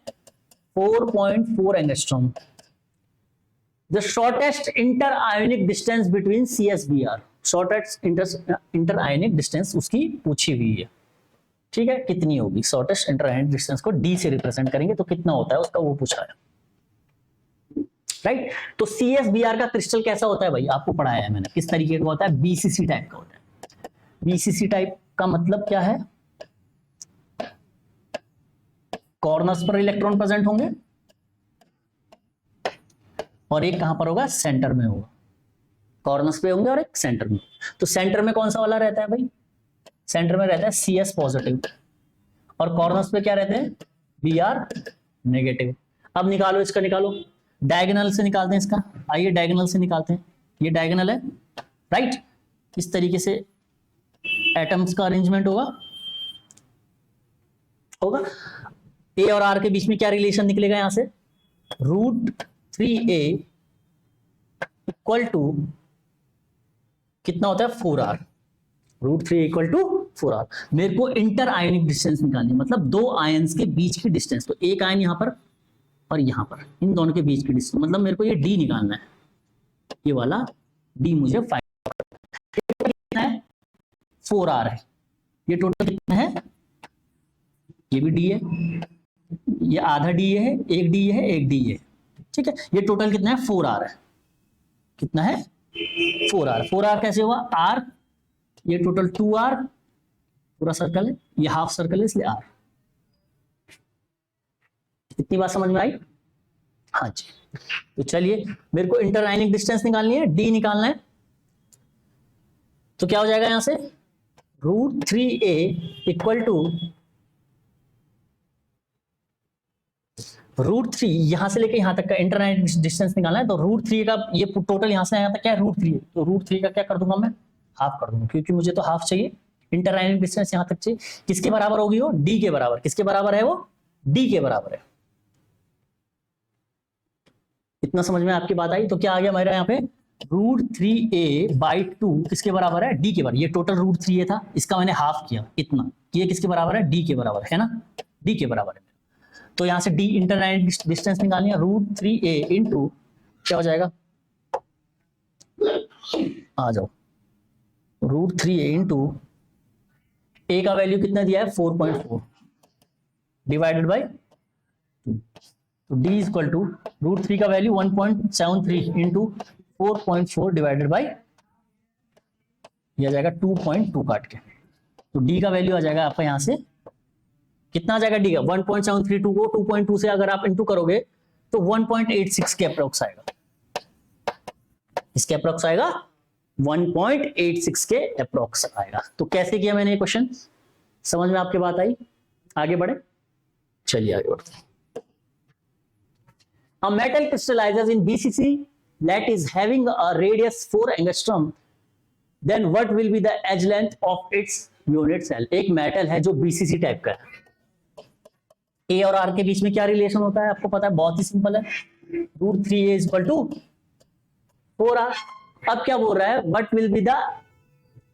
4.4 angstrom. The shortest inter ionic distance between CSBr, shortest inter ionic distance उसकी पूछी हुई है। ठीक है, कितनी होगी, शॉर्टेस्ट इंटर आयोनिक डिस्टेंस को D से रिप्रेजेंट करेंगे तो कितना होता है उसका, वो पूछा है, राइट। तो CSBr का क्रिस्टल कैसा होता है भाई, आपको पढ़ाया है मैंने, किस तरीके का होता है, BCC टाइप का होता है। BCC टाइप का मतलब क्या है, कॉर्नर्स पर इलेक्ट्रॉन प्रेजेंट होंगे और एक कहां पर होगा, सेंटर में होगा। कॉर्नर्स पे होंगे और एक सेंटर में। तो सेंटर में कौन सा वाला रहता है भाई, सेंटर में रहता है CS पॉजिटिव और कॉर्नर्स पे क्या रहते हैं, Br नेगेटिव। अब निकालो इसका, निकालो डायगोनल से निकालते हैं इसका, आइए डायगोनल से निकालते हैं। ये डायगोनल है, राइट। किस तरीके से एटम्स का अरेंजमेंट होगा, A और R के बीच में क्या रिलेशन निकलेगा यहां से, √3a इक्वल टू कितना होता है, 4r, √3 इक्वल टू 4r। मेरे को इंटर आयनिक डिस्टेंस निकालनी, मतलब दो आयन्स के बीच की डिस्टेंस। तो एक आयन यहां पर और यहां पर, इन दोनों के बीच की डिस्टेंस, मतलब मेरे को ये D निकालना है, ये वाला D मुझे कितना है, 4r है। ये टोटल कितना है, ये भी D है, ये आधा D है, एक D है, एक D है। ठीक है, ये टोटल कितना है, 4r है। कितना है, 4r। 4r कैसे हुआ, R, ये टोटल 2r, पूरा सर्कल है, ये हाफ सर्कल है इसलिए R। इतनी बात समझ में आई, हाँ जी। तो चलिए, मेरे को इंटर आयनिक डिस्टेंस निकालनी है, D निकालना है। तो क्या हो जाएगा यहां से, √3a इक्वल टू √3, यहां से लेके यहां तक का इंटर आयनिक डिस्टेंस निकालना है। तो √3 का ये टोटल यहां से यहां तक क्या है, √3 है। तो √3 का क्या कर दूंगा मैं, हाफ कर दूंगा, क्योंकि मुझे तो हाफ चाहिए। इंटर आयनिक डिस्टेंस यहां तक चाहिए, किसके बराबर होगी वो, D के बराबर। किसके बराबर है वो, D के बराबर है। इतना समझ में आपकी बात आई। तो क्या आ गया मेरा यहाँ पे, √3a/2 किसके बराबर है, D के बराबर। ये टोटल √3a था, इसका मैंने हाफ किया, इतना। ये किसके बराबर है, D के बराबर है ना, D के बराबर है। तो यहां से D इंटर आयनिक डिस्टेंस निकालनी है, √3a इंटू क्या हो जाएगा, आ जाओ, √3a इंटू A का वैल्यू कितना दिया है, 4.4 डिवाइडेड बाई 2। तो D इक्वल टू √3 का वैल्यू 1.73 इंटू 4.4 डिवाइडेड बाई, यह आ जाएगा 2.2 काट के। तो D का वैल्यू आ जाएगा आपका यहां से कितना आ जाएगा, D का 1.732 को 2.2 से अगर आप इंटू करोगे तो 1.86 के अप्रोक्स आएगा। इसके अप्रोक्स आएगा 1.86 के अप्रोक्स आएगा। तो कैसे किया मैंने ये क्वेश्चन, समझ में आपकी बात आई, आगे बढ़े, चलिए आगे बढ़ते हैं। A metal crystallizes in BCC that is having a radius 4 angstrom, then what will be the edge length of its unit cell। एक मेटल है जो BCC टाइप का है, A और R के बीच में क्या रिलेशन होता है आपको पता है, बहुत ही सिंपल है, √3a = 4r। अब क्या बोल रहा है, what will be the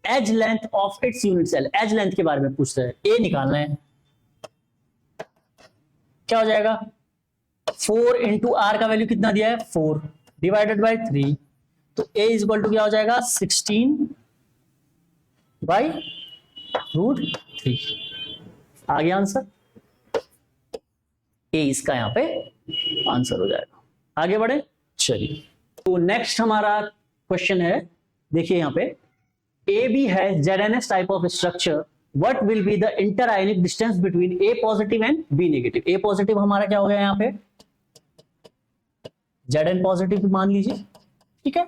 edge length of its unit cell, edge length के बारे में पूछते हैं, ए निकालना है, क्या हो जाएगा 4 इंटू आर का वैल्यू कितना दिया है 4 डिवाइडेड बाई 3, तो a इज इक्वल टू क्या हो जाएगा 16 बाई रूट 3। आ गया आंसर, ए इसका यहां पे आंसर हो जाएगा। आगे बढ़े, चलिए तो नेक्स्ट हमारा क्वेश्चन है, देखिए यहां पे ए बी है ZnS type of structure, what will be the inter ionic distance between A positive and B negative. A positive हमारा क्या हो गया यहाँ पे Zn पॉजिटिव मान लीजिए, ठीक है,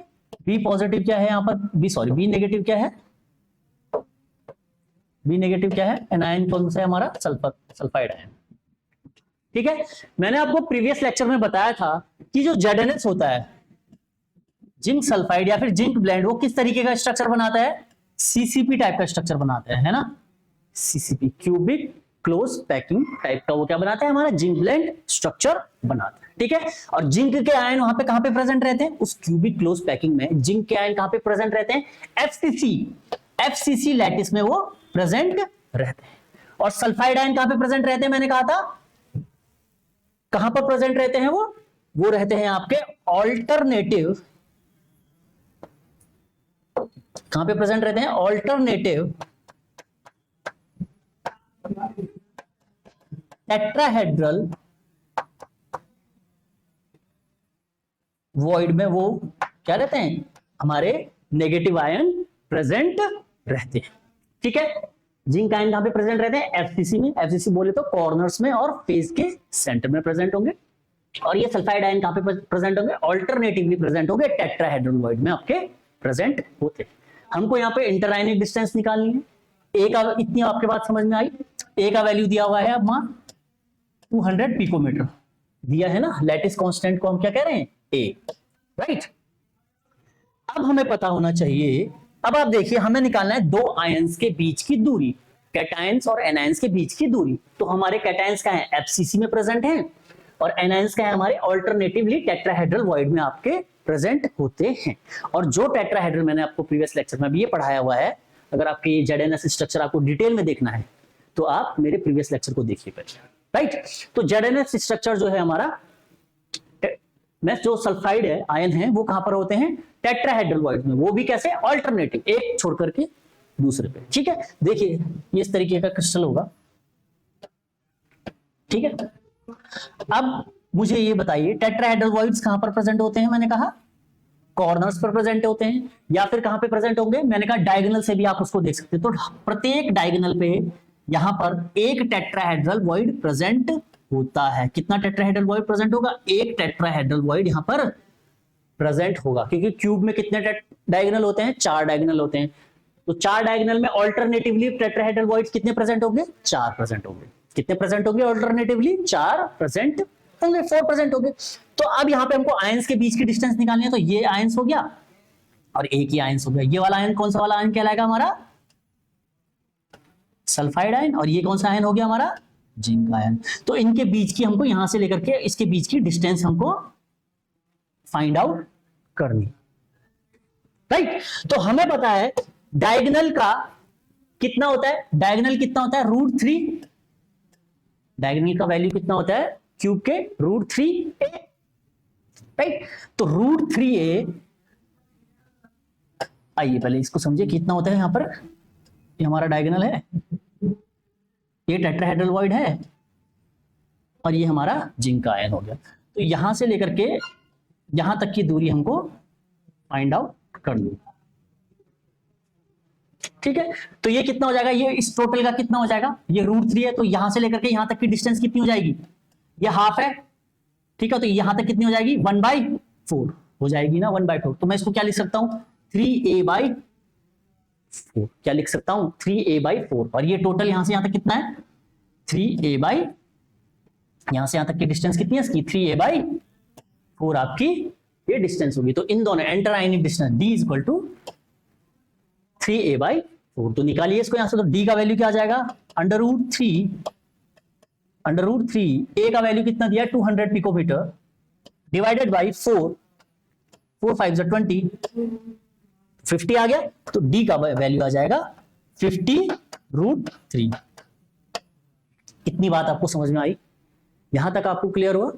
बी पॉजिटिव क्या है यहाँ पर, बी नेगेटिव क्या है, बी नेगेटिव क्या है, एनायन कौन सा है हमारा, सल्फाइड आयन, ठीक है। मैंने आपको प्रीवियस लेक्चर में बताया था कि जो ZnS होता है जिंक सल्फाइड या फिर जिंक ब्लेंड, वो किस तरीके का स्ट्रक्चर बनाता है, सीसीपी टाइप का स्ट्रक्चर बनाता है ना, CCP cubic close packing type का वो क्या बनाता है हमारा जिंक ब्लेंड स्ट्रक्चर बनाता है, ठीक है। और जिंक के आयन वहां पे कहां पे प्रेजेंट रहते हैं, उस क्यूबिक क्लोज पैकिंग में जिंक के आयन कहां पे प्रेजेंट रहते हैं, एफसीसी लैटिस में वो प्रेजेंट रहते हैं। और सल्फाइड आयन कहां पे प्रेजेंट रहते हैं, मैंने कहा था कहां पर प्रेजेंट रहते हैं, वो रहते हैं आपके ऑल्टरनेटिव, कहां पे प्रेजेंट रहते हैं, ऑल्टरनेटिव टेट्राहेड्रल वॉइड में वो क्या रहते हैं, हमारे नेगेटिव आयन प्रेजेंट रहते हैं, ठीक है। जिंक आयन कहां पे प्रेजेंट रहते हैं, एफसीसी में, एफसीसी बोले तो कॉर्नर्स में और फेस के सेंटर में प्रेजेंट होंगे। और ये सल्फाइड आयन कहां पे प्रेजेंट होंगे, ऑल्टरनेटिवली प्रेजेंट होंगे टेट्राहेड्रल वॉइड में आपके प्रेजेंट होते हैं। हमको यहाँ पे इंटरआयनिक डिस्टेंस निकालनी है, ए का, इतनी आपके बात समझ में आई, ए का वैल्यू दिया हुआ है अब मान 200 पिकोमीटर दिया है ना, लैटिस कांस्टेंट को हम क्या कह रहे हैं, ए, राइट। अब हमें पता होना चाहिए, अब आप देखिए हमें निकालना है दो आयंस के बीच की दूरी, कैटायंस और एनायंस के बीच की दूरी। तो हमारे कैटायंस का है एफसीसी में प्रेजेंट है और एनायंस का है हमारे ऑल्टरनेटिवली टेट्राहेड्रल वॉइड में आपके प्रेजेंट होते हैं। और जो टेट्राहेड्रल मैंने आपको प्रीवियस लेक्चर में भी ये पढ़ाया हुआ है, अगर आपके ZnS स्ट्रक्चर आपको डिटेल में देखना है तो आप मेरे प्रीवियस लेक्चर को देखिए पहले, राइट। तो ZnS स्ट्रक्चर जो है हमारा में जो सल्फाइड है आयन है वो कहां पर होते हैं, टेट्राहेड्रल वॉइड में, वो भी कैसे, ऑल्टरनेटिव, एक छोड़ करके दूसरे पे, ठीक है। देखिए ये इस तरीके का क्रिस्टल होगा, ठीक है। अब मुझे ये बताइए टेट्राहेड्रल वॉइड्स कहां पर प्रेजेंट होते हैं, मैंने कहा कॉर्नर्स पर प्रेजेंट होते हैं, या फिर कहां पे प्रेजेंट होंगे, मैंने कहा डायगोनल से भी आप उसको देख सकते हैं। तो प्रत्येक डायगोनल पे यहां पर एक टेट्राहेड्रल वॉइड प्रेजेंट होता है। कितना टेट्राहेड्रल वॉइड प्रेजेंट होगा, एक टेट्राहेड्रल वॉइड यहां पर प्रेजेंट होगा, क्योंकि क्यूब में कितने डायगोनल होते हैं, 4 डायगोनल होते हैं। तो 4 डायगोनल में ऑल्टरनेटिवली टेट्राहेड्रल वॉइड्स कितने प्रेजेंट होंगे, 4 प्रेजेंट होंगे। कितने प्रेजेंट होंगे ऑल्टरनेटिवली, 4 प्रेजेंट होंगे, 4 प्रेजेंट होंगे। तो अब यहां पे हमको आयंस के बीच की डिस्टेंस निकालनी है, तो ये आयंस हो गया और एक ही आयंस हो गया। ये वाला आयन कौन सा वाला आयन कहलाएगा हमारा, सल्फाइड आयन, और ये कौन सा आयन हो गया हमारा, जिंक आयन। तो इनके बीच की हमको यहां से लेकर के इसके बीच की डिस्टेंस हमको फाइंड आउट करनी, राइट। तो हमें पता है डायगोनल का कितना होता है, डायगोनल कितना होता है, √3, डायगोनल का वैल्यू कितना होता है क्यूब के √3a, राइट। तो √3a, आइए पहले इसको समझिए कितना होता है यहां पर, ये हमारा डायगोनल है, ये टेट्राहेड्रल वॉइड है और ये हमारा जिंक का आयन हो गया। तो यहां से लेकर के यहां तक की दूरी हमको फाइंड आउट करनी, ठीक है। तो ये कितना हो जाएगा, ये इस टोटल का कितना हो जाएगा, ये √3 है, तो यहां से लेकर के यहां तक की डिस्टेंस कितनी हो जाएगी, ये हाफ है, ठीक है। तो यहां तक कितनी हो जाएगी, 1/4 हो जाएगी ना, 1/4। तो मैं इसको क्या लिख सकता हूं, 3a/4, क्या लिख सकता हूं, 3a/4। और ये टोटल यहां से यहां तक कितना है, 3a/, यहां से यहां तक की डिस्टेंस कितनी है इसकी, 3a/4 आपकी ये डिस्टेंस होगी। तो इन दोनों एंटर आयनिक डिस्टेंस d = 3a/4। तो निकालिए इसको यहां से, तो d का वैल्यू क्या आ जाएगा, √3, a का वैल्यू कितना दिया, 200 पिकोमीटर डिवाइडेड बाई 4, 4 5 20, 50 आ गया तो डी का वैल्यू आ जाएगा 50√3। इतनी बात आपको समझ में आई? यहां तक आपको क्लियर हुआ?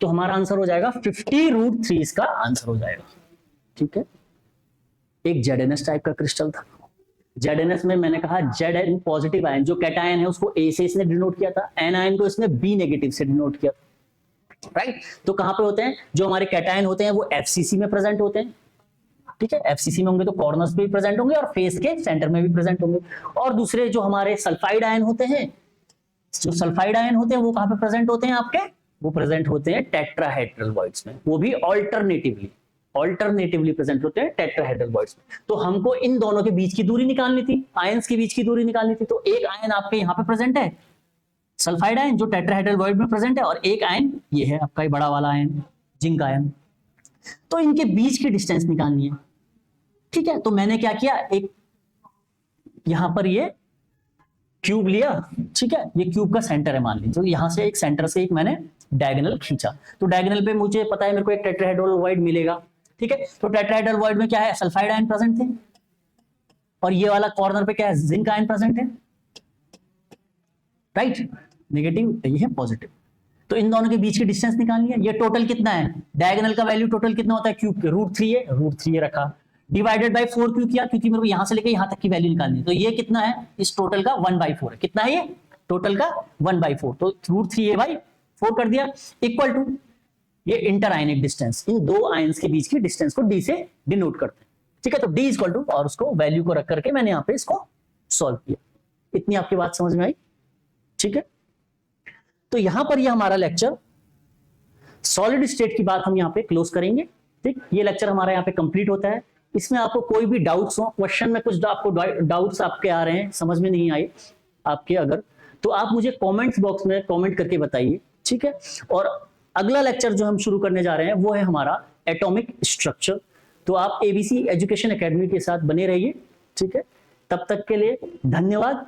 तो हमारा आंसर हो जाएगा 50√3 इसका आंसर हो जाएगा। ठीक है, एक ZnS टाइप का क्रिस्टल था। ZnS में मैंने कहा Zn पॉजिटिव आयन जो कैटायन है उसको A से इसने डिनोट किया था, एन आयन को इसने B नेगेटिव से डिनोट किया था, राइट। तो कहां पे होते हैं जो हमारे कैटायन होते हैं? वो FCC में प्रेजेंट होते हैं। ठीक है, FCC में होंगे तो कॉर्नर्स पे भी प्रेजेंट होंगे और फेस के सेंटर में भी प्रेजेंट होंगे। और दूसरे जो हमारे सल्फाइड आयन होते हैं, जो सल्फाइड आयन होते हैं वो कहां पे प्रेजेंट होते हैं आपके? वो प्रेजेंट होते हैं टेट्राहेड्रल वॉइड्स में, वो भी ऑल्टरनेटिवली प्रेजेंट होते हैं टेट्राहेड्रल वॉइड्स में। तो हमको इन दोनों के बीच की दूरी निकालनी थी, आयंस के बीच की दूरी निकालनी थी। तो एक आयन आपके यहाँ पे प्रेजेंट है सल्फाइड आयन जो टेट्राहेड्रल वॉइड में प्रेजेंट है, और एक आयन ये है आपका ये बड़ा वाला आयन जिंक आयन। तो इनके बीच की डिस्टेंस निकालनी है। ठीक है, तो मैंने क्या किया, एक यहां पर ये क्यूब लिया। ठीक है, ये क्यूब का सेंटर है मान लीजिए, तो यहां से एक सेंटर से एक मैंने डायगोनल खींचा। तो डायगोनल पे मुझे पता है मेरे को एक टेट्राहेड्रल वॉइड मिलेगा। ठीक है, तो टेट्राहेड्रल वॉइड में क्या है? सल्फाइड आयन प्रेजेंट थे, और ये वाला कॉर्नर पे क्या है? जिंक आयन प्रेजेंट है, राइट। नेगेटिव, ये है पॉजिटिव। तो इन दोनों के बीच की डिस्टेंस निकालनी है। ये टोटल कितना है? डायगोनल का वैल्यू टोटल कितना होता है क्यूब के? √3 है, √3 रखा, डिवाइडेड बाय 4 क्यों किया? क्योंकि मेरे को यहां से लेके यहां तक की वैल्यू निकालनी है। तो ये कितना है? इस टोटल का 1/4 है। कितना है ये? टोटल का 1/4। तो √3a/4 कर दिया, इक्वल टू ये इंटर आयनिक डिस्टेंस, इन दो आयंस के बीच की डिस्टेंस को d से डिनोट करते हैं। ठीक है, तो d इक्वल टू, और उसको वैल्यू को रख करके मैंने यहाँ पे इसको सॉल्व किया। इतनी आपकी बात समझ में आई? ठीक है, तो यहां पर ये हमारा लेक्चर सॉलिड स्टेट की बात हम यहाँ पे क्लोज करेंगे। ठीक, ये लेक्चर हमारा यहाँ पे कंप्लीट होता है। इसमें आपको कोई भी डाउट्स हो, क्वेश्चन में कुछ आपको डाउट्स आपके आ रहे हैं, समझ में नहीं आए आपके, अगर तो आप मुझे कमेंट्स बॉक्स में कमेंट करके बताइए। ठीक है, और अगला लेक्चर जो हम शुरू करने जा रहे हैं वो है हमारा एटॉमिक स्ट्रक्चर। तो आप ABC एजुकेशन एकेडमी के साथ बने रहिए। ठीक है, तब तक के लिए धन्यवाद।